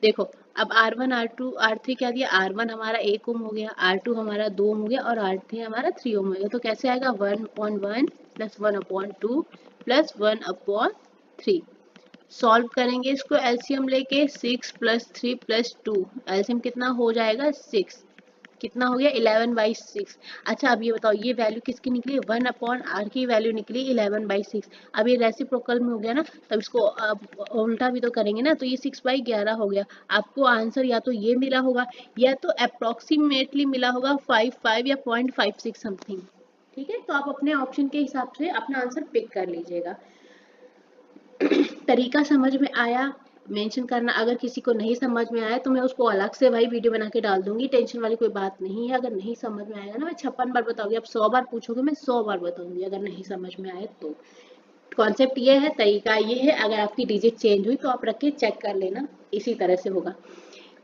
देखो, अब R1 R2 R3 क्या दिया, R1 हमारा 1 ओम हो गया, R2 हमारा 2 ओम हो गया और R3 हमारा 3 ओम हो गया। तो कैसे आएगा, 1/1 प्लस 1/2 प्लस 1/3। सॉल्व करेंगे इसको एलसीएम लेके, 6 प्लस 3 प्लस 2, एलसीएम कितना हो जाएगा 6, कितना हो गया 11/6। अच्छा अब ये बताओ ये वैल्यू किसकी निकली, 1/r की वैल्यू निकली 11/6। अब ये रेसिप्रोकल में हो गया ना, तब इसको अब उल्टा भी तो करेंगे ना, तो ये 6/11 हो गया। आपको आंसर या तो ये मिला होगा या तो अप्रोक्सीमेटली मिला होगा 55 या 0.56 समथिंग। ठीक है, तो आप अपने ऑप्शन के हिसाब से अपना आंसर पिक कर लीजिएगा। तरीका समझ में आया मेंशन करना, अगर किसी को नहीं समझ में आया तो मैं उसको अलग से भाई वीडियो बना के डाल दूंगी, टेंशन वाली कोई बात नहीं है। अगर नहीं समझ में आएगा ना, मैं 56 बार बताऊंगी, आप 100 बार पूछोगे मैं 100 बार बताऊंगी अगर नहीं समझ में आए तो। कॉन्सेप्ट ये है, तरीका ये है, अगर आपकी डिजिट चेंज हुई तो आप रख के चेक कर लेना, इसी तरह से होगा।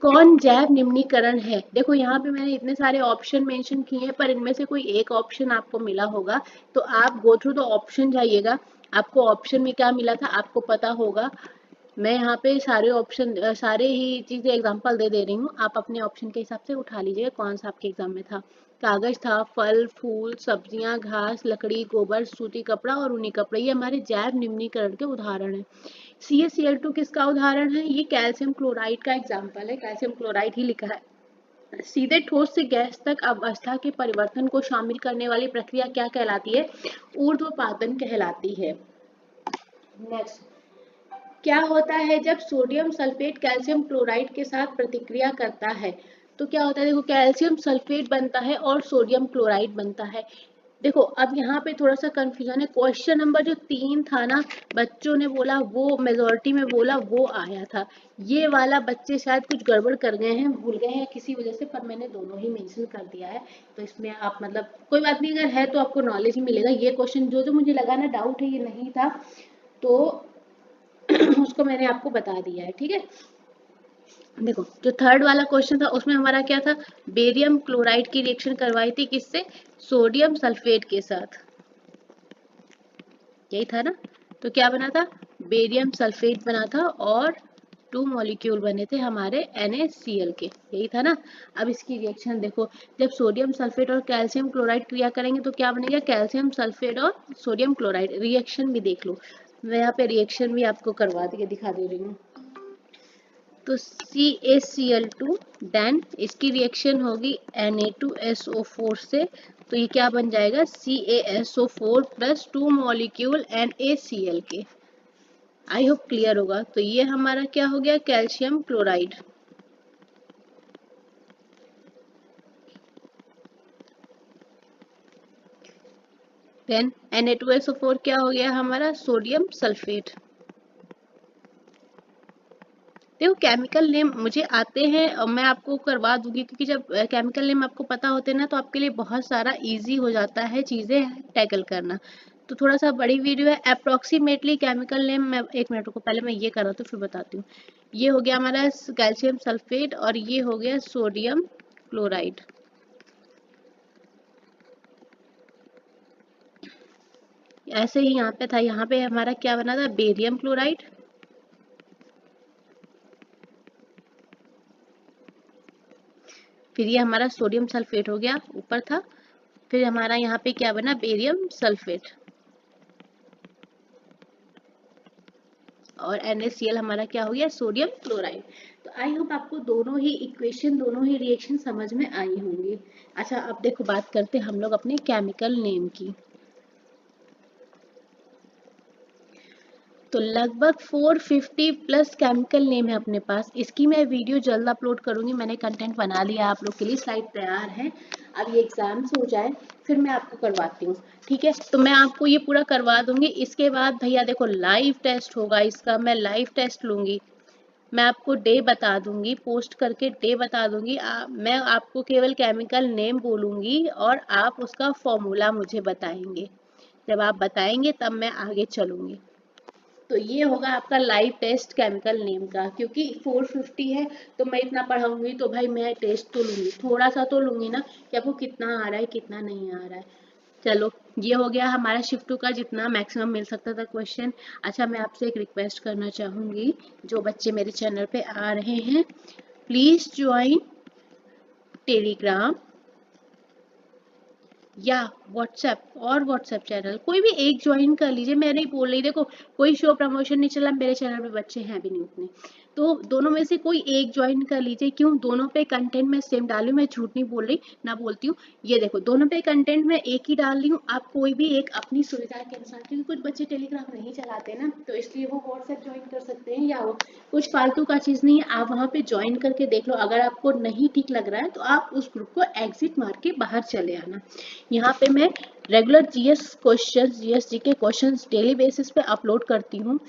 कौन जैव निम्नीकरण है, देखो यहाँ पे मैंने इतने सारे ऑप्शन मेंशन किए हैं, पर इनमें से कोई एक ऑप्शन आपको मिला होगा, तो आप गो थ्रू द ऑप्शन जाइएगा, आपको ऑप्शन में क्या मिला था आपको पता होगा। मैं यहाँ पे सारे ऑप्शन सारे ही चीजें एग्जांपल दे दे रही हूँ, आप अपने ऑप्शन के हिसाब से उठा लीजिएगा कौन सा आपके एग्जाम में था। कागज था, फल फूल सब्जियां, घास, लकड़ी, गोबर, सूती कपड़ा और ऊनी कपड़ा, ये हमारे जैव निम्नीकरण के उदाहरण है। CaCl2 किसका उदाहरण है, ये कैल्शियम क्लोराइड का एग्जाम्पल है, कैल्शियम क्लोराइड ही लिखा है। सीधे ठोस से गैस तक अवस्था के परिवर्तन को शामिल करने वाली प्रक्रिया क्या कहलाती है, ऊर्ध्वपातन कहलाती है। नेक्स्ट, क्या होता है जब सोडियम सल्फेट कैल्शियम क्लोराइड के साथ प्रतिक्रिया करता है, तो क्या होता है, देखो कैल्शियम सल्फेट बनता है और सोडियम क्लोराइड बनता है। देखो अब यहाँ पे थोड़ा सा कंफ्यूजन है, क्वेश्चन नंबर जो 3 था ना, बच्चों ने बोला वो मेजोरिटी में बोला वो आया था, ये वाला बच्चे शायद कुछ गड़बड़ कर गए हैं, भूल गए हैं किसी वजह से, पर मैंने दोनों ही मेंशन कर दिया है। तो इसमें आप मतलब कोई बात नहीं, अगर है तो आपको नॉलेज ही मिलेगा। ये क्वेश्चन जो जो मुझे लगा ना डाउट है ये नहीं था, तो उसको मैंने आपको बता दिया है, ठीक है। देखो जो थर्ड वाला क्वेश्चन था उसमें हमारा क्या था, बेरियम क्लोराइड की रिएक्शन करवाई थी किससे, सोडियम सल्फेट के साथ, यही था ना। तो क्या बना था, बेरियम सल्फेट बना था और 2 मॉलिक्यूल बने थे हमारे NaCl के, यही था ना। अब इसकी रिएक्शन देखो, जब सोडियम सल्फेट और कैल्शियम क्लोराइड क्रिया करेंगे तो क्या बनेगा, कैल्शियम सल्फेट और सोडियम क्लोराइड। रिएक्शन भी देख लो, मैं यहाँ पे रिएक्शन भी आपको करवा के दिखा दे रही हूँ। तो CaCl2 देन इसकी रिएक्शन होगी Na2SO4 से, तो ये क्या बन जाएगा CaSO4 प्लस 2 मॉलिक्यूल NaCl के। आई होप क्लियर होगा। तो ये हमारा क्या हो गया, कैल्शियम क्लोराइड। देन Na2SO4 क्या हो गया हमारा, सोडियम सल्फेट। देखो केमिकल नेम मुझे आते हैं और मैं आपको करवा दूंगी, क्योंकि जब केमिकल नेम आपको पता होते हैं ना तो आपके लिए बहुत सारा इजी हो जाता है चीज़ें टैकल करना। तो थोड़ा सा बड़ी वीडियो है, अप्रोक्सीमेटली केमिकल नेम मैं 1 मिनट को पहले मैं ये कर रहा तो फिर बताती हूँ। ये हो गया हमारा कैल्शियम सल्फेट और ये हो गया सोडियम क्लोराइड। ऐसे ही यहाँ पे था, यहाँ पे हमारा क्या बना था, बेरियम क्लोराइड। फिर ये हमारा सोडियम सल्फेट हो गया, ऊपर था। फिर हमारा यहाँ पे क्या बना, बेरियम सल्फेट, और NaCl हमारा क्या हो गया, सोडियम क्लोराइड। तो आई होप आपको दोनों ही इक्वेशन, दोनों ही रिएक्शन समझ में आई होंगी। अच्छा, अब देखो बात करते हैं हम लोग अपने केमिकल नेम की। तो लगभग 450 प्लस केमिकल नेम है अपने पास। इसकी मैं वीडियो जल्द अपलोड करूंगी, मैंने कंटेंट बना लिया आप लोग के लिए, स्लाइड तैयार है। अब ये एग्जाम्स हो जाए फिर मैं आपको करवाती हूँ, ठीक है। तो मैं आपको ये पूरा करवा दूंगी। इसके बाद भैया देखो लाइव टेस्ट होगा इसका, मैं लाइव टेस्ट लूंगी। मैं आपको डे बता दूंगी, पोस्ट करके डे बता दूंगी। मैं आपको केवल केमिकल नेम बोलूंगी और आप उसका फॉर्मूला मुझे बताएंगे। जब आप बताएंगे तब मैं आगे चलूंगी। तो ये होगा आपका लाइव टेस्ट केमिकल नेम का। क्योंकि 450 है तो मैं इतना पढ़ाऊंगी तो भाई मैं टेस्ट तो लूंगी, थोड़ा सा तो लूंगी ना, कि आपको कितना आ रहा है कितना नहीं आ रहा है। चलो, ये हो गया हमारा शिफ्ट 2 का जितना मैक्सिमम मिल सकता था क्वेश्चन। अच्छा, मैं आपसे एक रिक्वेस्ट करना चाहूंगी, जो बच्चे मेरे चैनल पे आ रहे हैं, प्लीज ज्वाइन टेलीग्राम या व्हाट्सएप, और व्हाट्सएप चैनल कोई भी एक ज्वाइन कर लीजिए। मैं नहीं बोल रही, देखो कोई शो प्रमोशन नहीं चला, मेरे चैनल पे बच्चे हैं भी नहीं उतने, तो दोनों में से कोई एक ज्वाइन कर लीजिए। क्यों, दोनों पे कंटेंट मैं सेम डाली, मैं झूठ नहीं बोल रही ना बोलती हूँ। ये देखो दोनों पे कंटेंट मैं एक ही डाल रही हूँ, आप कोई भी एक अपनी सुविधा के अनुसार, क्योंकि कुछ बच्चे टेलीग्राम नहीं चलाते ना, तो इसलिए वो व्हाट्सएप ज्वाइन कर सकते हैं, या वो कुछ फालतू का चीज नहीं है, आप वहाँ पे ज्वाइन करके देख लो। अगर आपको नहीं ठीक लग रहा है तो आप उस ग्रुप को एग्जिट मार के बाहर चले आना। यहाँ पे मैं regular GS questions, GS GK questions daily basis पे अपलोड करती हूँ।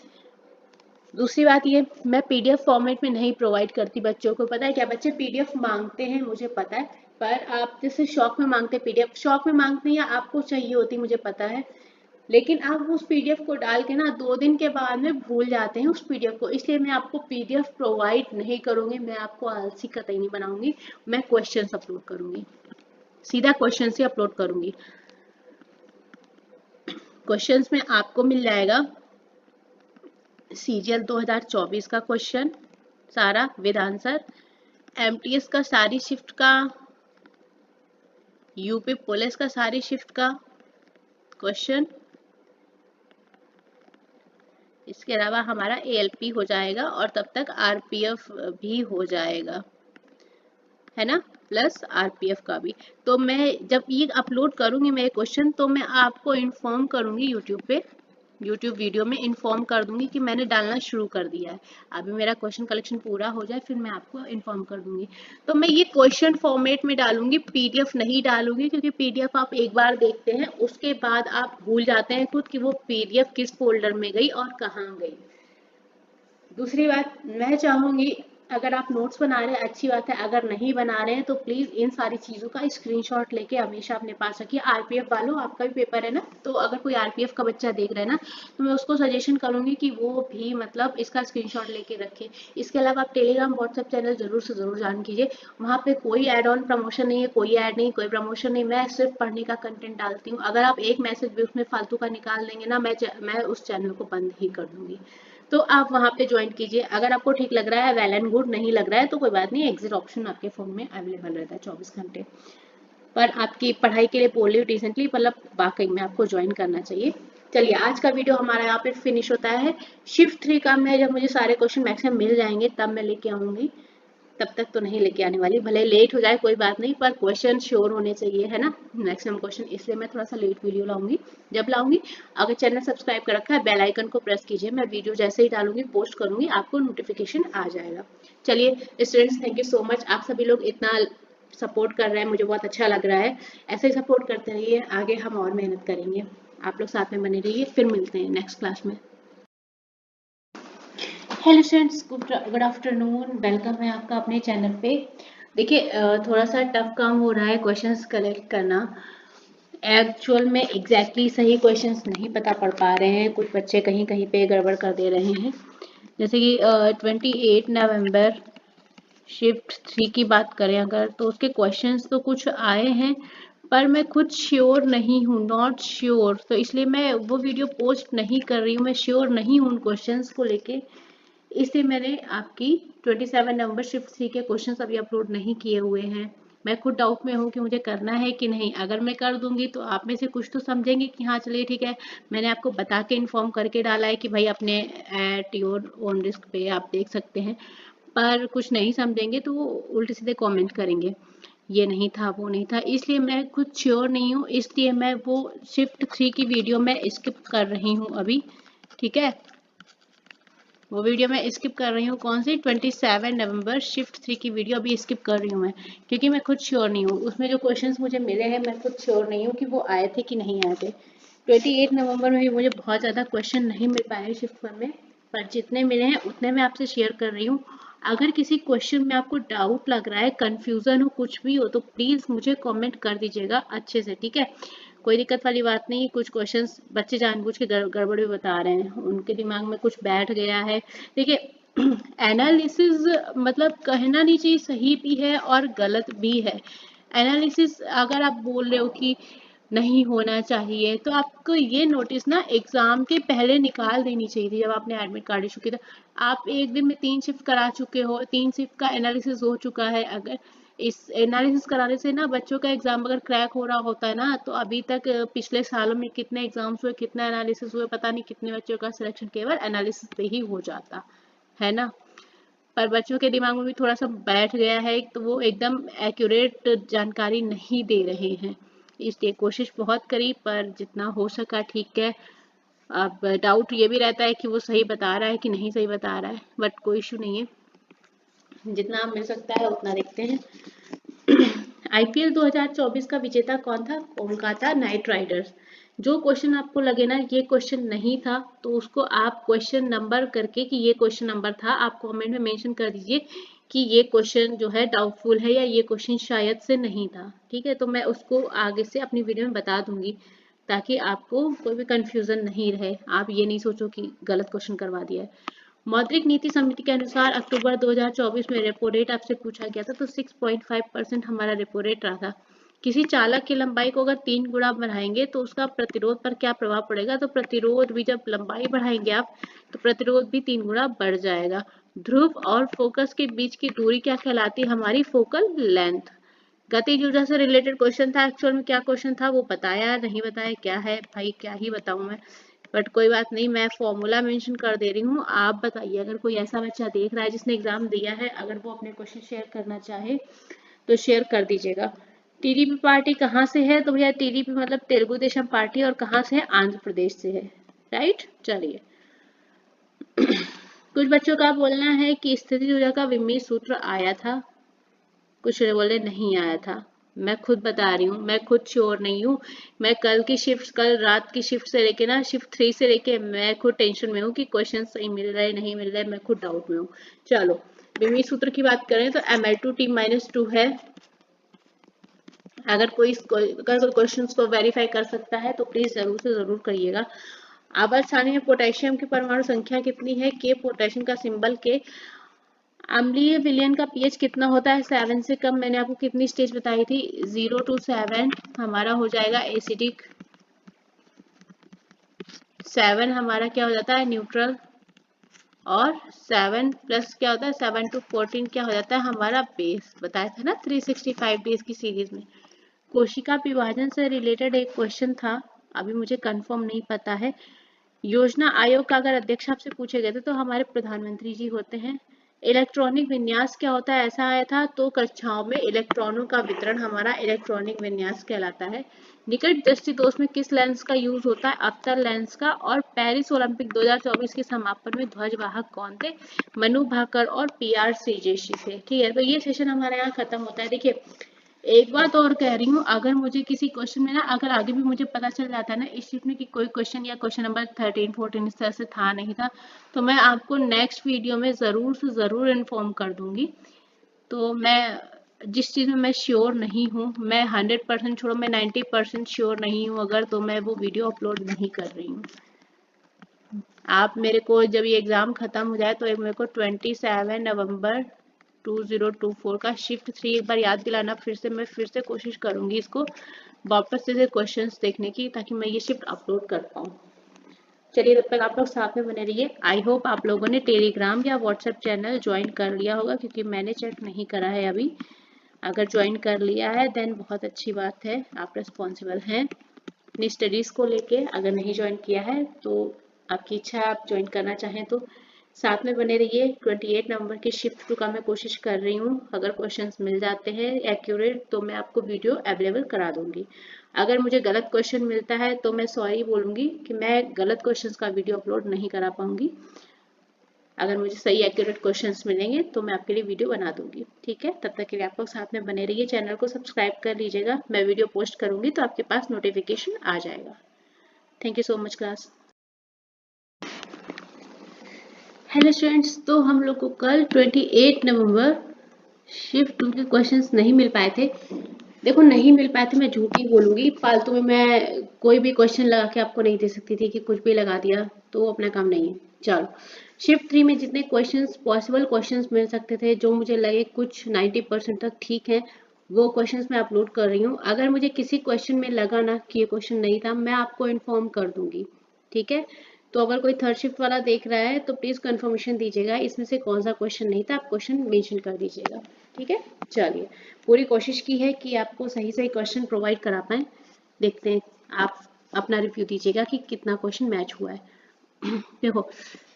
दूसरी बात ये, मैं पीडीएफ फॉर्मेट में नहीं प्रोवाइड करती बच्चों को। पता है क्या, बच्चे पीडीएफ मांगते हैं मुझे पता है, पर आप जैसे शौक में मांगते हैं पीडीएफ, शौक में मांगते हैं या आपको चाहिए होती मुझे पता है, लेकिन आप उस पीडीएफ को डाल के ना 2 दिन के बाद में भूल जाते हैं उस पीडीएफ को। इसलिए मैं आपको पीडीएफ प्रोवाइड नहीं करूंगी, मैं आपको आलसी कतई नहीं बनाऊंगी। मैं क्वेश्चंस अपलोड करूंगी, सीधा क्वेश्चंस ही अपलोड करूंगी। क्वेश्चंस में आपको मिल जाएगा सीजीएल 2024 का क्वेश्चन सारा विद आंसर, एमटीएस का सारी शिफ्ट का, यूपी पुलिस का सारी शिफ्ट का क्वेश्चन, इसके अलावा हमारा एएलपी हो जाएगा और तब तक आरपीएफ भी हो जाएगा, है ना, प्लस आरपीएफ का भी। तो मैं जब ये अपलोड करूंगी मैं क्वेश्चन, तो मैं आपको इन्फॉर्म करूंगी यूट्यूब पे, यूट्यूब वीडियो में इन्फॉर्म कर दूंगी कि मैंने डालना शुरू कर दिया है। अभी मेरा क्वेश्चन कलेक्शन पूरा हो जाए फिर मैं आपको इन्फॉर्म कर दूंगी। तो मैं ये क्वेश्चन फॉर्मेट में डालूंगी, पीडीएफ नहीं डालूंगी, क्योंकि पीडीएफ आप एक बार देखते हैं उसके बाद आप भूल जाते हैं खुद कि वो पीडीएफ किस फोल्डर में गई और कहाँ गई। दूसरी बात, मैं चाहूंगी अगर आप नोट्स बना रहे हैं अच्छी बात है, अगर नहीं बना रहे हैं तो प्लीज इन सारी चीजों का स्क्रीनशॉट लेके हमेशा अपने पास रखिए। आरपीएफ वालों, आपका भी पेपर है ना, तो अगर कोई आरपीएफ का बच्चा देख रहा है ना, तो मैं उसको सजेशन करूंगी कि वो भी मतलब इसका स्क्रीनशॉट लेके रखे। इसके अलावा आप टेलीग्राम व्हाट्सएप चैनल जरूर से जरूर ज्वाइन कीजिए। वहाँ पे कोई एड ऑन प्रमोशन नहीं है, कोई ऐड नहीं, कोई प्रमोशन नहीं, मैं सिर्फ पढ़ने का कंटेंट डालती हूँ। अगर आप एक मैसेज भी उसमें फालतू का निकाल देंगे ना, मैं उस चैनल को बंद ही कर दूंगी। तो आप वहाँ पे ज्वाइन कीजिए। अगर आपको ठीक लग रहा है, वेल एंड गुड, नहीं लग रहा है तो कोई बात नहीं, एग्जिट ऑप्शन आपके फोन में अवेलेबल रहता है 24 घंटे। पर आपकी पढ़ाई के लिए बोल रही हूँ डिसेंटली, मतलब वाकई में आपको ज्वाइन करना चाहिए। चलिए, आज का वीडियो हमारा यहाँ पे फिनिश होता है। शिफ्ट 3 का मैं जब मुझे सारे क्वेश्चन मैक्सिमम मिल जाएंगे तब मैं लेके आऊंगी, तब तक तो नहीं लेके आने वाली। भले लेट हो जाए कोई बात नहीं, पर क्वेश्चन श्योर होने चाहिए, है ना, मैक्सिमम क्वेश्चन, इसलिए मैं थोड़ा सा लेट वीडियो लाऊंगी। जब लाऊंगी, अगर चैनल सब्सक्राइब कर रखा है बेल आइकन को प्रेस कीजिए, मैं वीडियो जैसे ही डालूंगी पोस्ट करूंगी आपको नोटिफिकेशन आ जाएगा। चलिए students, thank you so much, आप सभी लोग इतना सपोर्ट कर रहे हैं, मुझे बहुत अच्छा लग रहा है। ऐसे ही सपोर्ट करते रहिए, आगे हम और मेहनत करेंगे। आप लोग साथ में बने रहिए, फिर मिलते हैं नेक्स्ट क्लास में। Hello students, good afternoon, welcome है आपका अपने चैनल पे। देखिए थोड़ा सा टफ काम हो रहा है क्वेश्चंस कलेक्ट करना। एक्चुअल में एग्जैक्टली सही क्वेश्चंस नहीं पता पड़ पा रहे हैं, कुछ बच्चे कहीं कहीं पे गड़बड़ कर दे रहे हैं। जैसे कि 28 नवंबर शिफ्ट 3 की बात करें अगर, तो उसके क्वेश्चंस तो कुछ आए हैं, पर मैं खुद श्योर नहीं हूँ, नॉट श्योर, तो इसलिए मैं वो वीडियो पोस्ट नहीं कर रही हूँ। मैं श्योर नहीं हूँ उन क्वेश्चंस को लेके, इसलिए मैंने आपकी 27 नवंबर शिफ्ट 3 के क्वेश्चंस अभी अपलोड नहीं किए हुए हैं। मैं खुद डाउट में हूँ कि मुझे करना है कि नहीं। अगर मैं कर दूंगी तो आप में से कुछ तो समझेंगे कि हाँ चलिए ठीक है, मैंने आपको बता के इन्फॉर्म करके डाला है कि भाई अपने एट योर ओन रिस्क पे आप देख सकते हैं। पर कुछ नहीं समझेंगे तो वो उल्टे सीधे कमेंट करेंगे, ये नहीं था वो नहीं था। इसलिए मैं खुद श्योर नहीं हूँ, इसलिए मैं वो शिफ्ट 3 की वीडियो मैं स्किप कर रही हूँ अभी, ठीक है। वो वीडियो मैं स्किप कर रही हूँ। कौन सी? 27 नवंबर शिफ्ट 3 की वीडियो अभी स्किप कर रही हूँ मैं, क्योंकि मैं खुद श्योर नहीं हूँ। उसमें जो क्वेश्चंस मुझे मिले हैं मैं खुद श्योर नहीं हूँ कि वो आए थे कि नहीं आए थे। 28 नवंबर में भी मुझे बहुत ज़्यादा क्वेश्चन नहीं मिल पाए शिफ्ट 1 में, पर जितने मिले हैं उतने मैं आपसे शेयर कर रही हूँ। अगर किसी क्वेश्चन में आपको डाउट लग रहा है, कंफ्यूजन हो, कुछ भी हो, तो प्लीज़ मुझे कमेंट कर दीजिएगा अच्छे से, ठीक है। कोई दिक्कत वाली बात नहीं। कुछ क्वेश्चंस बच्चे जानबूझ के गड़बड़ भी बता रहे हैं, उनके दिमाग में कुछ बैठ गया है। देखिए एनालिसिस मतलब कहना नहीं चाहिए, सही भी है और गलत भी है। एनालिसिस अगर आप बोल रहे हो कि नहीं होना चाहिए, तो आपको ये नोटिस ना एग्जाम के पहले निकाल देनी चाहिए थी, जब आपने एडमिट कार्ड इशू किया था। आप एक दिन में 3 शिफ्ट करा चुके हो, 3 शिफ्ट का एनालिसिस हो चुका है। अगर इस एनालिसिस कराने से ना बच्चों का एग्जाम अगर क्रैक हो रहा होता है ना, तो अभी तक पिछले सालों में कितने एग्जाम्स हुए, कितना एनालिसिस हुए, पता नहीं कितने बच्चों का सिलेक्शन केवल एनालिसिस पे ही हो जाता है ना। पर बच्चों के दिमाग में भी थोड़ा सा बैठ गया है, तो वो एकदम एक्यूरेट जानकारी नहीं दे रहे हैं। इसलिए कोशिश बहुत करी, पर जितना हो सका ठीक है। अब डाउट ये भी रहता है कि वो सही बता रहा है कि नहीं सही बता रहा है, बट कोई इशू नहीं है, जितना मिल सकता है उतना देखते हैं। आईपीएल 2024 का विजेता कौन था? Kolkata night Riders. जो क्वेश्चन आपको लगे ना ये क्वेश्चन नहीं था, तो उसको आप क्वेश्चन नंबर करके कि ये क्वेश्चन नंबर था, आप कमेंट में मेंशन कर दीजिए कि ये क्वेश्चन जो है डाउटफुल है या ये क्वेश्चन शायद से नहीं था, ठीक है। तो मैं उसको आगे से अपनी वीडियो में बता दूंगी, ताकि आपको कोई भी कंफ्यूजन नहीं रहे, आप ये नहीं सोचो कि गलत क्वेश्चन करवा दिया है। मौद्रिक नीति समिति के अनुसार अक्टूबर 2024 में रेपो रेट आपसे पूछा गया था, तो 6.5% हमारा रेपो रेट रहा था। किसी चालक की लंबाई को अगर 3 गुना बढ़ाएंगे तो उसका प्रतिरोध पर क्या प्रभाव पड़ेगा? तो प्रतिरोध भी, जब लंबाई बढ़ाएंगे आप, तो प्रतिरोध भी 3 गुना बढ़ जाएगा। ध्रुव और फोकस के बीच की दूरी क्या कहलाती है? हमारी फोकल लेंथ। गतिज ऊर्जा से रिलेटेड क्वेश्चन था। एक्चुअल में क्या क्वेश्चन था वो बताया नहीं बताया, क्या है भाई, क्या ही बताऊं मैं, बट कोई बात नहीं, मैं फॉर्मूला मेंशन कर दे रही हूँ। आप बताइए, अगर कोई ऐसा बच्चा देख रहा है जिसने एग्जाम दिया है, अगर वो अपने क्वेश्चन शेयर करना चाहे तो शेयर कर दीजिएगा। टीडीपी पार्टी कहाँ से है? तो भैया टीडीपी मतलब तेलुगु देशम पार्टी, और कहाँ से है? आंध्र प्रदेश से है, राइट। चलिए कुछ बच्चों का बोलना है कि स्थिति ऊर्जा का विमीय सूत्र आया था, कुछ बोले नहीं आया था। मैं खुद बता रही हूँ, मैं खुद श्योर नहीं हूँ। मैं कल रात की शिफ्ट से लेके ना शिफ्ट 3 से लेके मैं खुद टेंशन में हूँ कि क्वेश्चन सही मिल रहे नहीं मिल रहे, मैं खुद डाउट में हूँ। चलो विमीय सूत्र की बात करें तो Ml2T-2 है। अगर कोई क्वेश्चन को वेरीफाई कर सकता है तो प्लीज जरूर से जरूर करिएगा। आवर्त सारणी में पोटेशियम की परमाणु संख्या कितनी है? के। पोटेशियम का सिंबल के। अम्लीय विलयन का पीएच कितना होता है? 7 से कम। मैंने आपको कितनी स्टेज बताई थी? 0 to 7 हमारा हो जाएगा एसिडिक, 7 हमारा क्या हो जाता है? न्यूट्रल, और 7 प्लस क्या होता है? 7 to 14 क्या हो जाता है? हमारा बेस। बताया था ना 365 डेज की सीरीज में। कोशिका विभाजन से रिलेटेड एक क्वेश्चन था, अभी मुझे कंफर्म नहीं पता है। योजना आयोग का अगर अध्यक्ष आपसे पूछे गए थे तो हमारे प्रधानमंत्री जी होते हैं। इलेक्ट्रॉनिक विन्यास क्या होता है? ऐसा आया था, तो कक्षाओं में इलेक्ट्रॉनों का वितरण हमारा इलेक्ट्रॉनिक विन्यास कहलाता है। निकट दृष्टि दोष में किस लेंस का यूज होता है? अवतल लेंस का। और पेरिस ओलंपिक 2024 के समापन में ध्वजवाहक कौन थे? मनु भाकर और पीआर श्रीजेशी थे, ठीक है। तो ये सेशन हमारे यहाँ खत्म होता है। देखिए एक बात और कह रही हूँ, अगर मुझे किसी क्वेश्चन में ना, अगर आगे भी मुझे पता चल जाता है ना इस शीट में कि कोई क्वेश्चन या क्वेश्चन नंबर 13, 14 इस तरह से था नहीं था, तो मैं आपको नेक्स्ट वीडियो में ज़रूर से ज़रूर इन्फॉर्म कर दूंगी। तो मैं जिस चीज़ में मैं श्योर नहीं हूँ, मैं 100% छोड़ो, मैं 90% श्योर नहीं हूँ अगर, तो मैं वो वीडियो अपलोड नहीं कर रही हूँ। आप मेरे को जब ये एग्ज़ाम ख़त्म हो जाए तो मेरे को 27 नवंबर 2024 का शिफ्ट 3 एक बार याद दिलाना। मैं फिर से कोशिश करूंगी इसको वापस से क्वेश्चंस देखने की, ताकि मैं ये शिफ्ट अपलोड कर पाऊँ। चलिए तब तक आप लोग साथ में बने रहिए। आई होप आप लोगों ने टेलीग्राम या व्हाट्सएप चैनल ज्वाइन कर लिया होगा, क्योंकि मैंने चेक नहीं करा है अभी। अगर ज्वाइन कर लिया है देन बहुत अच्छी बात है, आप रिस्पॉन्सिबल हैं अपनी स्टडीज़ को लेके। अगर नहीं ज्वाइन किया है तो आपकी इच्छा है, आप ज्वाइन करना चाहें तो साथ में बने रहिए। 28 नंबर की शिफ्ट 2 का मैं कोशिश कर रही हूँ, अगर क्वेश्चंस मिल जाते हैं एक्यूरेट तो मैं आपको वीडियो अवेलेबल करा दूंगी। अगर मुझे गलत क्वेश्चन मिलता है तो मैं सॉरी बोलूँगी कि मैं गलत क्वेश्चंस का वीडियो अपलोड नहीं करा पाऊँगी। अगर मुझे सही एक्यूरेट क्वेश्चंस मिलेंगे तो मैं आपके लिए वीडियो बना दूंगी, ठीक है। तब तक के लिए आप लोग साथ में बने रहिए, चैनल को सब्सक्राइब कर लीजिएगा। मैं वीडियो पोस्ट करूंगी तो आपके पास नोटिफिकेशन आ जाएगा। Thank you so much class. Hello students, तो हम लोग को कल 28 नवंबर शिफ्ट 2 के क्वेश्चंस नहीं मिल पाए थे। देखो नहीं मिल पाए थे, मैं झूठ ही बोलूंगी, फालतू में मैं कोई भी क्वेश्चन लगा के आपको नहीं दे सकती थी कि कुछ भी लगा दिया, तो अपना काम नहीं है। चलो, शिफ्ट 3 में जितने क्वेश्चंस पॉसिबल क्वेश्चंस मिल सकते थे, जो मुझे लगे कुछ 90% तक ठीक है, वो क्वेश्चंस मैं अपलोड कर रही हूँ। अगर मुझे किसी क्वेश्चन में लगा ना कि ये क्वेश्चन नहीं था, मैं आपको इन्फॉर्म कर दूंगी, ठीक है। तो अगर कोई थर्ड शिफ्ट वाला देख रहा है तो प्लीज कंफर्मेशन दीजिएगा इसमें से कौन सा क्वेश्चन नहीं था, आप क्वेश्चन मेंशन कर दीजिएगा, ठीक है। चलिए, पूरी कोशिश की है कि आपको सही सही क्वेश्चन प्रोवाइड करा पाए। देखते हैं, आप अपना रिव्यू दीजिएगा कि कितना क्वेश्चन मैच हुआ है। देखो,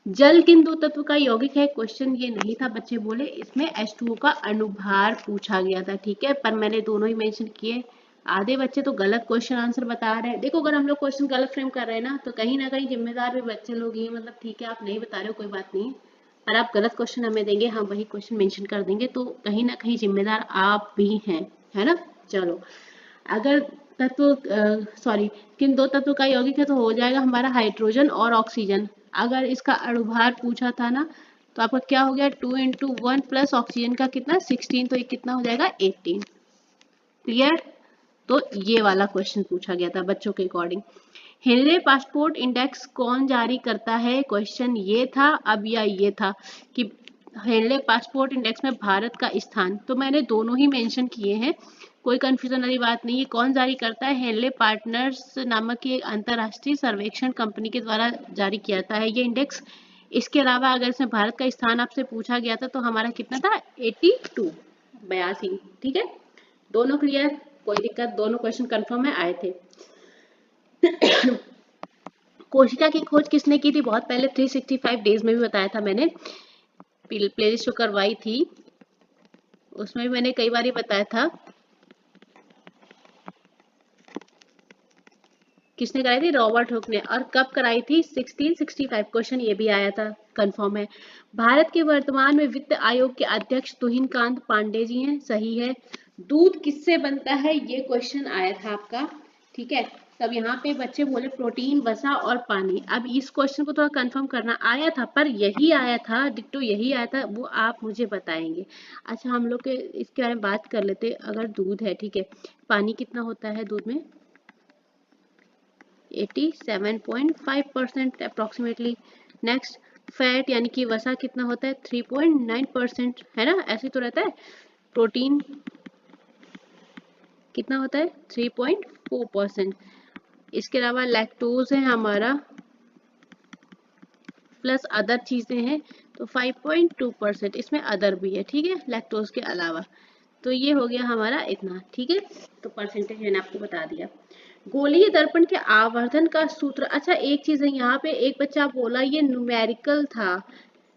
जल किन दो तत्व का यौगिक है, क्वेश्चन ये नहीं था, बच्चे बोले इसमें H2O का अणुभार पूछा गया था, ठीक है, पर मैंने दोनों ही मेंशन किए। आधे बच्चे तो गलत क्वेश्चन आंसर बता रहे हैं। देखो, अगर हम लोग क्वेश्चन गलत फ्रेम कर रहे हैं ना, तो कहीं ना कहीं जिम्मेदार भी बच्चे लोग ही, मतलब ठीक है आप नहीं बता रहे हो कोई बात नहीं, पर आप गलत क्वेश्चन हमें देंगे, हम वही क्वेश्चन मेंशन कर देंगे, तो कहीं ना कहीं जिम्मेदार आप भी हैं, है ना। चलो, अगर तत्व किन दो तत्व का यौगिक है, तो हो जाएगा हमारा हाइड्रोजन और ऑक्सीजन। अगर इसका अणुभार पूछा था ना, तो आपका क्या हो गया, 2 × 1 प्लस ऑक्सीजन का कितना 16, तो ये कितना हो जाएगा 18। क्लियर। तो ये वाला क्वेश्चन पूछा गया था बच्चों के अकॉर्डिंग। हेनले पासपोर्ट इंडेक्स कौन जारी करता है, क्वेश्चन ये था अब, या ये था कि हेनले पासपोर्ट इंडेक्स में भारत का स्थान, तो मैंने दोनों ही मेंशन किए हैं, कोई कंफ्यूजन वाली बात नहीं है। कौन जारी करता है, हेनले पार्टनर्स नामक की एक अंतरराष्ट्रीय सर्वेक्षण कंपनी के द्वारा जारी किया जाता है ये इंडेक्स। इसके अलावा अगर इसमें भारत का स्थान आपसे पूछा गया था तो हमारा कितना था 82, 82, ठीक है। दोनों क्लियर, कोई दिक्कत, दोनों क्वेश्चन कंफर्म है, आए थे। कोशिका की खोज किसने की थी, बहुत पहले 365 डेज में भी बताया था मैंने, प्लेलिस्ट जो करवाई थी उसमें भी मैंने कई बार ही बताया था। किसने कराई थी, रॉबर्ट हुक ने, और कब कराई थी 1665, क्वेश्चन ये भी आया था, कंफर्म है। भारत के वर्तमान में वित्त आयोग के अध्यक्ष तुहिनकांत पांडे जी हैं, सही है। दूध किससे बनता है, ये क्वेश्चन आया था आपका, ठीक है। तब यहाँ पे बच्चे बोले प्रोटीन, वसा और पानी। अब इस क्वेश्चन को थोड़ा कंफर्म करना, आया था पर यही आया था, डिट्टो यही आया था, वो आप मुझे बताएंगे। अच्छा, हम लोग के इसके बारे में बात कर लेते। अगर दूध है, ठीक है, पानी कितना होता है दूध में, 87.5% अप्रोक्सीमेटली। नेक्स्ट, फैट यानी कि वसा कितना होता है, 3.9%, है ना, ऐसे तो रहता है। प्रोटीन कितना होता है, 3.4%। इसके अलावा लैक्टोज है हमारा, प्लस अदर चीजें हैं तो 5.2%, इसमें अदर भी है, ठीक है, लैक्टोज के अलावा। तो ये हो गया हमारा इतना, ठीक है। तो परसेंटेज मैंने आपको बता दिया। गोलीय दर्पण के आवर्धन का सूत्र, अच्छा एक चीज है, यहाँ पे एक बच्चा बोला ये न्यूमेरिकल था,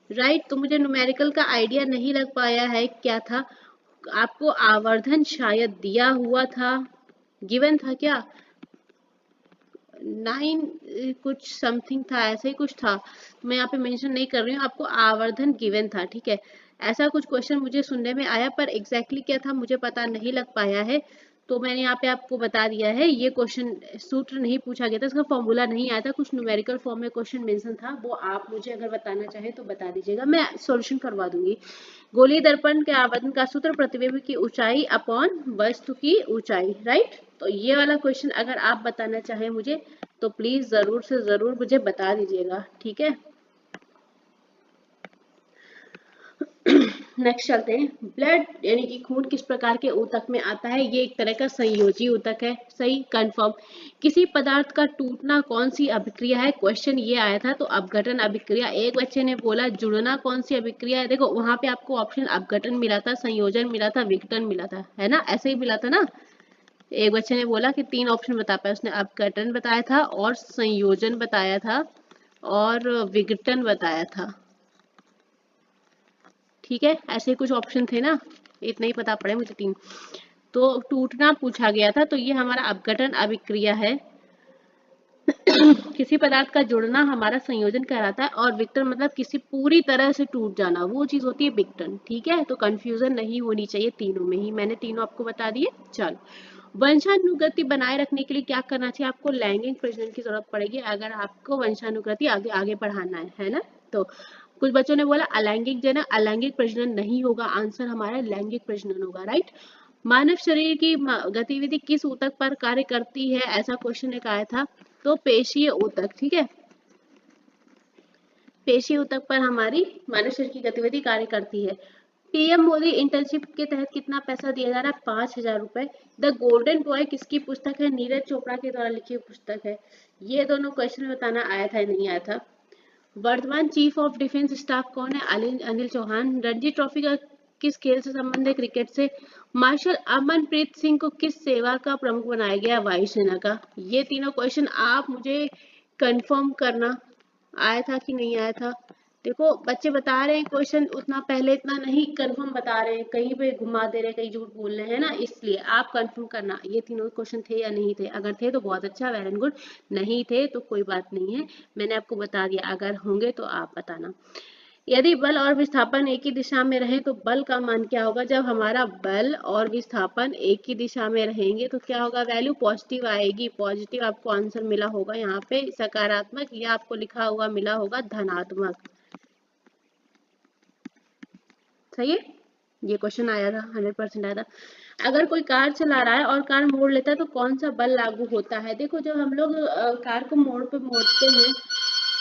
राइट, तो मुझे न्यूमेरिकल का आइडिया नहीं लग पाया है क्या था। आपको आवर्धन शायद दिया हुआ था, गिवन था क्या, 9 कुछ समथिंग था, ऐसे ही कुछ था, मैं यहाँ पे मेंशन नहीं कर रही हूँ, आपको आवर्धन गिवन था, ठीक है। ऐसा कुछ क्वेश्चन मुझे सुनने में आया, पर एग्जैक्टली क्या था मुझे पता नहीं लग पाया है, तो मैंने यहाँ पे आपको बता दिया है। ये क्वेश्चन सूत्र नहीं पूछा गया था, इसका फॉर्मूला नहीं आया था, कुछ न्यूमेरिकल फॉर्म में क्वेश्चन मेंशन था, वो आप मुझे अगर बताना चाहे तो बता दीजिएगा, मैं सॉल्यूशन करवा दूंगी। गोलीय दर्पण के आवर्धन का सूत्र प्रतिबिंब की ऊंचाई अपॉन वस्तु की ऊंचाई, राइट। तो ये वाला क्वेश्चन अगर आप बताना चाहें मुझे तो प्लीज जरूर से जरूर मुझे बता दीजिएगा, ठीक है। नेक्स्ट चलते हैं। ब्लड यानी कि खून किस प्रकार के ऊतक में आता है? ये एक तरह का संयोजी ऊतक है। सही, कंफर्म। किसी पदार्थ का टूटना कौन सी अभिक्रिया है? क्वेश्चन ये आया था तो अपघटन अभिक्रिया। एक बच्चे ने बोला जुड़ना कौन सी अभिक्रिया है? देखो वहां पे आपको ऑप्शन अपघटन मिला था, संयोजन मिला था, विघटन मिला था, है ना? ऐसे ही मिला था ना। एक बच्चे ने बोला कि 3 ऑप्शन बता पाए, उसने अपघटन बताया था और संयोजन बताया था और विघटन बताया था। ठीक है, ऐसे कुछ ऑप्शन थे ना, इतना ही पता पड़े मुझे 3। तो टूटना पूछा गया था, तो ये हमारा अपघटन अभिक्रिया है। किसी पदार्थ का जुड़ना हमारा संयोजन कहलाता है और विघटन मतलब किसी पूरी तरह से टूट जाना, वो चीज होती है विघटन। ठीक है, तो कंफ्यूजन नहीं होनी चाहिए तीनों में ही। मैंने तीनों आपको बता दिए। चलो, वंशानुगति बनाए रखने के लिए क्या करना चाहिए? आपको लैंगिक प्रजनन की जरूरत पड़ेगी अगर आपको वंशानुगति आगे आगे बढ़ाना है ना। तो कुछ बच्चों ने बोला अलैंगिक जनन, अलैंगिक प्रजनन नहीं होगा, आंसर हमारा लैंगिक प्रजनन होगा। राइट। मानव शरीर की गतिविधि किस ऊतक पर कार्य करती है? ऐसा क्वेश्चन एक आया था, तो पेशीय ऊतक। ठीक है, पेशीय ऊतक पर हमारी मानव शरीर की गतिविधि कार्य करती है। पीएम मोदी इंटर्नशिप के तहत कितना पैसा दिया जा रहा है? 5,000 रुपए। द गोल्डन बॉय किसकी पुस्तक है? नीरज चोपड़ा के द्वारा लिखी हुई पुस्तक है। ये दोनों क्वेश्चन बताना आया था नहीं आया था। वर्तमान चीफ ऑफ डिफेंस स्टाफ कौन है? अनिल चौहान। रणजी ट्रॉफी का किस खेल से संबंध है? क्रिकेट से। मार्शल अमनप्रीत सिंह को किस सेवा का प्रमुख बनाया गया? वायुसेना का। ये तीनों क्वेश्चन आप मुझे कंफर्म करना आया था कि नहीं आया था। देखो बच्चे बता रहे हैं क्वेश्चन उतना पहले इतना नहीं कंफर्म बता रहे हैं, कहीं पे घुमा दे रहे हैं, कहीं झूठ बोल रहे हैं ना, इसलिए आप कंफर्म करना ये तीनों क्वेश्चन थे या नहीं थे। अगर थे तो बहुत अच्छा, वेल एंड गुड। नहीं थे तो कोई बात नहीं है, मैंने आपको बता दिया। अगर होंगे तो आप बताना। यदि बल और विस्थापन एक ही दिशा में रहे तो बल का मान क्या होगा? जब हमारा बल और विस्थापन एक ही दिशा में रहेंगे तो क्या होगा? वैल्यू पॉजिटिव आएगी। पॉजिटिव आपको आंसर मिला होगा यहाँ पे, सकारात्मक या आपको लिखा हुआ मिला होगा धनात्मक। सही है, ये क्वेश्चन आया था, 100% आया था। अगर कोई कार चला रहा है और कार मोड़ लेता है तो कौन सा बल लागू होता है? देखो जब हम लोग कार को मोड़ पे मोड़ते हैं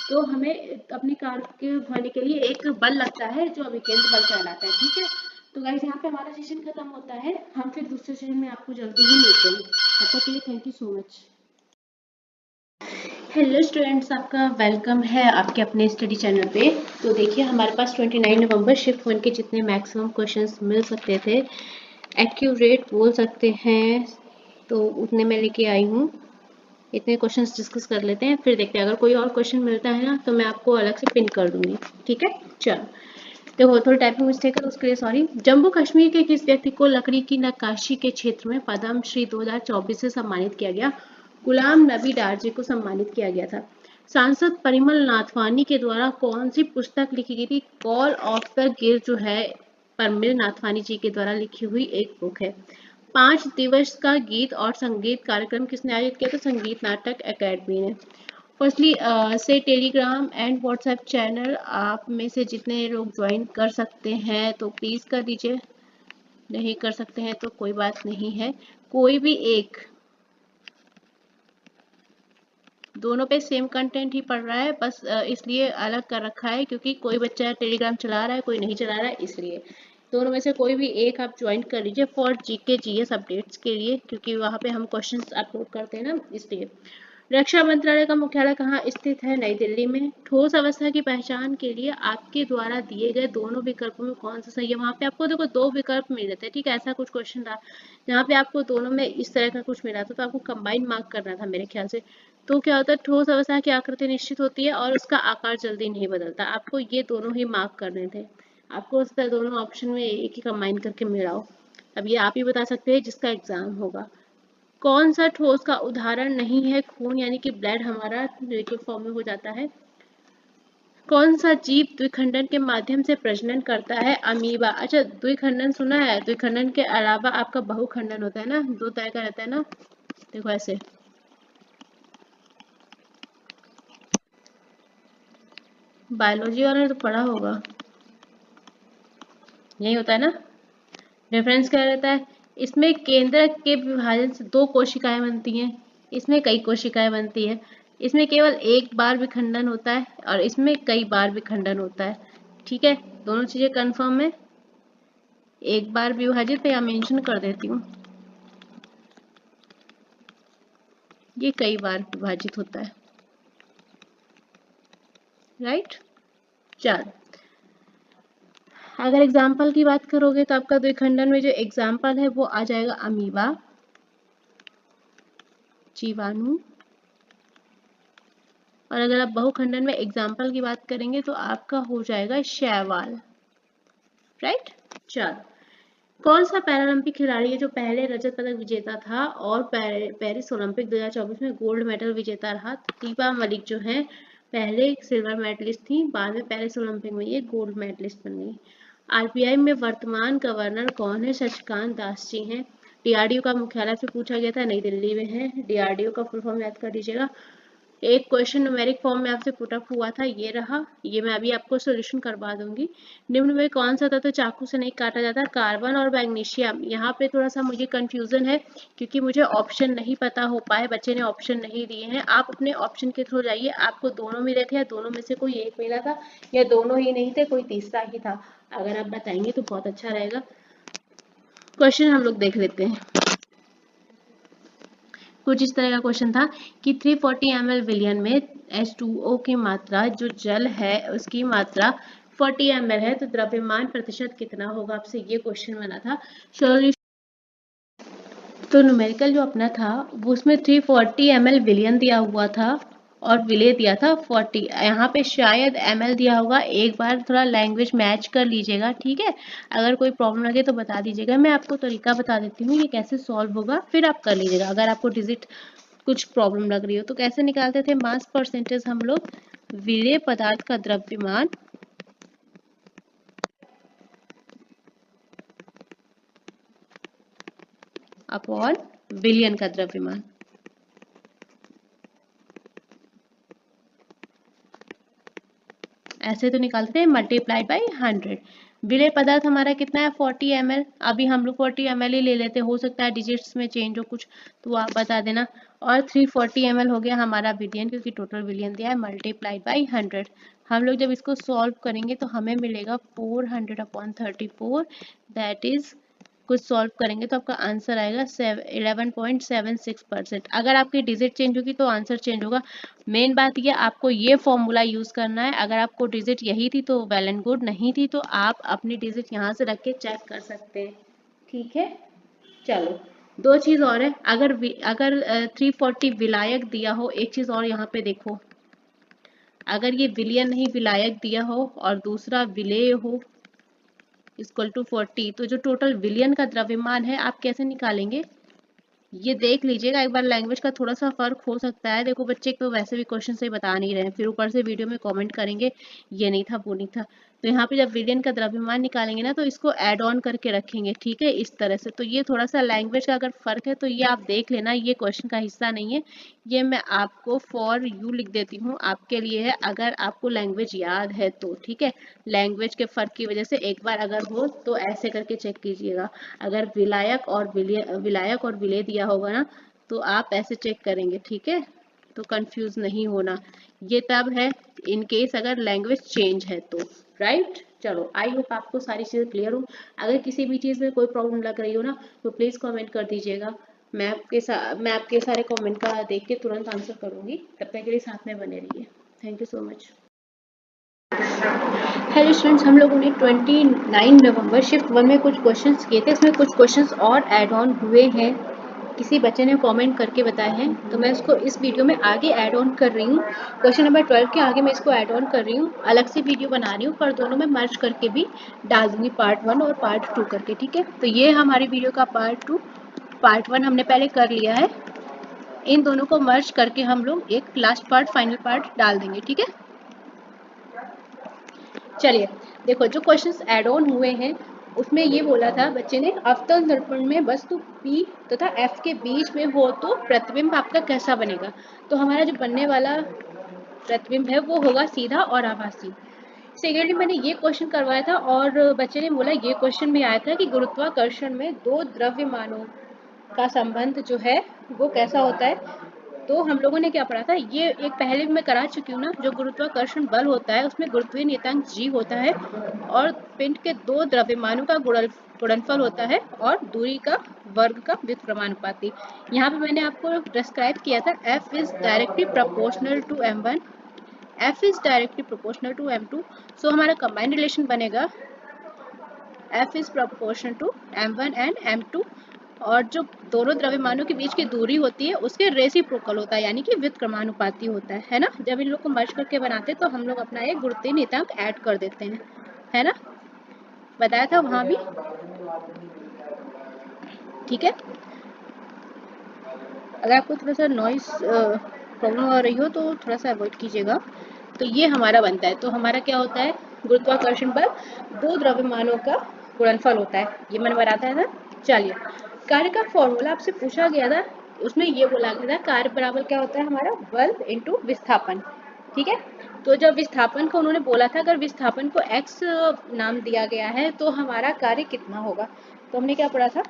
तो हमें अपनी कार के घुमाने के लिए एक बल लगता है जो अभिकेंद्र बल कहलाता है। ठीक है, तो गाइस यहाँ पे हमारा सेशन खत्म होता है, हम फिर दूसरे सेशन में आपको जल्दी ही मिलते हैं। तब तक के लिए thank you so much. Hello students, आपका वेलकम है आपके अपने स्टडी चैनल पे। तो देखिए हमारे पास 29 नवंबर शिफ्ट 1 के जितने मैक्सिमम क्वेश्चंस मिल सकते थे, एक्यूरेट बोल सकते हैं, तो उतने मैं लेके आई हूँ। इतने क्वेश्चंस डिस्कस कर लेते हैं, फिर देखते हैं अगर कोई और क्वेश्चन मिलता है ना तो मैं आपको अलग से पिन कर दूंगी। ठीक है, चलो। देखो थोड़ी टाइपिंग मिस्टेक है तो उसके लिए सॉरी। जम्मू कश्मीर के किस व्यक्ति को लकड़ी की नक्काशी के क्षेत्र में पद्म श्री 2024 से सम्मानित किया गया? गुलाम नबी डार जी को सम्मानित किया गया था। सांसद परिमल नाथवानी के द्वारा कौन सी पुस्तक लिखी गई थी? कॉल ऑफ द गिर जो है परिमल नाथवानी जी के द्वारा लिखी हुई एक बुक है। 5 दिवस का गीत और संगीत कार्यक्रम किसने आयोजित किया था? संगीत नाटक अकेडमी ने। फर्स्टली से टेलीग्राम एंड व्हाट्सएप चैनल आप में से जितने लोग ज्वाइन कर सकते हैं तो प्लीज़ कर दीजिए, नहीं कर सकते हैं तो कोई बात नहीं है। कोई भी एक, दोनों पे सेम कंटेंट ही पढ़ रहा है, बस इसलिए अलग कर रखा है क्योंकि कोई बच्चा टेलीग्राम चला रहा है, कोई नहीं चला रहा है, इसलिए दोनों में से कोई भी एक आप ज्वाइन कर लीजिए फॉर जीके जीएस अपडेट्स के लिए, क्योंकि वहाँ पे हम क्वेश्चंस अपलोड करते हैं ना, इसलिए। रक्षा मंत्रालय का मुख्यालय कहाँ स्थित है? नई दिल्ली में। ठोस अवस्था की पहचान के लिए आपके द्वारा दिए गए दोनों विकल्पों में कौन सा सही है? वहाँ पे आपको देखो 2 विकल्प मिल रहे थे। ठीक है, ऐसा कुछ क्वेश्चन था जहाँ पे आपको दोनों में इस तरह का कुछ मिला था, तो आपको कंबाइन मार्क करना था मेरे ख्याल से। तो क्या होता है, ठोस अवस्था की आकृति निश्चित होती है और उसका आकार जल्दी नहीं बदलता। आपको ये दोनों ही मार्क करने थे, आपको उस तरह दोनों ऑप्शन में एक ही कंबाइन करके मिलाओ। अब ये आप ही बता सकते हैं जिसका एग्जाम होगा। कौन सा ठोस का उदाहरण नहीं है खून, यानी कि ब्लड हमारा लिक्विड फॉर्म में हो जाता है? कौन सा जीव द्विखंडन के माध्यम से प्रजनन करता है? अमीबा। अच्छा, द्विखंडन सुना है? द्विखंडन के अलावा आपका बहुखंडन होता है ना, 2 तरह का रहता है ना। देखो ऐसे, बायोलॉजी वाले ने तो पढ़ा होगा, यही होता है ना। डिफरेंस क्या रहता है? इसमें केंद्रक के विभाजन से 2 कोशिकाएं बनती हैं, इसमें कई कोशिकाएं बनती है। इसमें केवल एक बार विखंडन होता है और इसमें कई बार विखंडन होता है। ठीक है, दोनों चीजें कंफर्म है। एक बार विभाजित या मेंशन कर देती हूँ, ये कई बार विभाजित होता है, राइट। चलो अगर एग्जाम्पल की बात करोगे तो आपका द्विखंडन में जो एग्जाम्पल है वो आ जाएगा अमीबा, जीवाणु। और अगर आप बहुखंडन में एग्जाम्पल की बात करेंगे तो आपका हो जाएगा शैवाल, राइट। चलो कौन सा पैरालंपिक खिलाड़ी है जो पहले रजत पदक विजेता था और पेरिस ओलंपिक 2024 में गोल्ड मेडल विजेता रहा? दीपा मलिक जो है पहले सिल्वर मेडलिस्ट थी, बाद में पेरिस ओलंपिक में ये गोल्ड मेडलिस्ट बन गई। आरबीआई में वर्तमान गवर्नर कौन है? शशिकांत दास जी हैं। डीआरडीओ का मुख्यालय से पूछा गया था, नई दिल्ली में है। डीआरडीओ का फुल फॉर्म याद कर लीजिएगा। एक क्वेश्चन न्यूमेरिक फॉर्म में आपसे पुट अप हुआ था, ये रहा, ये मैं अभी आपको सॉल्यूशन करवा दूंगी। निम्न में कौन सा तत्व चाकू से नहीं काटा जाता? कार्बन और मैग्नीशियम। यहाँ पे थोड़ा सा मुझे कंफ्यूजन है क्योंकि मुझे ऑप्शन नहीं पता हो पाए, बच्चे ने ऑप्शन नहीं दिए हैं। आप अपने ऑप्शन के थ्रू जाइए, आपको दोनों मिले थे या दोनों में से कोई एक मिला था या दोनों ही नहीं थे, कोई तीसरा ही था। अगर आप बताएंगे तो बहुत अच्छा रहेगा। क्वेश्चन हम लोग देख लेते हैं। कुछ इस तरह का क्वेश्चन था कि 340 ml विलियन में H2O की मात्रा, जो जल है उसकी मात्रा 40 ml है, तो द्रव्यमान प्रतिशत कितना होगा? आपसे ये क्वेश्चन बना था। तो न्यूमेरिकल जो अपना था वो उसमें 340 ml विलियन दिया हुआ था और विले दिया था 40। यहाँ पे शायद ml दिया होगा, एक बार थोड़ा लैंग्वेज मैच कर लीजिएगा, ठीक है। अगर कोई प्रॉब्लम लगे तो बता दीजिएगा, मैं आपको तरीका बता देती हूँ ये कैसे सॉल्व होगा, फिर आप कर लीजिएगा। अगर आपको डिजिट कुछ प्रॉब्लम लग रही हो तो कैसे निकालते थे मास परसेंटेज हम लोग? विलेय पदार्थ का द्रव्यमान अपॉन विलियन का द्रव्यमान। ऐसे तो निकालते थे मल्टीप्लाइड बाई 100। विलेय पदार्थ हमारा कितना है? 40 ml। अभी हम लोग 40 ml ही ले लेते, हो सकता है डिजिट्स में चेंज हो कुछ तो आप बता देना। और 340 ml हो गया हमारा विलियन, क्योंकि टोटल विलियन दिया है, मल्टीप्लाइड बाई 100। हम लोग जब इसको सॉल्व करेंगे तो हमें मिलेगा 400/34, दैट इज कुछ सॉल्व करेंगे तो आपका आंसर आएगा 11.76%। अगर आपकी डिजिट चेंज होगी तो आंसर चेंज होगा। मेन बात ये आपको ये फॉर्मूला यूज करना है। अगर आपको डिजिट यही थी तो वेल एंड गुड, नहीं थी तो आप अपनी डिजिट यहाँ से रख के चेक कर सकते हैं, ठीक है। चलो दो चीज और है, अगर 340 विलायक दिया हो, एक चीज और यहाँ पे देखो, अगर ये विलियन नहीं विलायक दिया हो और दूसरा विलेय हो इक्वल टू 40, तो जो टोटल विलियन का द्रव्यमान है आप कैसे निकालेंगे ये देख लीजिएगा एक बार। लैंग्वेज का थोड़ा सा फर्क हो सकता है। देखो बच्चे तो वैसे भी क्वेश्चन से बता नहीं रहे हैं, फिर ऊपर से वीडियो में कमेंट करेंगे ये नहीं था वो नहीं था। तो यहाँ पे जब विलियन का द्रव्यमान निकालेंगे ना तो इसको ऐड ऑन करके रखेंगे, ठीक है, इस तरह से। तो ये थोड़ा सा लैंग्वेज का अगर फर्क है तो ये आप देख लेना, ये क्वेश्चन का हिस्सा नहीं है, ये मैं आपको फॉर यू लिख देती हूँ, आपके लिए है, अगर आपको लैंग्वेज याद है तो, ठीक है। लैंग्वेज के फर्क की वजह से एक बार अगर हो तो ऐसे करके चेक कीजिएगा। अगर विलायक और विलेय दिया होगा ना तो आप ऐसे चेक करेंगे, ठीक है, तो कंफ्यूज नहीं होना। ये तब है इन केस अगर लैंग्वेज चेंज है तो, राइट। चलो आई होप आपको सारी चीज़ें क्लियर हो। अगर किसी भी चीज़ में कोई प्रॉब्लम लग रही हो ना तो प्लीज़ कमेंट कर दीजिएगा, मैं आपके सारे कमेंट का देख के तुरंत आंसर करूंगी। तब तक के लिए साथ में बने रहिए। Thank you so much. Hello students, हम लोगों ने 29 नवंबर शिफ्ट 1 में कुछ क्वेश्चंस किए थे, इसमें कुछ क्वेश्चंस और ऐड ऑन हुए हैं, किसी बच्चे ने कमेंट करके बताए हैं, तो मैं इसको इस वीडियो में आगे ऐड ऑन कर रही हूँ। क्वेश्चन नंबर 12 के आगे मैं इसको ऐड ऑन कर रही हूँ, अलग से वीडियो बना रही हूँ, पर दोनों में मर्ज करके भी डाल दूंगी, पार्ट 1 और पार्ट 2 करके, ठीक है। तो ये हमारी वीडियो का पार्ट 2, पार्ट 1 हमने पहले कर लिया है, इन दोनों को मर्ज करके हम लोग एक लास्ट पार्ट, फाइनल पार्ट डाल देंगे, ठीक है। चलिए देखो जो क्वेश्चंस ऐड ऑन हुए हैं उसमें ये बोला था बच्चे ने, अवतल दर्पण में वस्तु P तथा F के बीच में हो तो प्रतिबिंब आपका कैसा बनेगा? तो हमारा जो बनने वाला प्रतिबिंब है वो होगा सीधा और आभासी। सेकेंडली मैंने ये क्वेश्चन करवाया था और बच्चे ने बोला ये क्वेश्चन भी आया था कि गुरुत्वाकर्षण में दो द्रव्यमानों का संबंध जो है वो कैसा होता है? तो हम लोगों ने क्या पढ़ा था, ये एक पहले भी मैं करा चुकी हूँ ना, जो गुरुत्वाकर्षण बल होता है उसमें गुरुत्वीय नियतांक g होता है और पिंड के दो द्रव्यमानों का गुणनफल होता है और दूरी का वर्ग का व्युत्क्रमानुपाती। यहाँ पे मैंने आपको डिस्क्राइब किया था F is directly proportional to m1, F is directly proportional to m2। So हमारा कंबाइंड रिलेशन बनेगा F is proportional to m1 and m2 और जो दोनों द्रव्यमानों के बीच की दूरी होती है उसके रेसिप्रोकल होता है, यानी कि व्युत्क्रमानुपाती होता है ना। जब इन लोग को मर्ज करके बनाते हैं तो हम लोग अपना एक गुरुत्वीय नियतांक ऐड कर देते हैं, है ना, बताया था वहां भी, ठीक है। अगर आपको थोड़ा सा नॉइस प्रॉब्लम आ रही हो तो थोड़ा सा अवॉइड कीजिएगा। तो ये हमारा बनता है, तो हमारा क्या होता है, गुरुत्वाकर्षण बल दो द्रव्यमानों का गुणनफल होता है, ये मैंने बताया था ना। चलिए, कार्य का फॉर्मूला आपसे पूछा गया था, उसमें ये बोला गया था कार्य बराबर क्या होता है हमारा, बल इंटू विस्थापन, ठीक है। तो जब विस्थापन को उन्होंने बोला था, अगर विस्थापन को x नाम दिया गया है तो हमारा कार्य कितना होगा, तो हमने क्या पढ़ा था,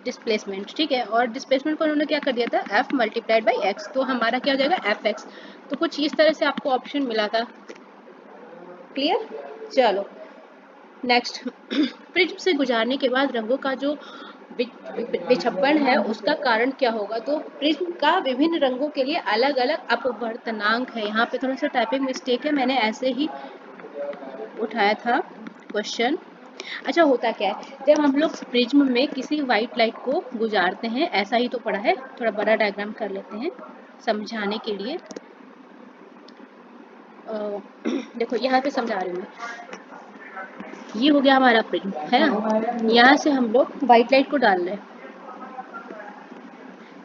डिस्प्लेसमेंट, ठीक है। और डिस्प्लेसमेंट को उन्होंने क्या कर दिया था, f मल्टीप्लाइड बाई एक्स, तो हमारा क्या हो जाएगा fx। तो कुछ इस तरह से आपको ऑप्शन मिला था, क्लियर। चलो नेक्स्ट, प्रिज्म से गुजारने के बाद रंगों का जो विक्षेपण है उसका कारण क्या होगा, तो प्रिज्म का विभिन्न रंगों के लिए अलग अलग अपवर्तनांक है। यहाँ पे थोड़ा सा टाइपिंग मिस्टेक है, मैंने ऐसे ही उठाया था क्वेश्चन। अच्छा, होता क्या है, जब हम लोग प्रिज्म में किसी व्हाइट लाइट को गुजारते हैं, ऐसा ही तो पढ़ा है, थोड़ा बड़ा डायग्राम कर लेते हैं समझाने के लिए। देखो यहाँ पे समझा रही हूँ मैं, ये हो गया हमारा प्रिज्म, है ना। यहाँ से हम लोग व्हाइट लाइट को डाल रहे हैं,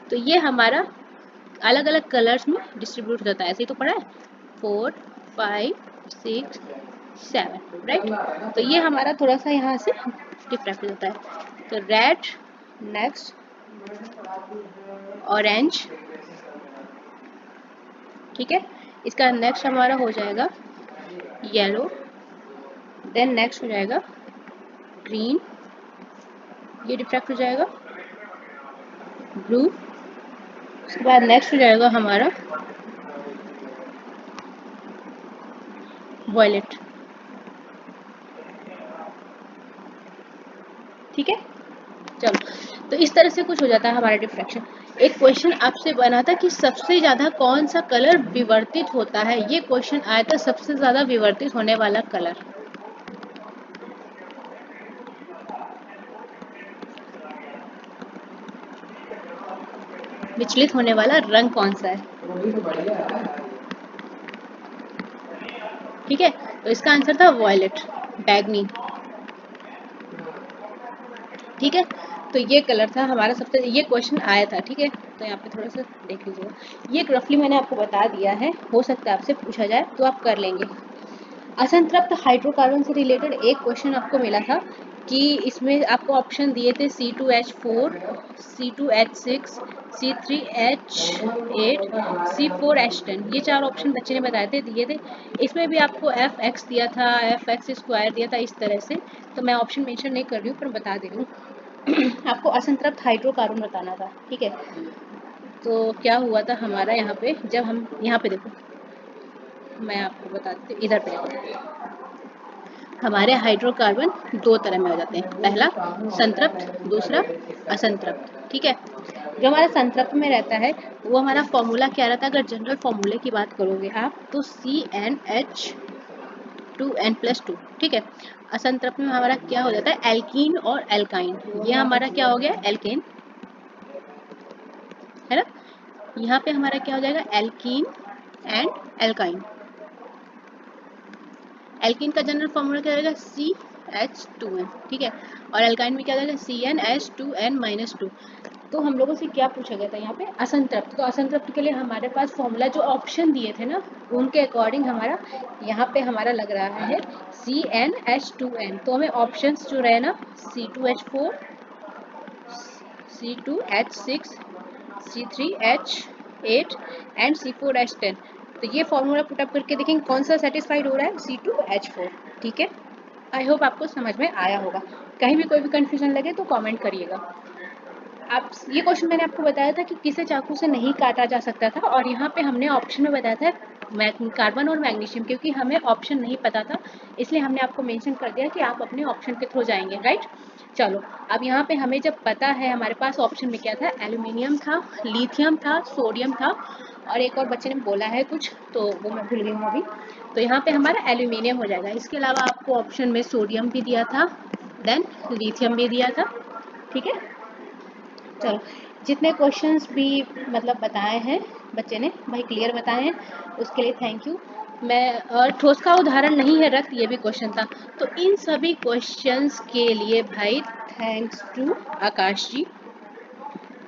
तो ये हमारा अलग अलग कलर्स में डिस्ट्रीब्यूट हो जाता है, ऐसे ही तो पढ़ा है, 4 5 6 7, राइट। तो ये हमारा थोड़ा सा यहाँ से डिफरेंट होता है, तो रेड, नेक्स्ट ऑरेंज, ठीक है। इसका नेक्स्ट हमारा हो जाएगा येलो, देन नेक्स्ट हो जाएगा ग्रीन, ये डिफ्रैक्ट हो जाएगा ब्लू, उसके बाद नेक्स्ट हो जाएगा हमारा वॉयलेट, ठीक है। चलो, तो इस तरह से कुछ हो जाता है हमारा डिफ्रैक्शन। एक क्वेश्चन आपसे बना था कि सबसे ज्यादा कौन सा कलर विवर्तित होता है, ये क्वेश्चन आया था, सबसे ज्यादा विवर्तित होने वाला कलर, विचलित होने वाला रंग कौन सा है, ठीक है। तो इसका आंसर था वॉयलेट, बैगनी, ठीक है। तो ये कलर था हमारा सबसे, ये क्वेश्चन आया था, ठीक है। तो यहाँ पे थोड़ा सा देख लीजिएगा, ये रफली मैंने आपको बता दिया है, हो सकता है आपसे पूछा जाए तो आप कर लेंगे। असंतृप्त हाइड्रोकार्बन से रिलेटेड एक क्वेश्चन आपको मिला था कि इसमें आपको ऑप्शन दिए थे C2H4, C2H6, C3H8, C4H10, ये चार ऑप्शन बच्चे ने बताए थे, दिए थे। इसमें भी आपको Fx दिया था, Fx स्क्वायर दिया था, इस तरह से। तो मैं ऑप्शन मेंशन नहीं कर रही हूँ पर बता दे रही हूँ। आपको असंतृप्त हाइड्रोकार्बन बताना था, ठीक है। तो क्या हुआ था हमारा यहाँ पे, जब हम यहाँ पे देखो, मैं आपको बताती हूँ, इधर पे देखो, हमारे हाइड्रोकार्बन दो तरह में हो जाते हैं, पहला संतृप्त, दूसरा असंतृप्त, ठीक है। जो हमारा संतृप्त में रहता है वो हमारा फॉर्मूला क्या रहता है, अगर जनरल फॉर्मूले की बात करोगे आप तो CnH2n+2, ठीक है। असंतृप्त में हमारा क्या हो जाता है, एल्कीन और एल्काइन, ये हमारा क्या हो गया, एल्केन, है ना। यहाँ पे हमारा क्या हो जाएगा, एल्कीन एंड एल्काइन। एल्कीन का जनरल फॉर्मूला क्या रहेगा, CH2n, ठीक है। और एल्काइन में क्या रहेगा, CnH2n-2। तो हम लोगों से क्या पूछा गया था यहाँ पे, असंतृप्त। तो असंतृप्त के लिए हमारे पास फॉर्मूला जो ऑप्शन दिए थे ना, उनके अकॉर्डिंग हमारा यहाँ पे हमारा लग रहा है CnH2n। तो हमें ऑप्शंस जो रहे ना, C2H4, C2H6, C3H8 and C4H10। तो ये फॉर्मूला पुटअप करके देखेंगे कौन सा सेटिस्फाइड हो रहा है, C2H4, ठीक है। आई होप आपको समझ में आया होगा, कहीं भी कोई भी कंफ्यूजन लगे तो कमेंट करिएगा। आप ये क्वेश्चन मैंने आपको बताया था कि किसे चाकू से नहीं काटा जा सकता था, और यहाँ पे हमने ऑप्शन में बताया था कार्बन और मैग्नीशियम, क्योंकि हमें ऑप्शन नहीं पता था इसलिए हमने आपको मेंशन कर दिया कि आप अपने ऑप्शन के थ्रू जाएंगे, राइट। चलो अब यहाँ पे हमें जब पता है, हमारे पास ऑप्शन में क्या था, एल्यूमिनियम था, लिथियम था, सोडियम था, और एक और बच्चे ने बोला है कुछ तो वो मैं भूल गई हूँ अभी। तो यहाँ पे हमारा एल्यूमिनियम हो जाएगा। इसके अलावा आपको ऑप्शन में सोडियम भी दिया था, देन लिथियम भी दिया था, ठीक है। चलो जितने क्वेश्चंस भी मतलब बताए हैं बच्चे ने भाई क्लियर बताए हैं, उसके लिए थैंक यू। मैं ठोस का उदाहरण नहीं है रक्त, ये भी क्वेश्चन था। तो इन सभी क्वेश्चंस के लिए भाई thanks to Akash ji,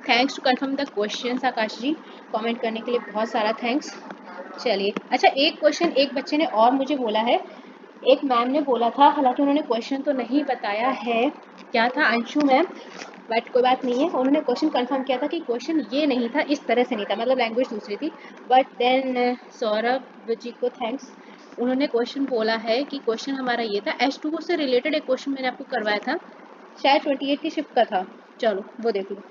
thanks to confirm the questions Akash ji, comment करने के लिए बहुत सारा थैंक्स। चलिए अच्छा, एक क्वेश्चन एक बच्चे ने और मुझे बोला है, एक मैम ने बोला था, हालांकि उन्होंने क्वेश्चन तो नहीं बताया है, क्या था अंशु मैम, बट कोई बात नहीं है, उन्होंने क्वेश्चन कंफर्म किया था कि क्वेश्चन ये नहीं था, इस तरह से नहीं था, मतलब लैंग्वेज दूसरी थी। बट देन सौरभ जी को थैंक्स, उन्होंने क्वेश्चन बोला है कि क्वेश्चन हमारा ये था, H2O से रिलेटेड एक क्वेश्चन मैंने आपको करवाया था, शायद 28 की शिफ्ट का था, चलो वो देख लो।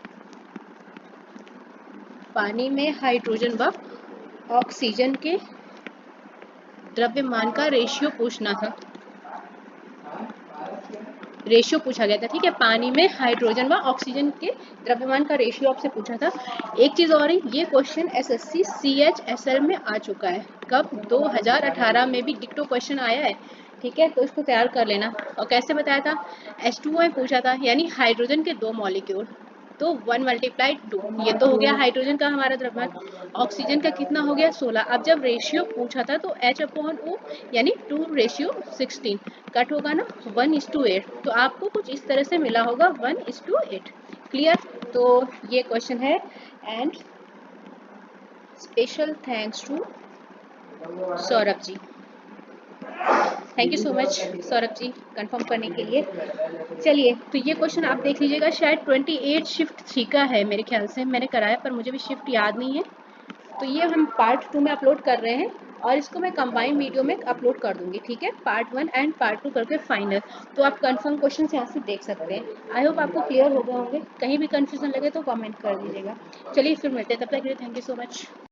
पानी में हाइड्रोजन व ऑक्सीजन के द्रव्यमान का रेशियो पूछना था, रेशियो पूछा गया था, ठीक है। पानी में हाइड्रोजन व ऑक्सीजन के द्रव्यमान का रेशियो आपसे पूछा था। एक चीज और है, ये क्वेश्चन SSC CHSL में आ चुका है, कब, 2018 में भी डिक्टो क्वेश्चन आया है, ठीक है। तो इसको तैयार कर लेना। और कैसे बताया था, H2O में पूछा था, यानी हाइड्रोजन के 2 मॉलिक्यूल, तो 1 × 2, ये तो हो गया हाइड्रोजन का हमारा द्रव्यमान। ऑक्सीजन का कितना हो गया, 16। अब जब रेशियो पूछा था तो H/O यानी 2:16 कट होगा ना, 1:8, तो आपको कुछ इस तरह से मिला होगा 1:8, क्लियर। तो ये क्वेश्चन है, and special thanks to Saurabh ji, thank you so much Saurabh ji confirm करने के लिए। चलिए तो ये क्वेश्चन आप देख लीजिएगा, शायद 28 शिफ्ट 3 का है मेरे ख्याल से, मैंने कराया पर मुझे भी शिफ्ट याद नहीं है। तो ये हम पार्ट 2 में अपलोड कर रहे हैं, और इसको मैं कंबाइन वीडियो में अपलोड कर दूंगी, ठीक है, पार्ट 1 एंड पार्ट 2 करके फाइनल। तो आप कंफर्म क्वेश्चन यहाँ से देख सकते हैं। आई होप आपको क्लियर हो गए होंगे, कहीं भी कंफ्यूजन लगे तो कमेंट कर दीजिएगा। चलिए फिर मिलते हैं, तब तक के लिए थैंक यू सो मच।